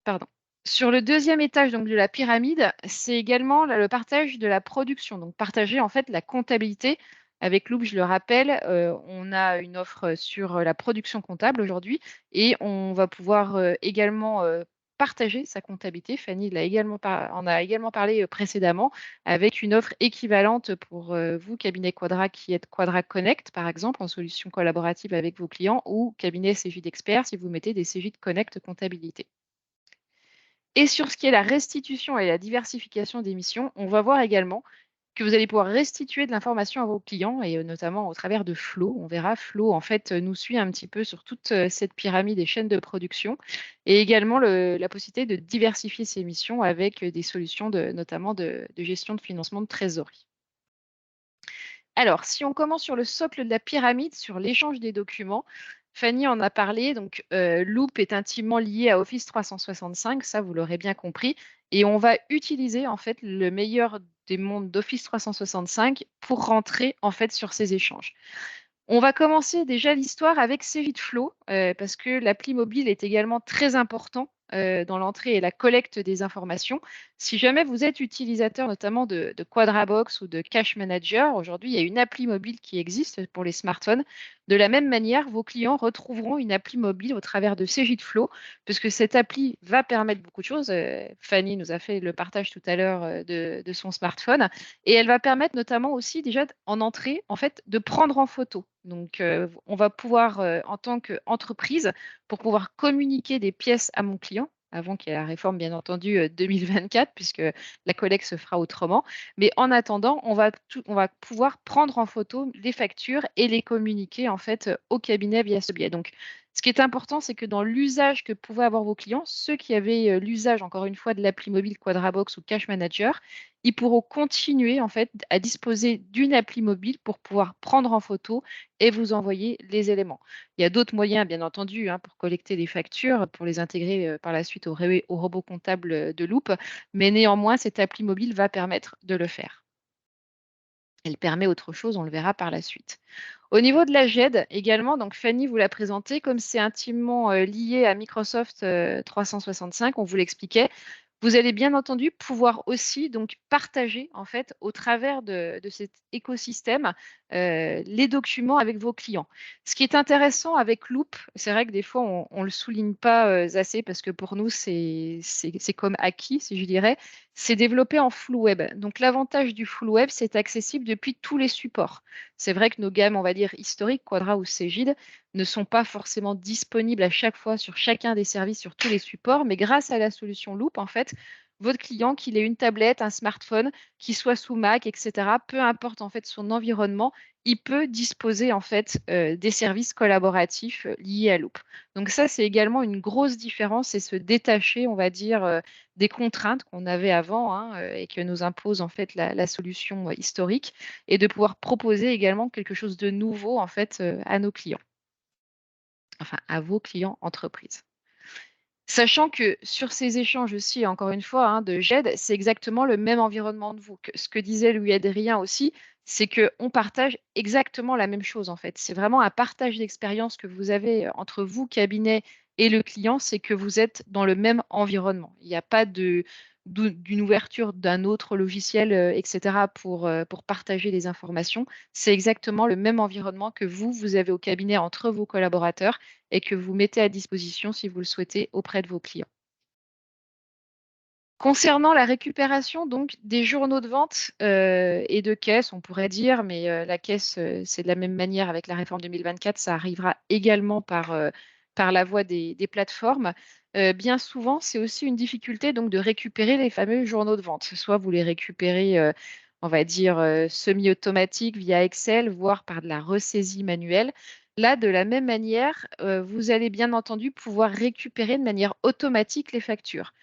Pardon. Sur le deuxième étage donc, de la pyramide, c'est également le partage de la production. Donc, partager en fait la comptabilité. Avec Loop, je le rappelle, on a une offre sur la production comptable aujourd'hui et on va pouvoir également partager sa comptabilité. Fanny en a également parlé précédemment avec une offre équivalente pour vous, cabinet Quadra, qui est Quadra Connect, par exemple, en solution collaborative avec vos clients, ou cabinet Cegid Expert si vous mettez des Cegid Connect comptabilité. Et sur ce qui est la restitution et la diversification des missions, on va voir également que vous allez pouvoir restituer de l'information à vos clients et notamment au travers de Flow. On verra, Flow, en fait, nous suit un petit peu sur toute cette pyramide des chaînes de production et également la possibilité de diversifier ces missions avec des solutions notamment de gestion de financement de trésorerie. Alors, si on commence sur le socle de la pyramide, sur l'échange des documents, Fanny en a parlé, donc Loop est intimement lié à Office 365, ça vous l'aurez bien compris, et on va utiliser en fait le meilleur des mondes d'Office 365 pour rentrer en fait sur ces échanges. On va commencer déjà l'histoire avec Cegid Flow, parce que l'appli mobile est également très important dans l'entrée et la collecte des informations. Si jamais vous êtes utilisateur notamment de Quadrabox ou de Cash Manager, aujourd'hui, il y a une appli mobile qui existe pour les smartphones. De la même manière, vos clients retrouveront une appli mobile au travers de Cegid Flow, puisque cette appli va permettre beaucoup de choses. Fanny nous a fait le partage tout à l'heure de son smartphone. Et elle va permettre notamment aussi déjà en entrée, en fait, de prendre en photo. Donc, on va pouvoir, en tant qu'entreprise, pour pouvoir communiquer des pièces à mon client, avant qu'il y ait la réforme, bien entendu, 2024, puisque la collecte se fera autrement. Mais en attendant, on va pouvoir prendre en photo les factures et les communiquer, en fait, au cabinet via ce biais. Donc, ce qui est important, c'est que dans l'usage que pouvaient avoir vos clients, ceux qui avaient l'usage, encore une fois, de l'appli mobile Quadrabox ou Cash Manager, ils pourront continuer en fait à disposer d'une appli mobile pour pouvoir prendre en photo et vous envoyer les éléments. Il y a d'autres moyens, bien entendu, pour collecter les factures, pour les intégrer par la suite au robot comptable de Loop, mais néanmoins, cette appli mobile va permettre de le faire. Elle permet autre chose, on le verra par la suite. Au niveau de la GED également, donc Fanny vous l'a présenté, comme c'est intimement lié à Microsoft 365, on vous l'expliquait, vous allez bien entendu pouvoir aussi donc partager en fait au travers de cet écosystème les documents avec vos clients. Ce qui est intéressant avec Loop, c'est vrai que des fois on le souligne pas assez parce que pour nous c'est comme acquis, si je dirais, c'est développé en full web. Donc l'avantage du full web, c'est accessible depuis tous les supports. C'est vrai que nos gammes, on va dire historiques, Quadra ou Cegid, ne sont pas forcément disponibles à chaque fois sur chacun des services, sur tous les supports, mais grâce à la solution Loop, en fait, votre client, qu'il ait une tablette, un smartphone, qu'il soit sous Mac, etc., peu importe en fait son environnement, il peut disposer en fait des services collaboratifs liés à Loop. Donc ça, c'est également une grosse différence, c'est se détacher, on va dire, des contraintes qu'on avait avant hein, et que nous impose en fait la solution historique, et de pouvoir proposer également quelque chose de nouveau en fait à nos clients, enfin à vos clients entreprises. Sachant que sur ces échanges aussi, encore une fois, hein, de GED, c'est exactement le même environnement de vous. Ce que disait Louis-Adrien aussi, c'est qu'on partage exactement la même chose en fait. C'est vraiment un partage d'expérience que vous avez entre vous, cabinet, et le client, c'est que vous êtes dans le même environnement. Il n'y a pas d'une ouverture d'un autre logiciel, etc., pour partager les informations. C'est exactement le même environnement que vous avez au cabinet entre vos collaborateurs et que vous mettez à disposition, si vous le souhaitez, auprès de vos clients. Concernant la récupération donc des journaux de vente et de caisse, on pourrait dire, mais la caisse, c'est de la même manière avec la réforme 2024, ça arrivera également par la voie des plateformes. Bien souvent, c'est aussi une difficulté donc de récupérer les fameux journaux de vente. Soit vous les récupérez, on va dire, semi-automatique via Excel, voire par de la ressaisie manuelle. Là, de la même manière, vous allez bien entendu pouvoir récupérer de manière automatique les factures.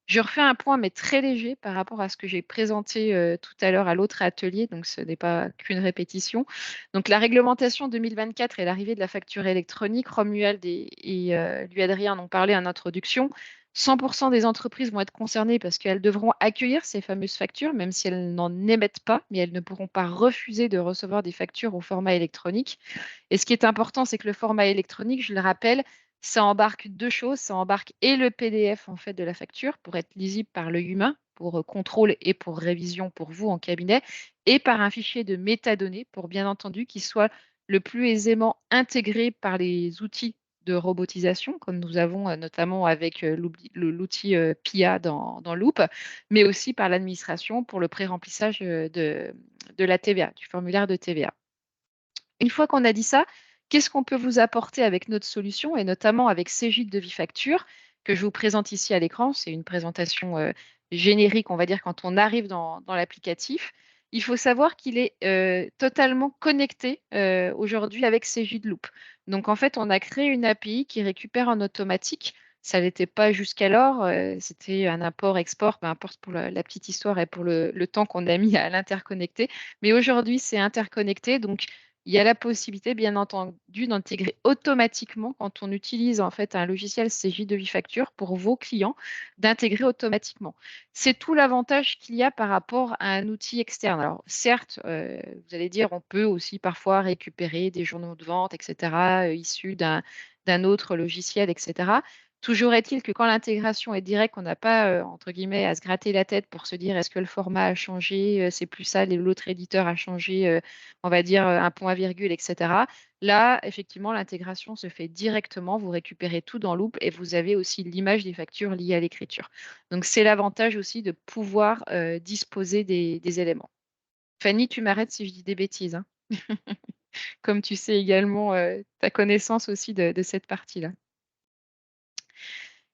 Je refais un point, mais très léger par rapport à ce que j'ai présenté tout à l'heure à l'autre atelier, donc ce n'est pas qu'une répétition. Donc la réglementation 2024 et l'arrivée de la facture électronique, Romuald et lui Adrien en ont parlé en introduction. 100% des entreprises vont être concernées parce qu'elles devront accueillir ces fameuses factures, même si elles n'en émettent pas, mais elles ne pourront pas refuser de recevoir des factures au format électronique. Et ce qui est important, c'est que le format électronique, je le rappelle, ça embarque deux choses. Ça embarque et le PDF en fait de la facture pour être lisible par l'œil humain, pour contrôle et pour révision pour vous en cabinet, et par un fichier de métadonnées pour bien entendu qu'il soit le plus aisément intégré par les outils de robotisation, comme nous avons notamment avec l'outil PIA dans Loop, mais aussi par l'administration pour le pré-remplissage de la TVA, du formulaire de TVA. Une fois qu'on a dit ça, qu'est-ce qu'on peut vous apporter avec notre solution et notamment avec Cégide de Vifacture que je vous présente ici à l'écran. C'est une présentation générique, on va dire, quand on arrive dans l'applicatif. Il faut savoir qu'il est totalement connecté aujourd'hui avec Cégide Loop. Donc, en fait, on a créé une API qui récupère en automatique. Ça n'était pas jusqu'alors, c'était un import-export, peu importe pour la petite histoire et pour le temps qu'on a mis à l'interconnecter. Mais aujourd'hui, c'est interconnecté. Donc, il y a la possibilité, bien entendu, d'intégrer automatiquement, quand on utilise en fait un logiciel Cégide de Vifacture pour vos clients, d'intégrer automatiquement. C'est tout l'avantage qu'il y a par rapport à un outil externe. Alors, certes, vous allez dire, on peut aussi parfois récupérer des journaux de vente, etc., issus d'un autre logiciel, etc. Toujours est-il que quand l'intégration est directe, on n'a pas, entre guillemets, à se gratter la tête pour se dire est-ce que le format a changé, c'est plus ça, l'autre éditeur a changé, on va dire un point virgule, etc. Là, effectivement, l'intégration se fait directement, vous récupérez tout dans Loop et vous avez aussi l'image des factures liées à l'écriture. Donc, c'est l'avantage aussi de pouvoir disposer des éléments. Fanny, tu m'arrêtes si je dis des bêtises, hein. Comme tu sais également ta connaissance aussi de cette partie-là.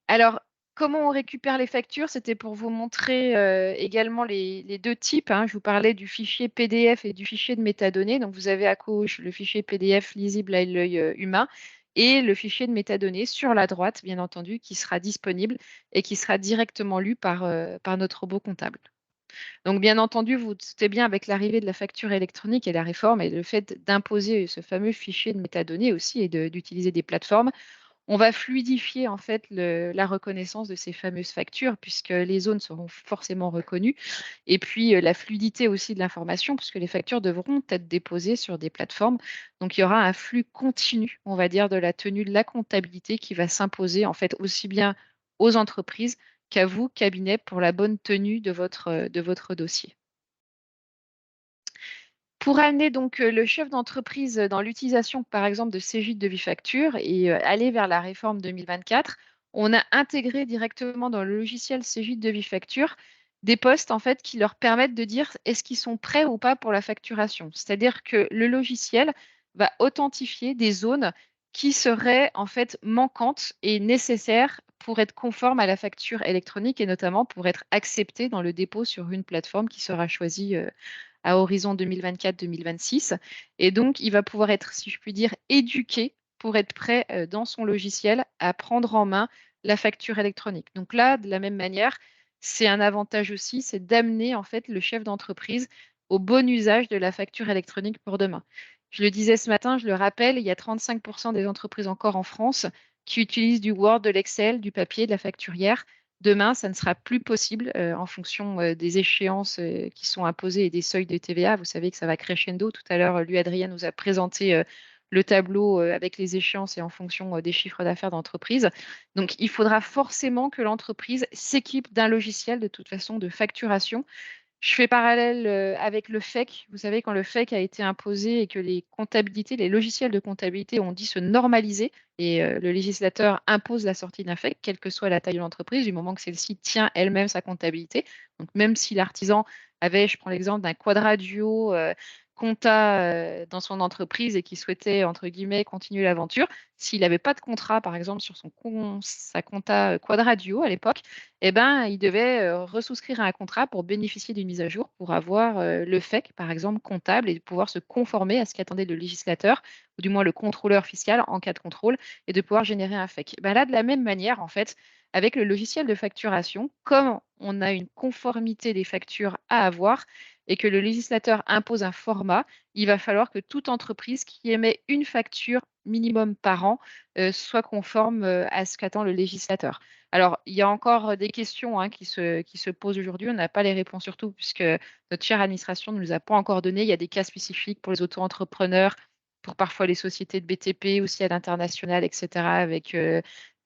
Alors, comment on récupère les factures? C'était pour vous montrer également les deux types, hein. Je vous parlais du fichier PDF et du fichier de métadonnées. Donc, vous avez à gauche le fichier PDF lisible à l'œil humain et le fichier de métadonnées sur la droite, bien entendu, qui sera disponible et qui sera directement lu par notre robot comptable. Donc, bien entendu, vous doutez bien avec l'arrivée de la facture électronique et la réforme et le fait d'imposer ce fameux fichier de métadonnées aussi et d'utiliser des plateformes, on va fluidifier en fait la reconnaissance de ces fameuses factures puisque les zones seront forcément reconnues et puis la fluidité aussi de l'information puisque les factures devront être déposées sur des plateformes. Donc il y aura un flux continu, on va dire, de la tenue de la comptabilité qui va s'imposer en fait aussi bien aux entreprises qu'à vous, cabinet, pour la bonne tenue de votre dossier. Pour amener donc le chef d'entreprise dans l'utilisation, par exemple, de Cégide de Vifacture et aller vers la réforme 2024, on a intégré directement dans le logiciel Cégide de Vifacture des postes en fait qui leur permettent de dire est-ce qu'ils sont prêts ou pas pour la facturation. C'est-à-dire que le logiciel va authentifier des zones qui seraient en fait manquantes et nécessaires pour être conformes à la facture électronique et notamment pour être acceptées dans le dépôt sur une plateforme qui sera choisie à horizon 2024-2026. Et donc, il va pouvoir être, si je puis dire, éduqué pour être prêt dans son logiciel à prendre en main la facture électronique. Donc là, de la même manière, c'est un avantage aussi, c'est d'amener en fait le chef d'entreprise au bon usage de la facture électronique pour demain. Je le disais ce matin, je le rappelle, il y a 35% des entreprises encore en France qui utilisent du Word, de l'Excel, du papier, de la facturière. Demain, ça ne sera plus possible en fonction des échéances qui sont imposées et des seuils de TVA. Vous savez que ça va crescendo. Tout à l'heure, lui, Adrien, nous a présenté le tableau avec les échéances et en fonction des chiffres d'affaires d'entreprise. Donc, il faudra forcément que l'entreprise s'équipe d'un logiciel de toute façon de facturation. Je fais parallèle avec le FEC. Vous savez, quand le FEC a été imposé et que les comptabilités, les logiciels de comptabilité ont dit se normaliser et le législateur impose la sortie d'un FEC, quelle que soit la taille de l'entreprise, du moment que celle-ci tient elle-même sa comptabilité. Donc, même si l'artisan avait, je prends l'exemple d'un Quadradio compta dans son entreprise et qui souhaitait, entre guillemets, continuer l'aventure, s'il n'avait pas de contrat, par exemple, sur sa compta Quadradio à l'époque, eh ben, il devait ressouscrire à un contrat pour bénéficier d'une mise à jour, pour avoir le FEC, par exemple, comptable et pouvoir se conformer à ce qu'attendait le législateur, ou du moins le contrôleur fiscal en cas de contrôle, et de pouvoir générer un FEC. Ben là, de la même manière, en fait, avec le logiciel de facturation, comme on a une conformité des factures à avoir et que le législateur impose un format, il va falloir que toute entreprise qui émet une facture minimum par an soit conforme à ce qu'attend le législateur. Alors, il y a encore des questions qui se posent aujourd'hui. On n'a pas les réponses surtout puisque notre chère administration ne nous a pas encore donné. Il y a des cas spécifiques pour les auto-entrepreneurs, pour parfois les sociétés de BTP, aussi à l'international, etc., avec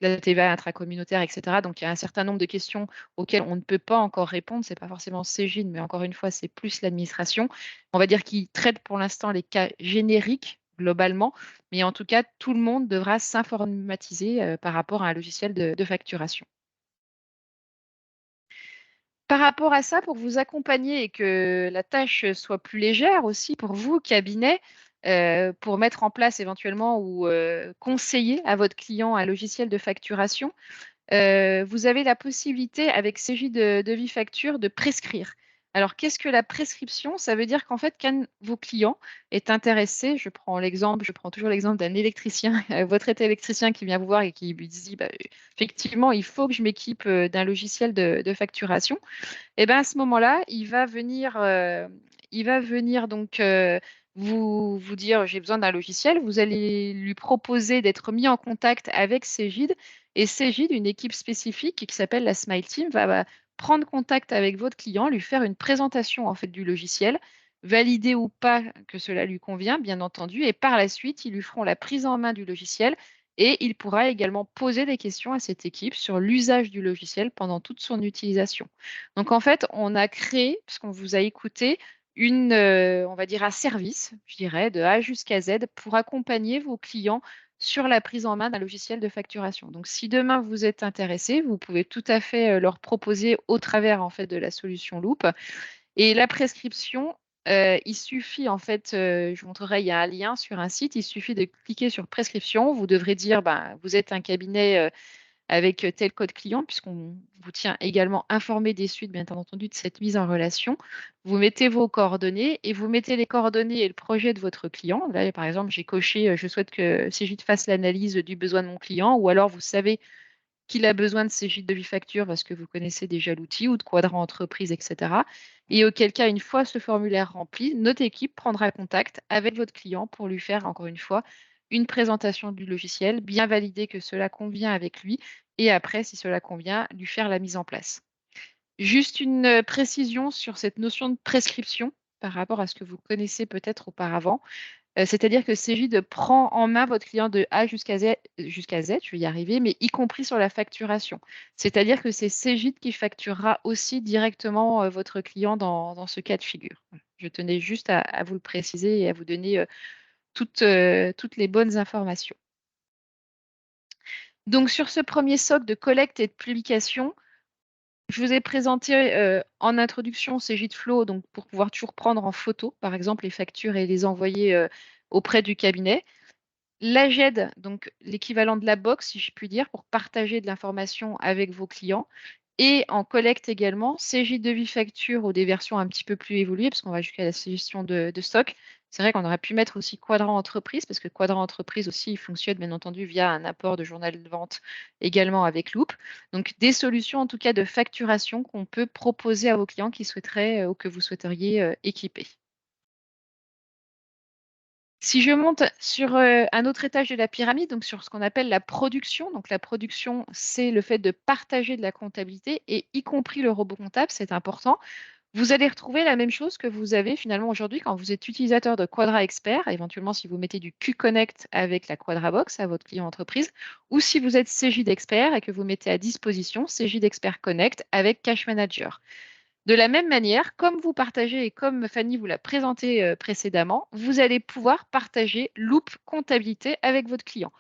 la TVA intracommunautaire, etc. Donc, il y a un certain nombre de questions auxquelles on ne peut pas encore répondre. Ce n'est pas forcément Cégide, mais encore une fois, c'est plus l'administration. On va dire qu'il traite pour l'instant les cas génériques globalement, mais en tout cas, tout le monde devra s'informatiser par rapport à un logiciel de facturation. Par rapport à ça, pour vous accompagner et que la tâche soit plus légère aussi pour vous, cabinet, pour mettre en place éventuellement ou conseiller à votre client un logiciel de facturation, vous avez la possibilité avec CJ de Vifacture de prescrire. Alors, qu'est-ce que la prescription? Ça veut dire qu'en fait, quand vos clients est intéressé, je prends toujours l'exemple d'un électricien, votre électricien qui vient vous voir et qui lui dit, bah, effectivement, il faut que je m'équipe d'un logiciel de facturation. Et bien à ce moment-là, il va venir donc vous dire j'ai besoin d'un logiciel. Vous allez lui proposer d'être mis en contact avec Cégide et Cégide, une équipe spécifique qui s'appelle la Smile Team, va prendre contact avec votre client, lui faire une présentation en fait du logiciel, valider ou pas que cela lui convient, bien entendu, et par la suite, ils lui feront la prise en main du logiciel et il pourra également poser des questions à cette équipe sur l'usage du logiciel pendant toute son utilisation. Donc en fait, on a créé, puisqu'on vous a écouté, on va dire un service, je dirais, de A jusqu'à Z pour accompagner vos clients sur la prise en main d'un logiciel de facturation. Donc si demain vous êtes intéressé, vous pouvez tout à fait leur proposer au travers en fait de la solution Loop. Et la prescription, il suffit en fait, je vous montrerai, il y a un lien sur un site, il suffit de cliquer sur prescription. Vous devrez dire, vous êtes un cabinet avec tel code client, puisqu'on vous tient également informé des suites, bien entendu, de cette mise en relation. Vous mettez vos coordonnées et vous mettez les coordonnées et le projet de votre client. Là, par exemple, j'ai coché, je souhaite que Cégide fasse l'analyse du besoin de mon client, ou alors vous savez qu'il a besoin de Cégide de Vifacture parce que vous connaissez déjà l'outil ou de Quadrant Entreprise, etc. Et auquel cas, une fois ce formulaire rempli, notre équipe prendra contact avec votre client pour lui faire, encore une fois, une présentation du logiciel, bien valider que cela convient avec lui et après, si cela convient, lui faire la mise en place. Juste une précision sur cette notion de prescription par rapport à ce que vous connaissez peut-être auparavant. C'est-à-dire que Cégide prend en main votre client de A jusqu'à Z, je vais y arriver, mais y compris sur la facturation. C'est-à-dire que c'est Cégide qui facturera aussi directement votre client dans ce cas de figure. Je tenais juste à vous le préciser et à vous donner toutes les bonnes informations. Donc, sur ce premier socle de collecte et de publication, je vous ai présenté en introduction Cégide Flow, donc pour pouvoir toujours prendre en photo, par exemple, les factures et les envoyer auprès du cabinet. l'AGED, donc l'équivalent de la box, si je puis dire, pour partager de l'information avec vos clients. Et en collecte également, CJ devis facture ou des versions un petit peu plus évoluées, parce qu'on va jusqu'à la gestion de stock. C'est vrai qu'on aurait pu mettre aussi Quadrant Entreprise, parce que Quadrant Entreprise aussi il fonctionne bien entendu via un apport de journal de vente également avec Loop. Donc des solutions en tout cas de facturation qu'on peut proposer à vos clients qui souhaiteraient ou que vous souhaiteriez équiper. Si je monte sur un autre étage de la pyramide, donc sur ce qu'on appelle la production, donc la production, c'est le fait de partager de la comptabilité et y compris le robot comptable, c'est important. Vous allez retrouver la même chose que vous avez finalement aujourd'hui quand vous êtes utilisateur de Quadra Expert, éventuellement si vous mettez du Q-Connect avec la Quadra Box à votre client entreprise, ou si vous êtes CJ d'Expert et que vous mettez à disposition CJ d'Expert Connect avec Cash Manager. De la même manière, comme vous partagez et comme Fanny vous l'a présenté précédemment, vous allez pouvoir partager Loop Comptabilité avec votre client.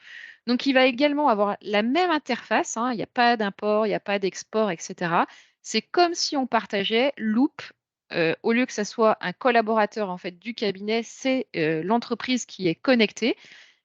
Donc, il va également avoir la même interface, hein, il n'y a pas d'import, il n'y a pas d'export, etc. C'est comme si on partageait Loop, au lieu que ce soit un collaborateur en fait, du cabinet, c'est l'entreprise qui est connectée.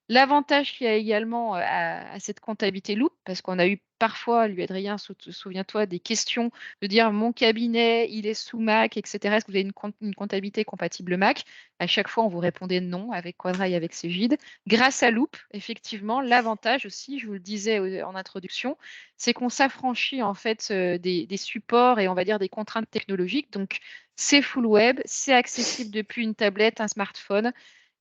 L'avantage qu'il y a également à cette comptabilité Loop, parce qu'on a eu parfois, lui Adrien, souviens-toi, des questions de dire mon cabinet, il est sous Mac, etc. Est-ce que vous avez une comptabilité compatible Mac? À chaque fois, on vous répondait non avec Quadra et avec Cegid. Grâce à Loop, effectivement, l'avantage aussi, je vous le disais en introduction, c'est qu'on s'affranchit en fait des supports et on va dire des contraintes technologiques. Donc, c'est full web, c'est accessible depuis une tablette, un smartphone.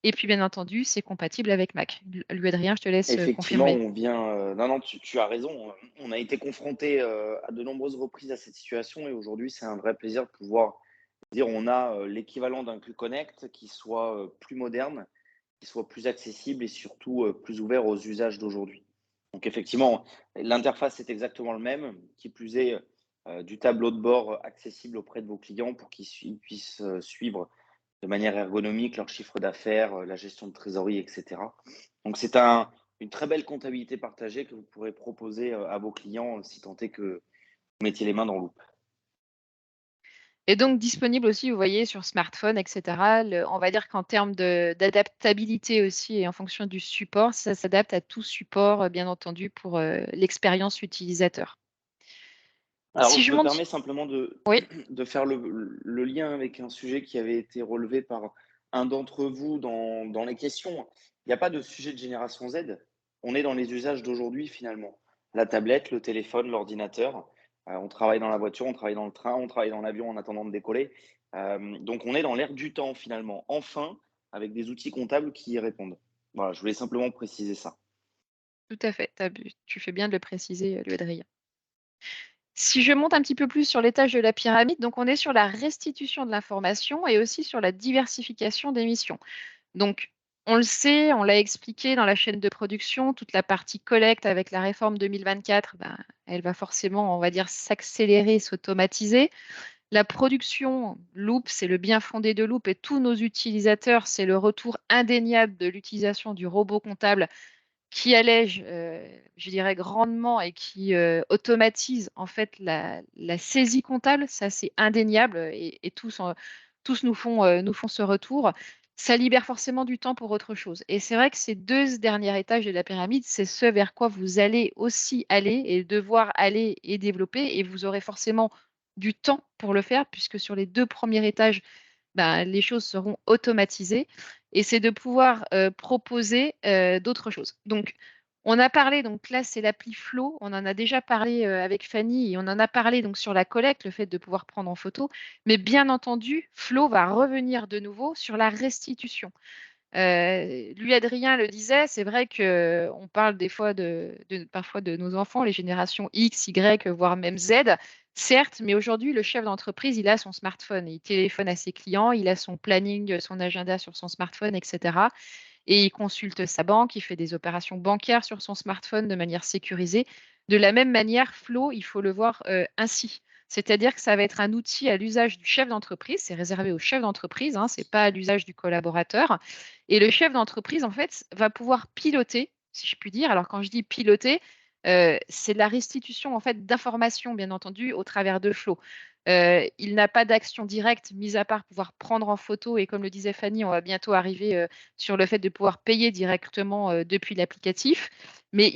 Et puis, bien entendu, c'est compatible avec Mac. Lui, Adrien, je te laisse Effectivement, confirmer. on vient. Non, non, tu as raison. On a été confronté à de nombreuses reprises à cette situation et aujourd'hui, c'est un vrai plaisir de pouvoir dire on a l'équivalent d'un Q-Connect qui soit plus moderne, qui soit plus accessible et surtout plus ouvert aux usages d'aujourd'hui. Donc, effectivement, l'interface est exactement le même. Qui plus est, du tableau de bord accessible auprès de vos clients pour qu'ils puissent suivre de manière ergonomique leur chiffre d'affaires, la gestion de trésorerie, etc. Donc, c'est une très belle comptabilité partagée que vous pourrez proposer à vos clients si tant est que vous mettiez les mains dans Loop. Et donc, disponible aussi, vous voyez, sur smartphone, etc. On va dire qu'en termes d'adaptabilité aussi et en fonction du support, ça s'adapte à tout support, bien entendu, pour l'expérience utilisateur. Alors, Si je je me monte... permets simplement Oui. de faire le lien avec un sujet qui avait été relevé par un d'entre vous dans les questions. Il n'y a pas de sujet de génération Z. On est dans les usages d'aujourd'hui finalement. La tablette, le téléphone, l'ordinateur. On travaille dans la voiture, on travaille dans le train, on travaille dans l'avion en attendant de décoller. Donc on est dans l'ère du temps finalement. Enfin, avec des outils comptables qui y répondent. Voilà, je voulais simplement préciser ça. Tout à fait. Tu fais bien de le préciser, lui, Adrien. Si je monte un petit peu plus sur l'étage de la pyramide, donc on est sur la restitution de l'information et aussi sur la diversification des missions. Donc, on le sait, on l'a expliqué dans la chaîne de production, toute la partie collecte avec la réforme 2024, elle va forcément, on va dire, s'accélérer, s'automatiser. La production, Loop, c'est le bien fondé de Loop et tous nos utilisateurs, c'est le retour indéniable de l'utilisation du robot comptable qui allège, je dirais, grandement et qui automatise en fait la saisie comptable. Ça, c'est indéniable et tous nous font ce retour. Ça libère forcément du temps pour autre chose. Et c'est vrai que ces deux derniers étages de la pyramide, c'est ce vers quoi vous allez aussi aller et devoir aller et développer. Et vous aurez forcément du temps pour le faire, puisque sur les deux premiers étages, les choses seront automatisées et c'est de pouvoir proposer d'autres choses. Donc, on a parlé, donc là, c'est l'appli Flow. On en a déjà parlé avec Fanny et on en a parlé donc sur la collecte, le fait de pouvoir prendre en photo. Mais bien entendu, Flow va revenir de nouveau sur la restitution. Lui, Adrien le disait, c'est vrai qu'on parle des fois parfois de nos enfants, les générations X, Y, voire même Z, certes, mais aujourd'hui, le chef d'entreprise, il a son smartphone, il téléphone à ses clients, il a son planning, son agenda sur son smartphone, etc. Et il consulte sa banque, il fait des opérations bancaires sur son smartphone de manière sécurisée. De la même manière, Flow, il faut le voir ainsi. C'est-à-dire que ça va être un outil à l'usage du chef d'entreprise, c'est réservé au chef d'entreprise, hein, ce n'est pas à l'usage du collaborateur. Et le chef d'entreprise, en fait, va pouvoir piloter, si je puis dire. Alors, quand je dis piloter, c'est la restitution en fait d'informations, bien entendu, au travers de Flow. Il n'a pas d'action directe, mis à part pouvoir prendre en photo. Et comme le disait Fanny, on va bientôt arriver sur le fait de pouvoir payer directement depuis l'applicatif. Mais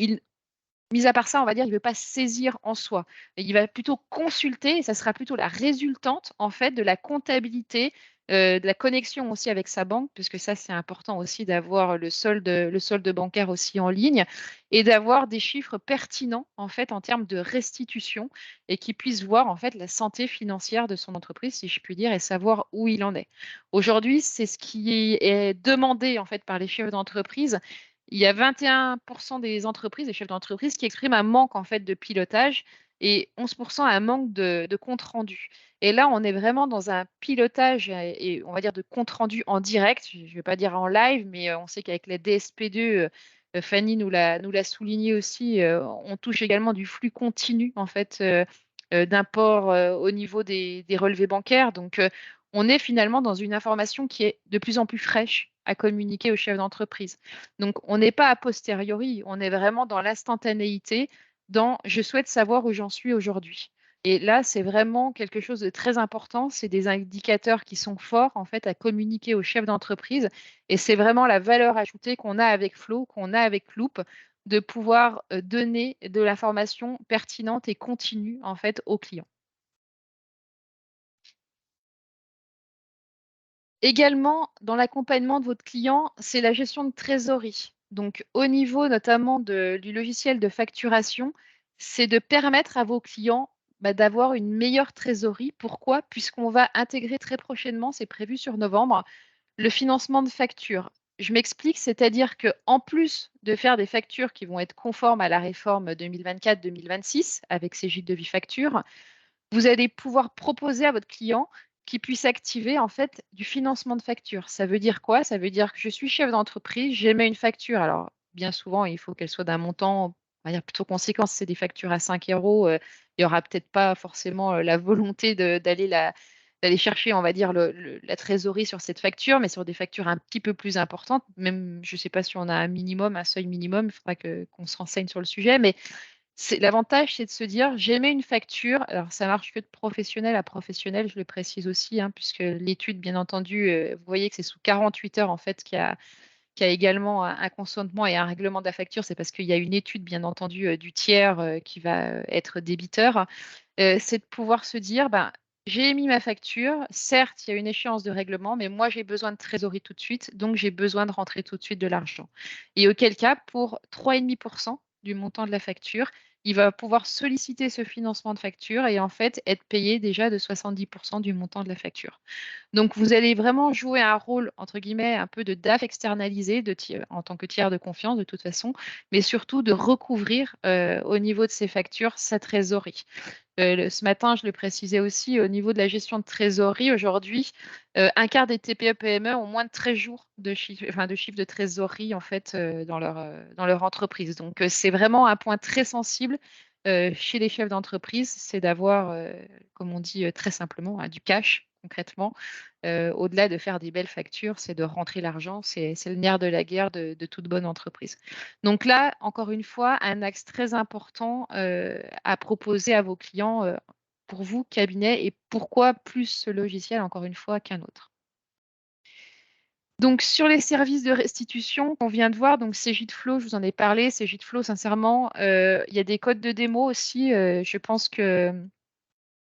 mis à part ça, on va dire, il ne veut pas saisir en soi. Il va plutôt consulter, et ça sera plutôt la résultante, en fait, de la comptabilité, de la connexion aussi avec sa banque, puisque ça, c'est important aussi d'avoir le solde bancaire aussi en ligne, et d'avoir des chiffres pertinents, en fait, en termes de restitution, et qui puisse voir, en fait, la santé financière de son entreprise, si je puis dire, et savoir où il en est. Aujourd'hui, c'est ce qui est demandé, en fait, par les chefs d'entreprise. Il y a 21% des entreprises, des chefs d'entreprise, qui expriment un manque en fait de pilotage et 11% un manque de compte rendu. Et là, on est vraiment dans un pilotage et on va dire de compte rendu en direct. Je ne vais pas dire en live, mais on sait qu'avec la DSP2, Fanny nous l'a souligné aussi, on touche également du flux continu en fait d'import au niveau des relevés bancaires. Donc, on est finalement dans une information qui est de plus en plus fraîche à communiquer aux chefs d'entreprise. Donc, on n'est pas a posteriori, on est vraiment dans l'instantanéité, dans je souhaite savoir où j'en suis aujourd'hui. Et là, c'est vraiment quelque chose de très important. C'est des indicateurs qui sont forts en fait à communiquer aux chefs d'entreprise. Et c'est vraiment la valeur ajoutée qu'on a avec Flow, qu'on a avec Loop, de pouvoir donner de l'information pertinente et continue en fait aux clients. Également, dans l'accompagnement de votre client, c'est la gestion de trésorerie. Donc, au niveau notamment du logiciel de facturation, c'est de permettre à vos clients d'avoir une meilleure trésorerie. Pourquoi? Puisqu'on va intégrer très prochainement, c'est prévu sur novembre, le financement de factures. Je m'explique, c'est-à-dire qu'en plus de faire des factures qui vont être conformes à la réforme 2024-2026 avec ces gîtes de vie facture, vous allez pouvoir proposer à votre client qui puisse activer en fait du financement de facture. Ça veut dire quoi? Ça veut dire que je suis chef d'entreprise, j'émets une facture. Alors, bien souvent, il faut qu'elle soit d'un montant, on va dire plutôt conséquent. Si c'est des factures à 5 euros, il n'y aura peut-être pas forcément la volonté d'aller chercher, on va dire, la trésorerie sur cette facture, mais sur des factures un petit peu plus importantes. Même, je ne sais pas si on a un minimum, un seuil minimum, il faudra qu'on se renseigne sur le sujet, mais l'avantage, c'est de se dire, j'émets une facture. Alors, ça marche que de professionnel à professionnel, je le précise aussi, hein, puisque l'étude, bien entendu, vous voyez que c'est sous 48 heures, en fait, qu'il y a également un consentement et un règlement de la facture. C'est parce qu'il y a une étude, bien entendu, du tiers qui va être débiteur. C'est de pouvoir se dire, ben, j'ai émis ma facture. Certes, il y a une échéance de règlement, mais moi, j'ai besoin de trésorerie tout de suite, donc j'ai besoin de rentrer tout de suite de l'argent. Et auquel cas, pour 3,5% du montant de la facture, il va pouvoir solliciter ce financement de facture et en fait être payé déjà de 70% du montant de la facture. Donc, vous allez vraiment jouer un rôle, entre guillemets, un peu de DAF externalisé en tant que tiers de confiance de toute façon, mais surtout de recouvrir au niveau de ces factures sa trésorerie. Ce matin, je le précisais aussi, au niveau de la gestion de trésorerie, aujourd'hui, un quart des TPE-PME ont moins de 13 jours de chiffre de trésorerie en fait, dans leur entreprise. Donc, c'est vraiment un point très sensible chez les chefs d'entreprise, c'est d'avoir, comme on dit très simplement, du cash concrètement. Au-delà de faire des belles factures, c'est de rentrer l'argent, c'est le nerf de la guerre de toute bonne entreprise. Donc là, encore une fois, un axe très important à proposer à vos clients pour vous, cabinet, et pourquoi plus ce logiciel, encore une fois, qu'un autre. Donc, sur les services de restitution qu'on vient de voir, donc Cegid-Flow, je vous en ai parlé. Cegid-Flow, sincèrement, il y a des codes de démo aussi. Je pense que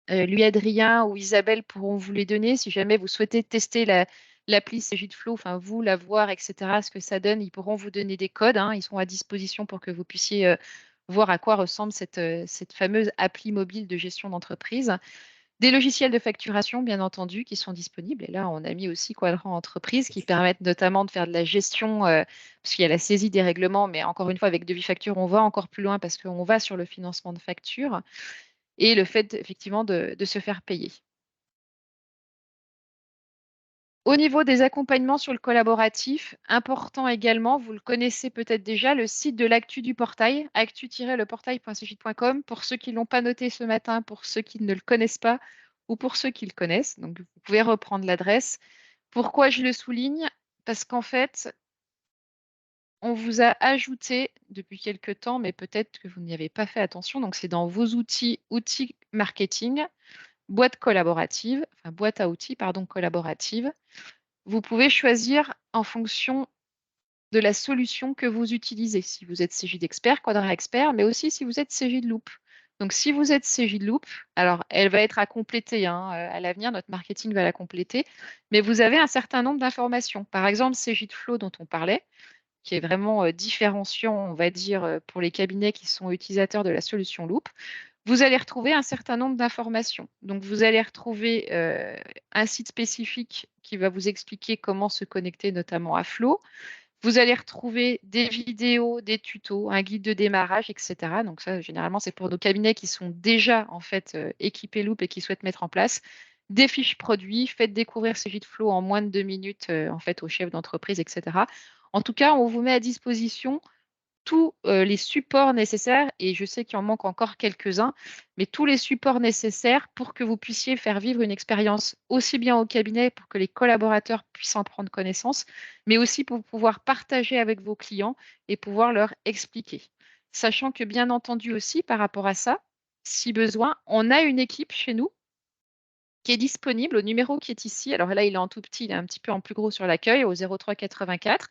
lui, Adrien ou Isabelle pourront vous les donner si jamais vous souhaitez tester l'appli Cegid-Flow, enfin vous, la voir, etc., ce que ça donne. Ils pourront vous donner des codes, hein. Ils sont à disposition pour que vous puissiez voir à quoi ressemble cette fameuse appli mobile de gestion d'entreprise. Des logiciels de facturation, bien entendu, qui sont disponibles. Et là, on a mis aussi Quadrant Entreprise qui permettent notamment de faire de la gestion, parce qu'il y a la saisie des règlements, mais encore une fois, avec Devis-Facture, on va encore plus loin parce qu'on va sur le financement de facture et le fait, effectivement, de se faire payer. Au niveau des accompagnements sur le collaboratif, important également, vous le connaissez peut-être déjà, le site de l'actu du portail, actu-leportail.cegid.com, pour ceux qui ne l'ont pas noté ce matin, pour ceux qui ne le connaissent pas ou pour ceux qui le connaissent. Donc, vous pouvez reprendre l'adresse. Pourquoi je le souligne? Parce qu'en fait, on vous a ajouté depuis quelques temps, mais peut-être que vous n'y avez pas fait attention. Donc, c'est dans vos outils marketing, boîte collaborative, enfin boîte à outils, pardon, collaborative. Vous pouvez choisir en fonction de la solution que vous utilisez. Si vous êtes Cegid Expert, Quadra Expert, mais aussi si vous êtes Cegid Loop. Donc, si vous êtes Cegid Loop, alors elle va être à compléter à l'avenir, notre marketing va la compléter, mais vous avez un certain nombre d'informations. Par exemple, Cegid Flow dont on parlait, qui est vraiment différenciant, on va dire, pour les cabinets qui sont utilisateurs de la solution Loop, vous allez retrouver un certain nombre d'informations. Donc, vous allez retrouver un site spécifique qui va vous expliquer comment se connecter notamment à Flow. Vous allez retrouver des vidéos, des tutos, un guide de démarrage, etc. Donc ça, généralement, c'est pour nos cabinets qui sont déjà en fait équipés Loop et qui souhaitent mettre en place des fiches produits. Faites découvrir Cegid Flow en moins de 2 minutes en fait aux chefs d'entreprise, etc. En tout cas, on vous met à disposition tous les supports nécessaires, et je sais qu'il en manque encore quelques-uns, mais tous les supports nécessaires pour que vous puissiez faire vivre une expérience aussi bien au cabinet pour que les collaborateurs puissent en prendre connaissance, mais aussi pour pouvoir partager avec vos clients et pouvoir leur expliquer. Sachant que, bien entendu aussi, par rapport à ça, si besoin, on a une équipe chez nous qui est disponible au numéro qui est ici. Alors là, il est en tout petit, il est un petit peu en plus gros sur l'accueil, au 03 84,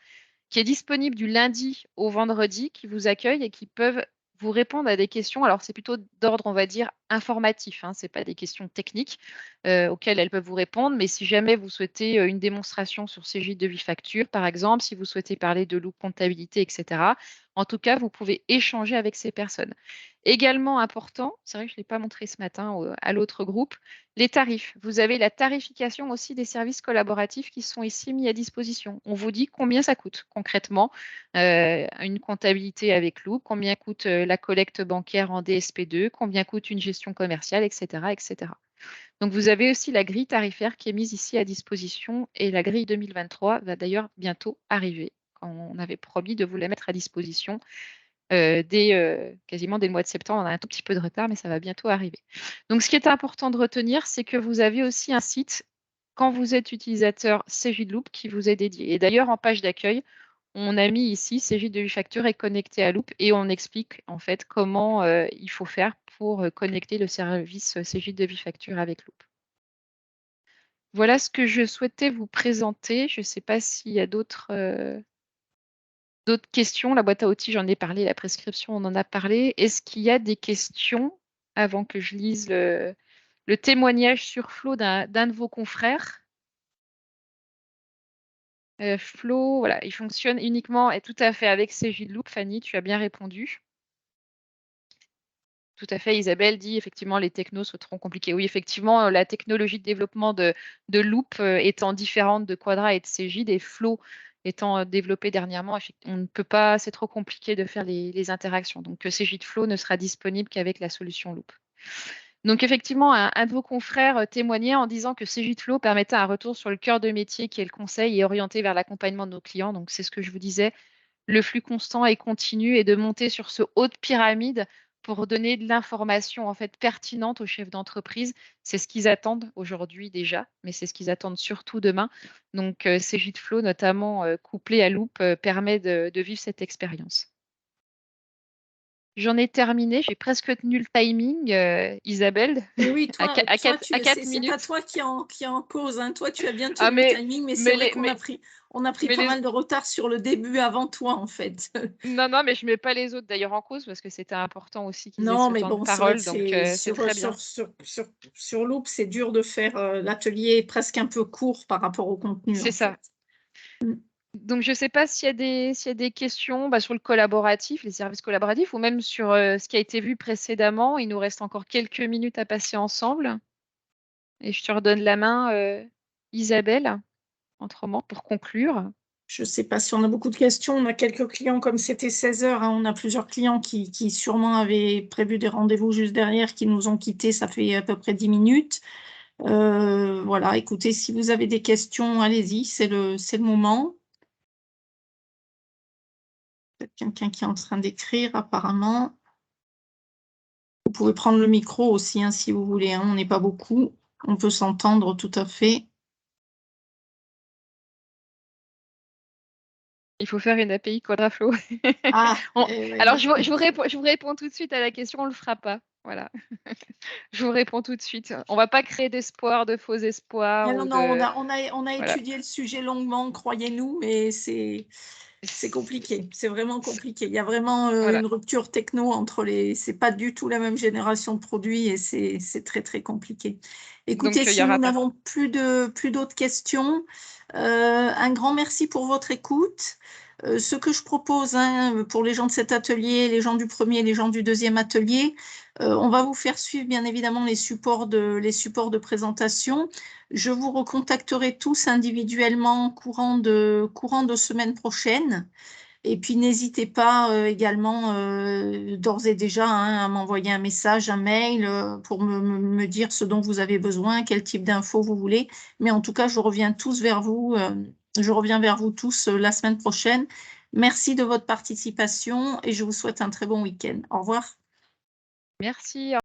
qui est disponible du lundi au vendredi, qui vous accueille et qui peuvent vous répondre à des questions. Alors, c'est plutôt d'ordre, on va dire, informatif. Ce n'est pas des questions techniques auxquelles elles peuvent vous répondre. Mais si jamais vous souhaitez une démonstration sur Cegid Devis Facture, par exemple, si vous souhaitez parler de Loop comptabilité, etc., en tout cas, vous pouvez échanger avec ces personnes. Également important, c'est vrai que je ne l'ai pas montré ce matin à l'autre groupe, les tarifs. Vous avez la tarification aussi des services collaboratifs qui sont ici mis à disposition. On vous dit combien ça coûte concrètement une comptabilité avec Loop, combien coûte la collecte bancaire en DSP2, combien coûte une gestion commerciale, etc., etc. Donc, vous avez aussi la grille tarifaire qui est mise ici à disposition et la grille 2023 va d'ailleurs bientôt arriver. On avait promis de vous la mettre à disposition quasiment dès le mois de septembre. On a un tout petit peu de retard, mais ça va bientôt arriver. Donc, ce qui est important de retenir, c'est que vous avez aussi un site quand vous êtes utilisateur Cegid Loop qui vous est dédié. Et d'ailleurs, en page d'accueil, on a mis ici Cegid Devis Facture est connecté à Loop et on explique en fait comment il faut faire pour connecter le service Cegid Devis Facture avec Loop. Voilà ce que je souhaitais vous présenter. Je ne sais pas s'il y a d'autres questions. La boîte à outils, j'en ai parlé. La prescription, on en a parlé. Est-ce qu'il y a des questions avant que je lise le témoignage sur Flow d'un de vos confrères? Flow, voilà, il fonctionne uniquement et tout à fait avec Cegid Loop. Fanny, tu as bien répondu. Tout à fait, Isabelle dit effectivement les technos seront compliqués. Oui, effectivement, la technologie de développement de Loop étant différente de Quadra et de Cegid et Flow étant développé dernièrement, on ne peut pas, c'est trop compliqué de faire les interactions. Donc, Cegid Flow ne sera disponible qu'avec la solution Loop. Donc, effectivement, un de vos confrères témoignait en disant que Cegid Flow permettait un retour sur le cœur de métier qui est le conseil et orienté vers l'accompagnement de nos clients. Donc, c'est ce que je vous disais, le flux constant et continu et de monter sur ce haut de pyramide pour donner de l'information en fait pertinente aux chefs d'entreprise. C'est ce qu'ils attendent aujourd'hui déjà, mais c'est ce qu'ils attendent surtout demain. Donc, Cegid Flow, notamment couplé à Loop, permet de vivre cette expérience. J'en ai terminé, j'ai presque tenu le timing, Isabelle. Oui, toi, à 4 c'est minutes. pas toi qui est en cause. Toi, tu as bien tenu le timing, mais c'est vrai qu'on a pris pas mal de retard sur le début avant toi, en fait. Non, mais je ne mets pas les autres d'ailleurs en cause parce que c'était important aussi qu'ils aient ce temps de c'est parole. vrai Donc, que c'est très bien. sur Loop, c'est dur de faire l'atelier presque un peu court par rapport au contenu. C'est ça. Donc, je ne sais pas s'il y a des questions sur le collaboratif, les services collaboratifs, ou même sur ce qui a été vu précédemment. Il nous reste encore quelques minutes à passer ensemble. Et je te redonne la main, Isabelle, autrement, pour conclure. Je ne sais pas si on a beaucoup de questions. On a quelques clients, comme c'était 16 heures, on a plusieurs clients qui sûrement avaient prévu des rendez-vous juste derrière, qui nous ont quittés, ça fait à peu près 10 minutes. Voilà, écoutez, si vous avez des questions, allez-y, c'est le moment. Peut-être quelqu'un qui est en train d'écrire, apparemment. Vous pouvez prendre le micro aussi, si vous voulez. On n'est pas beaucoup. On peut s'entendre tout à fait. Il faut faire une API Quadraflow. Ah, Alors, je vous réponds tout de suite à la question, on ne le fera pas. Voilà. Je vous réponds tout de suite. On ne va pas créer d'espoir, de faux espoirs. non, on a Voilà. étudié le sujet longuement, croyez-nous, mais c'est compliqué. C'est vraiment compliqué. Il y a vraiment Voilà. une rupture techno entre les. C'est pas du tout la même génération de produits et c'est très, très compliqué. Écoutez, Donc, si nous n'avons plus d'autres questions, un grand merci pour votre écoute. Ce que je propose pour les gens de cet atelier, les gens du premier, les gens du deuxième atelier, on va vous faire suivre bien évidemment les supports de présentation. Je vous recontacterai tous individuellement courant de semaine prochaine. Et puis n'hésitez pas également d'ores et déjà à m'envoyer un message, un mail pour me dire ce dont vous avez besoin, quel type d'infos vous voulez. Mais en tout cas, je reviens vers vous tous la semaine prochaine. Merci de votre participation et je vous souhaite un très bon week-end. Au revoir. Merci.